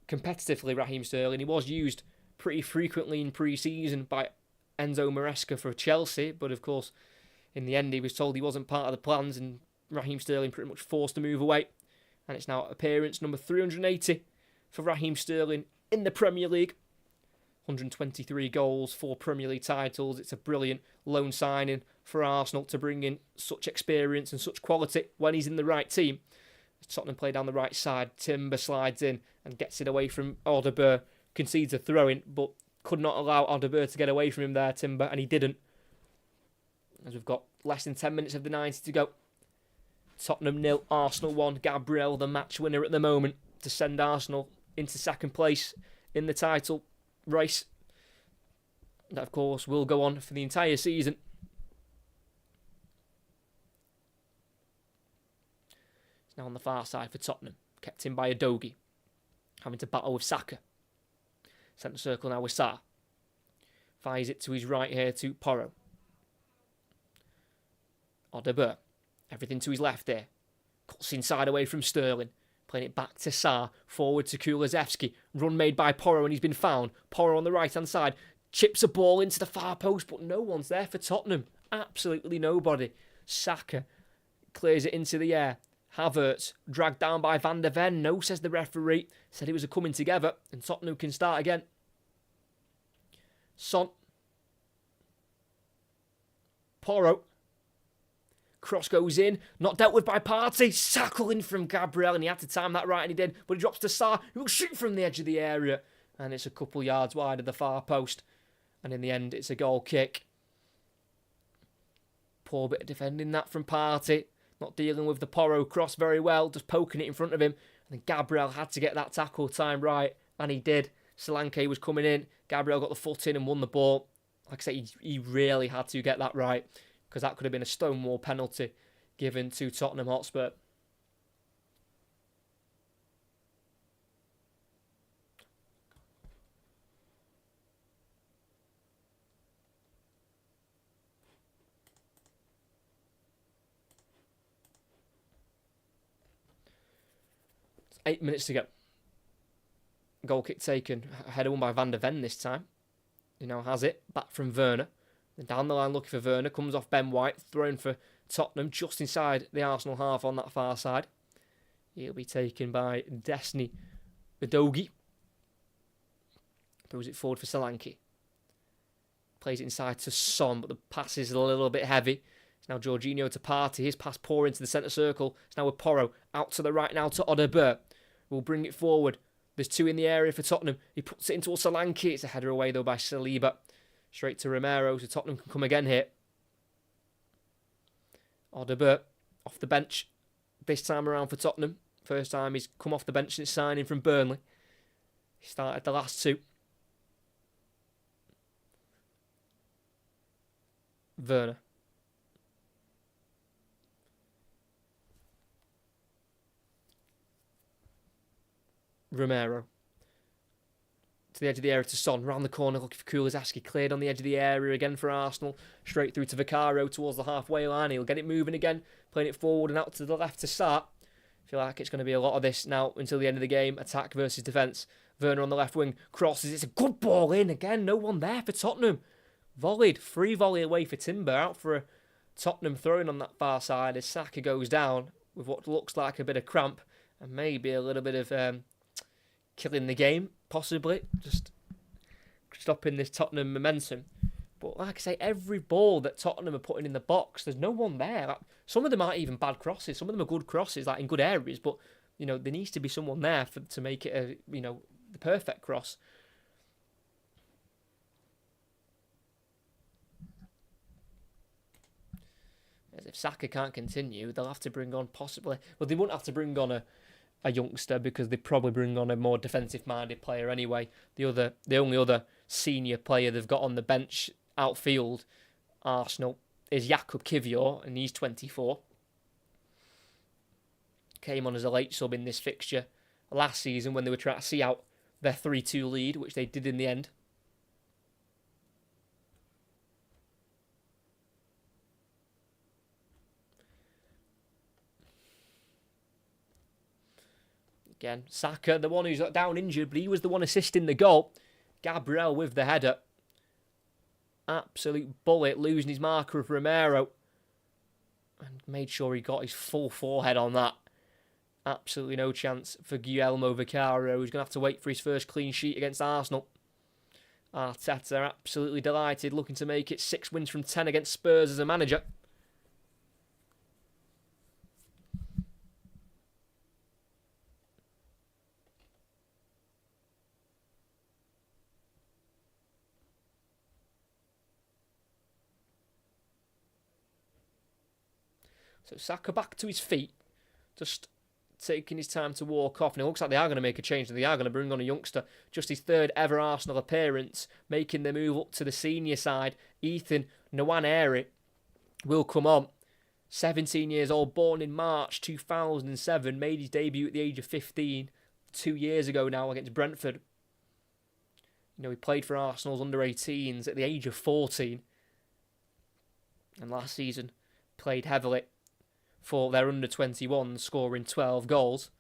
Competitively, Raheem Sterling, he was used pretty frequently in pre-season by Enzo Maresca for Chelsea, but of course, in the end, he was told he wasn't part of the plans, and Raheem Sterling pretty much forced to move away. And it's now appearance number 380 for Raheem Sterling in the Premier League. 123 goals, 4 Premier League titles. It's a brilliant loan signing for Arsenal to bring in such experience and such quality when he's in the right team. Tottenham play down the right side. Timber slides in and gets it away from Audebert. Concedes a throw-in, but could not allow Audebert to get away from him there, Timber, and he didn't. As we've got less than 10 minutes of the 90 to go. Tottenham 0, Arsenal 1. Gabriel, the match winner at the moment, to send Arsenal into second place in the title race. That, of course, will go on for the entire season. It's now on the far side for Tottenham. Kept in by Udogie. Having to battle with Saka. Centre circle now with Sarr. Fires it to his right here to Porro. Audebert. Everything to his left there. Cuts inside away from Sterling. Playing it back to Sarr. Forward to Kulusevski. Run made by Porro and he's been found. Porro on the right-hand side. Chips a ball into the far post, but no one's there for Tottenham. Absolutely nobody. Saka clears it into the air. Havertz dragged down by Van der Ven. No, says the referee. Said it was a coming together and Tottenham can start again. Son. Porro. Cross goes in. Not dealt with by Partey. Sackling from Gabriel, and he had to time that right, and he did. But he drops to Sarr, who will shoot from the edge of the area. And it's a couple yards wide of the far post. And in the end, it's a goal kick. Poor bit of defending that from Partey. Not dealing with the Porro cross very well. Just poking it in front of him. And then Gabriel had to get that tackle time right. And he did. Solanke was coming in. Gabriel got the foot in and won the ball. Like I say, he really had to get that right. Because that could have been a stonewall penalty given to Tottenham Hotspur. It's 8 minutes to go. Goal kick taken. Header won by Van der Ven this time. He now has it. Back from Werner. Then down the line looking for Werner. Comes off Ben White. Thrown for Tottenham just inside the Arsenal half on that far side. He'll be taken by Destiny Udogie. Throws it forward for Solanke. Plays it inside to Son, but the pass is a little bit heavy. It's now Jorginho to Partey. His pass poor into the centre circle. It's now with Porro. Out to the right now to Audebert. We'll bring it forward. There's 2 in the area for Tottenham. He puts it into Solanke. It's a header away though by Saliba. Straight to Romero, so Tottenham can come again here. Audebert off the bench. This time around for Tottenham. First time he's come off the bench since signing from Burnley. He started the last 2. Werner. Romero. To the edge of the area to Son. Round the corner looking for Kulusevski. Cleared on the edge of the area again for Arsenal. Straight through to Vicario towards the halfway line. He'll get it moving again. Playing it forward and out to the left to Sarr. Feel like it's going to be a lot of this now until the end of the game. Attack versus defence. Werner on the left wing. Crosses. It's a good ball in. Again, no one there for Tottenham. Volleyed. Free volley away for Timber. Out for a Tottenham throwing on that far side as Saka goes down with what looks like a bit of cramp. And maybe a little bit of killing the game, possibly. Just stopping this Tottenham momentum. But like I say, every ball that Tottenham are putting in the box, there's no one there. Like, some of them aren't even bad crosses. Some of them are good crosses, like in good areas. But, you know, there needs to be someone there to make it, the perfect cross. As if Saka can't continue, they'll have to bring on possibly... Well, they won't have to bring on a youngster because they probably bring on a more defensive-minded player anyway. The only other senior player they've got on the bench outfield, Arsenal, is Jakub Kivior, and he's 24. Came on as a late sub in this fixture last season when they were trying to see out their 3-2 lead, which they did in the end. Again, Saka, the one who's down injured, but he was the one assisting the goal. Gabriel with the header. Absolute bullet, losing his marker of Romero. And made sure he got his full forehead on that. Absolutely no chance for Guillermo Vicario, who's going to have to wait for his first clean sheet against Arsenal. Arteta absolutely delighted, looking to make it 6 wins from 10 against Spurs as a manager. So Saka back to his feet, just taking his time to walk off. And it looks like they are going to make a change, and they are going to bring on a youngster. Just his third ever Arsenal appearance, making the move up to the senior side. Ethan Nwaneri will come on. 17 years old, born in March 2007, made his debut at the age of 15, 2 years ago now against Brentford. You know, he played for Arsenal's under-18s at the age of 14. And last season, played heavily for their under-21, scoring 12 goals.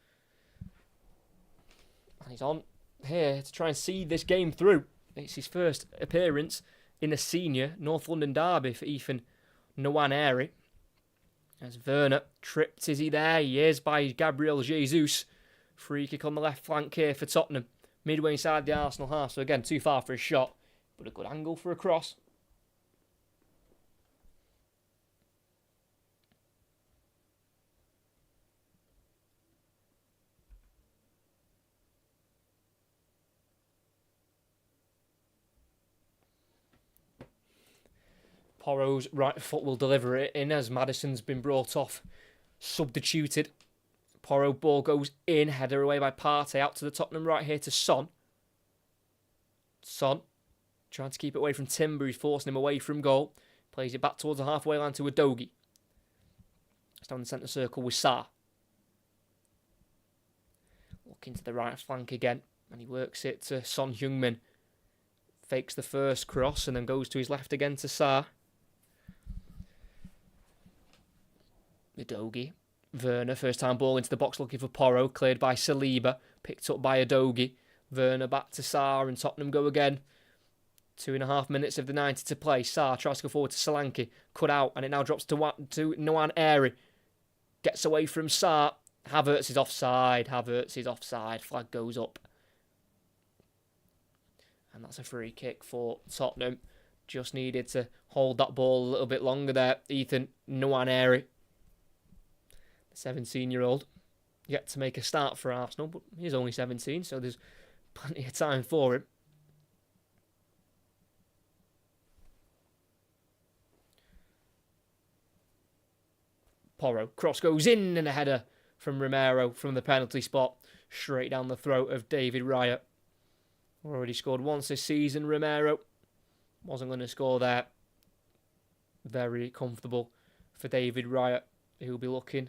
And he's on here to try and see this game through. It's his first appearance in a senior North London derby for Ethan Nwaneri. As Werner tripped, is he there? He is by Gabriel Jesus. Free kick on the left flank here for Tottenham. Midway inside the Arsenal half, so again, too far for a shot, but a good angle for a cross. Porro's right foot will deliver it in as Maddison's been brought off, substituted. Porro ball goes in, header away by Partey, out to the Tottenham right here to Son. Son trying to keep it away from Timber, he's forcing him away from goal. Plays it back towards the halfway line to Udogie. It's down the centre circle with Sarr. Looking to the right flank again, and he works it to Son Heung-min. Fakes the first cross and then goes to his left again to Sarr. Udogie. Werner, first time ball into the box looking for Porro, cleared by Saliba, picked up by Udogie. Werner back to Sarr and Tottenham go again. 2.5 minutes of the 90 to play. Sarr tries to go forward to Solanke, cut out, and it now drops to Nwaneri. Gets away from Sarr. Havertz is offside. Flag goes up. And that's a free kick for Tottenham. Just needed to hold that ball a little bit longer there. Ethan Nwaneri, 17-year-old, yet to make a start for Arsenal, but he's only 17, so there's plenty of time for him. Porro, cross goes in and a header from Romero from the penalty spot, straight down the throat of David Raya. Already scored once this season, Romero. Wasn't going to score there. Very comfortable for David Raya, who'll be looking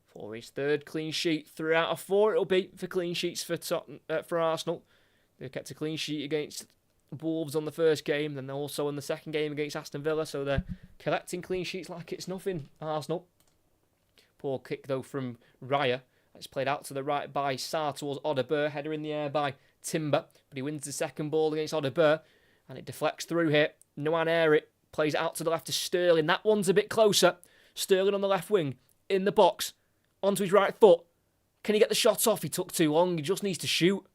for his third clean sheet. 3 out of 4 it'll be for clean sheets for Arsenal. They kept a clean sheet against Wolves on the first game, then also in the second game against Aston Villa, so they're collecting clean sheets like it's nothing, Arsenal. Poor kick though from Raya. It's played out to the right by Sarr towards Odobert. Header in the air by Timber, but he wins the second ball against Odobert, and it deflects through here. Nwaneri plays it out to the left to Sterling. That one's a bit closer. Sterling on the left wing, in the box, onto his right foot. Can he get the shot off? He took too long. He just needs to shoot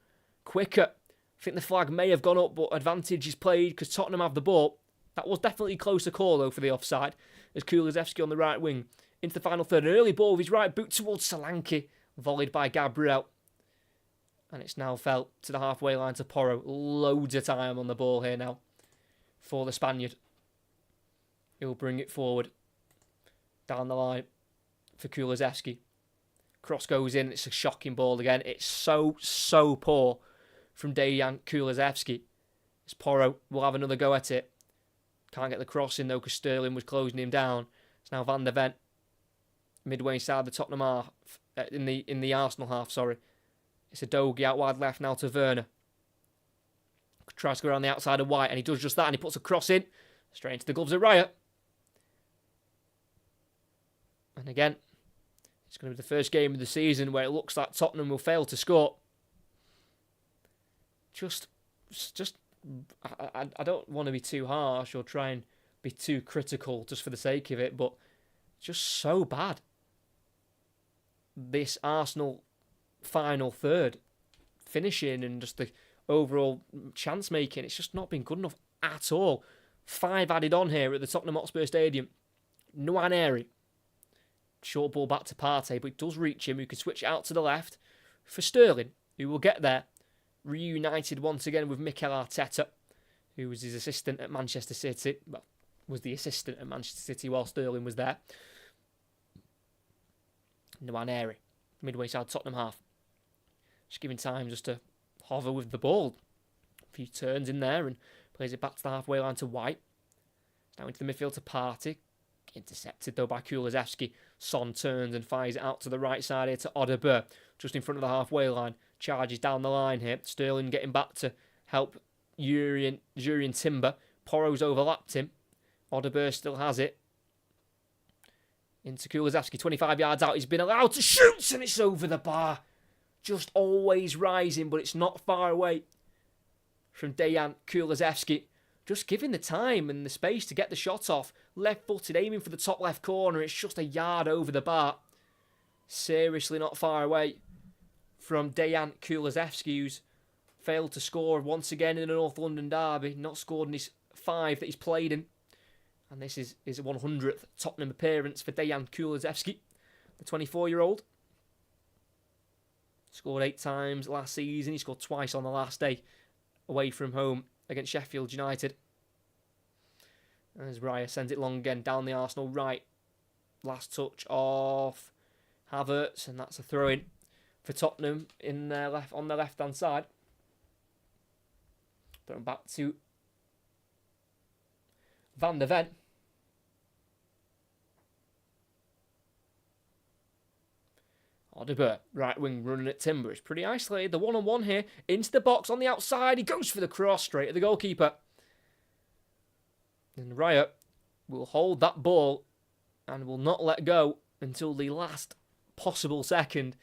quicker. I think the flag may have gone up, but advantage is played because Tottenham have the ball. That was definitely a closer call, though, for the offside, as Kulusevski on the right wing into the final third. An early ball with his right boot towards Solanke, volleyed by Gabriel. And it's now fell to the halfway line to Porro. Loads of time on the ball here now for the Spaniard. He'll bring it forward down the line for Kulusevski. Cross goes in. It's a shocking ball again. It's so poor from Dejan Kulusevski. As Porro will have another go at it. Can't get the cross in though because Sterling was closing him down. It's now Van der Ven midway inside the Tottenham half, in the Arsenal half, sorry. It's Udogie out wide left now to Werner. Tries to go around the outside of White, and he does just that, and he puts a cross in straight into the gloves of Raya. And again, It's going to be the first game of the season where it looks like Tottenham will fail to score. I don't want to be too harsh or try and be too critical just for the sake of it, but just so bad. This Arsenal final third finishing and just the overall chance making, it's just not been good enough at all. 5 added on here at the Tottenham Hotspur Stadium. Nwaneri. Short ball back to Partey, but it does reach him, who can switch it out to the left for Sterling, who will get there. Reunited once again with Mikel Arteta, who was his assistant at Manchester City. Well, was the assistant at Manchester City while Sterling was there. Nwaneri, midway side Tottenham half. Just giving time just to hover with the ball. A few turns in there and plays it back to the halfway line to White. Now into the midfield to Partey. Intercepted though by Kulusevski. Son turns and fires it out to the right side here to Odegaard. Just in front of the halfway line. Charges down the line here. Sterling getting back to help Jurien Timber. Porro's overlapped him. Odegaard still has it. Into Kulusevski. 25 yards out. He's been allowed to shoot and it's over the bar. Just always rising, but it's not far away from Dejan Kulusevski. Just giving the time and the space to get the shot off. Left-footed, aiming for the top left corner. It's just a yard over the bar. Seriously not far away from Dejan Kulusevski, who's failed to score once again in the North London derby. Not scored in his 5 that he's played in. And this is his 100th Tottenham appearance for Dejan Kulusevski, the 24-year-old. Scored 8 times last season. He scored twice on the last day away from home against Sheffield United. As Raya sends it long again down the Arsenal right. Last touch off Havertz, and that's a throw-in for Tottenham in their on their left-hand side. Thrown back to Van der Ven. Odegaard, right wing running at Timber. It's pretty isolated. The one-on-one here. Into the box on the outside. He goes for the cross straight at the goalkeeper. And Raya will hold that ball and will not let go until the last possible second.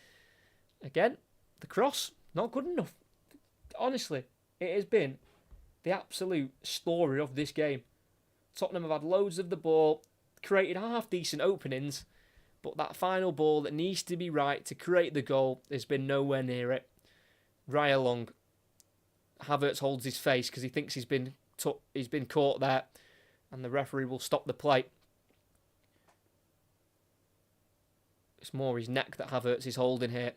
Again, the cross, not good enough. Honestly, it has been the absolute story of this game. Tottenham have had loads of the ball, created half-decent openings, but that final ball that needs to be right to create the goal has been nowhere near it. Raya long. Havertz holds his face because he thinks he's been caught there, and the referee will stop the play. It's more his neck that Havertz is holding here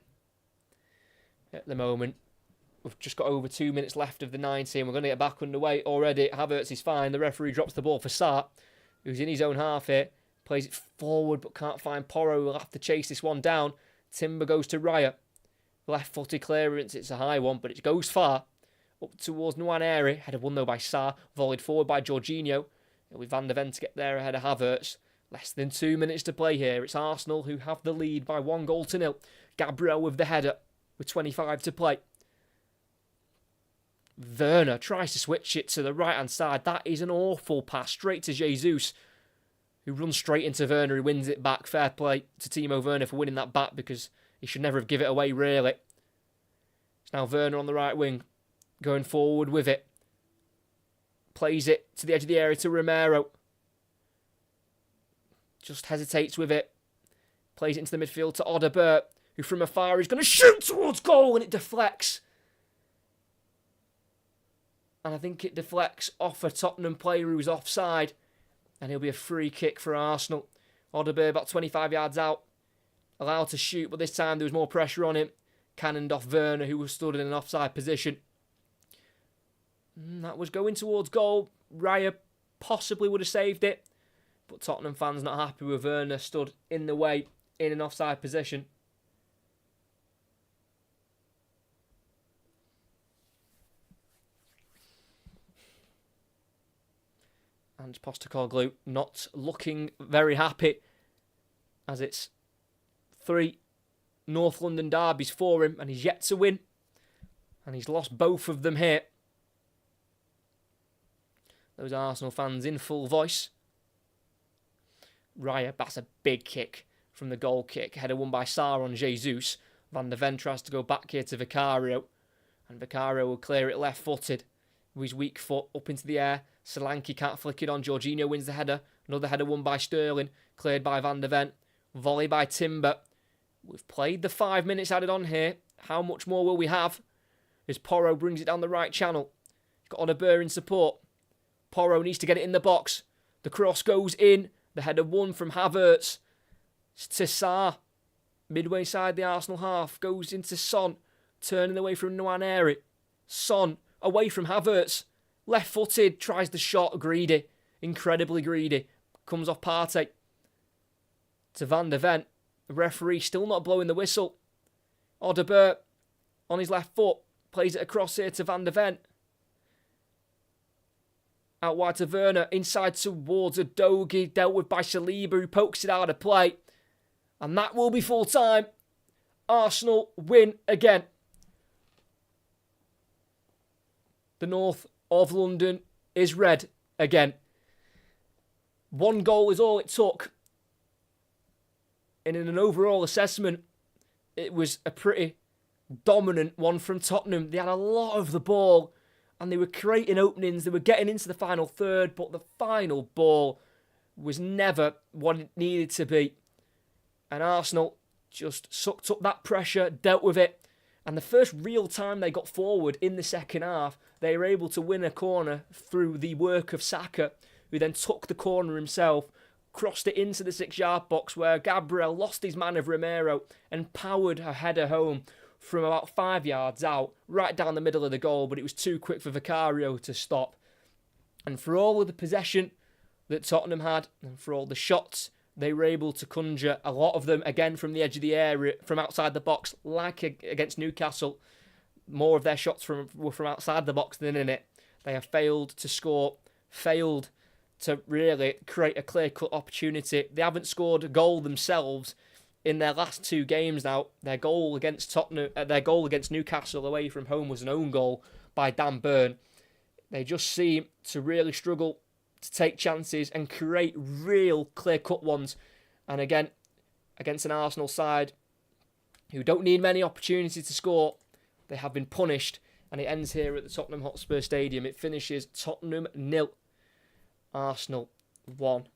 at the moment. We've just got over 2 minutes left of the 90 and we're going to get back underway already. Havertz is fine. The referee drops the ball for Sarr, who's in his own half here. Plays it forward but can't find Porro. We'll have to chase this one down. Timber goes to Raya. Left-footed clearance. It's a high one, but it goes far. Up towards Nwaneri. Headed won though by Sarr. Volleyed forward by Jorginho. It'll be Van der Ven to get there ahead of Havertz. Less than 2 minutes to play here. It's Arsenal who have the lead by 1-0. Gabriel with the header with 25 to play. Werner tries to switch it to the right-hand side. That is an awful pass straight to Jesus, who runs straight into Werner. He wins it back. Fair play to Timo Werner for winning that back because he should never have given it away, really. It's now Werner on the right wing, going forward with it. Plays it to the edge of the area to Romero. Just hesitates with it. Plays it into the midfield to Odegaard, who from afar is going to shoot towards goal, and it deflects. And I think it deflects off a Tottenham player who's offside. And he'll be a free kick for Arsenal. Odegaard about 25 yards out. Allowed to shoot, but this time there was more pressure on him. Cannoned off Werner, who was stood in an offside position. That was going towards goal. Raya possibly would have saved it. But Tottenham fans not happy with Werner stood in the way in an offside position. And Postecoglou not looking very happy, as it's 3 North London derbies for him and he's yet to win. And he's lost both of them here. Those Arsenal fans in full voice. Raya, that's a big kick from the goal kick. Header won by Sarr on Jesus. Van de Ven tries to go back here to Vicario. And Vicario will clear it left-footed with his weak foot up into the air. Solanke can't flick it on. Jorginho wins the header. Another header won by Sterling. Cleared by Van de Ven. Volley by Timber. We've played the 5 minutes added on here. How much more will we have? As Porro brings it down the right channel. He's got Onabur in support. Porro needs to get it in the box. The cross goes in. The header won from Havertz. To Sarr. Midway side the Arsenal half. Goes into Son. Turning away from Nwaneri. Son away from Havertz. Left-footed. Tries the shot. Greedy. Incredibly greedy. Comes off Partey. To Van de Ven. The referee still not blowing the whistle. Onabur on his left foot. Plays it across here to Van de Ven. Out wide to Werner. Inside towards Udogie. Dealt with by Saliba, who pokes it out of play. And that will be full time. Arsenal win again. The north of London is red again. 1 goal is all it took. And in an overall assessment, it was a pretty dominant one from Tottenham. They had a lot of the ball and they were creating openings. They were getting into the final third, but the final ball was never what it needed to be. And Arsenal just sucked up that pressure, dealt with it. And the first real time they got forward in the second half, they were able to win a corner through the work of Saka, who then took the corner himself, crossed it into the 6-yard box where Gabriel lost his man of Romero and powered a header home from about 5 yards out, right down the middle of the goal, but it was too quick for Vicario to stop. And for all of the possession that Tottenham had, and for all the shots, they were able to conjure a lot of them, again, from the edge of the area, from outside the box, like against Newcastle. More of their shots were from outside the box than in it. They have failed to score, failed to really create a clear-cut opportunity. They haven't scored a goal themselves in their last 2 games now. Their goal against Newcastle away from home was an own goal by Dan Burn. They just seem to really struggle to take chances and create real clear-cut ones. And again, against an Arsenal side who don't need many opportunities to score, they have been punished. And it ends here at the Tottenham Hotspur Stadium. It finishes Tottenham 0, Arsenal 1.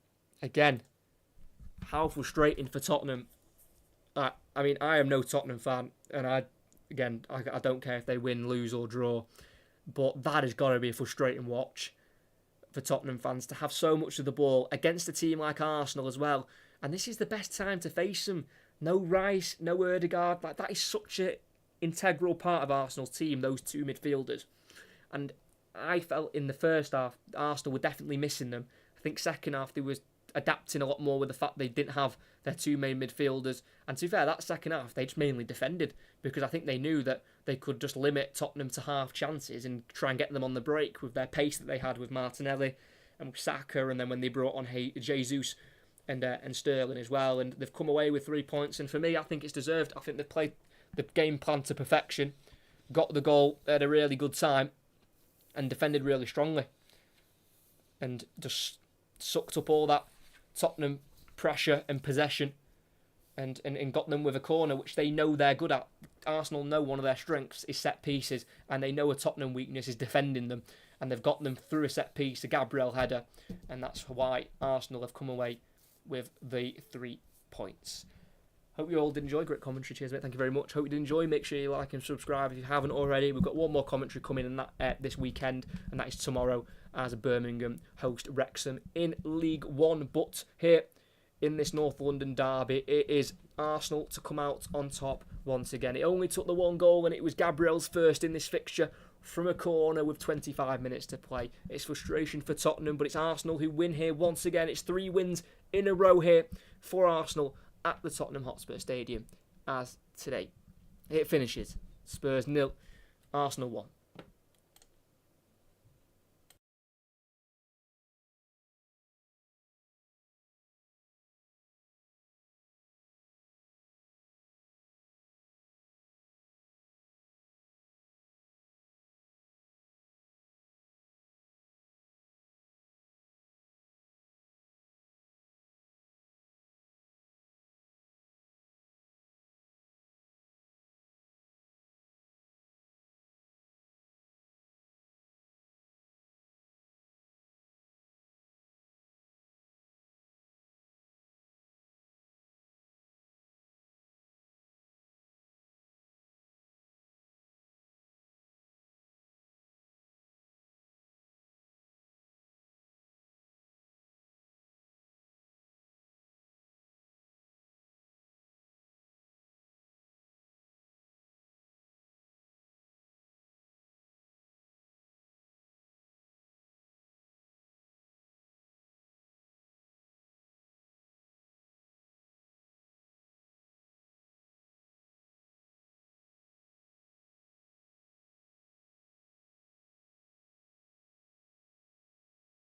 Again, how frustrating for Tottenham. I mean, I am no Tottenham fan, and I don't care if they win, lose or draw, but that has got to be a frustrating watch for Tottenham fans to have so much of the ball against a team like Arsenal as well. And this is the best time to face them. No Rice, no Ødegaard. Like, that is such an integral part of Arsenal's team, those 2 midfielders. And I felt in the first half, Arsenal were definitely missing them. I think second half they was adapting a lot more with the fact they didn't have their 2 main midfielders. And to be fair, that second half, they just mainly defended because I think they knew that they could just limit Tottenham to half chances and try and get them on the break with their pace that they had with Martinelli and with Saka, and then when they brought on Jesus and Sterling as well. And they've come away with 3 points, and for me, I think it's deserved. I think they've played the game plan to perfection, got the goal at a really good time, and defended really strongly. And just sucked up all that Tottenham pressure and possession and got them with a corner, which they know they're good at. Arsenal know one of their strengths is set pieces, and they know a Tottenham weakness is defending them. And they've got them through a set piece, a Gabriel header, and that's why Arsenal have come away with the 3 points. Hope you all did enjoy. Great commentary. Cheers, mate. Thank you very much. Hope you did enjoy. Make sure you like and subscribe if you haven't already. We've got one more commentary coming in that this weekend, and that is tomorrow as Birmingham host Wrexham in League One. But here in this North London derby, it is Arsenal to come out on top once again. It only took the 1 goal, and it was Gabriel's first in this fixture from a corner with 25 minutes to play. It's frustration for Tottenham, but it's Arsenal who win here once again. It's 3 wins in a row here for Arsenal at the Tottenham Hotspur Stadium as today. It finishes Spurs 0, Arsenal 1.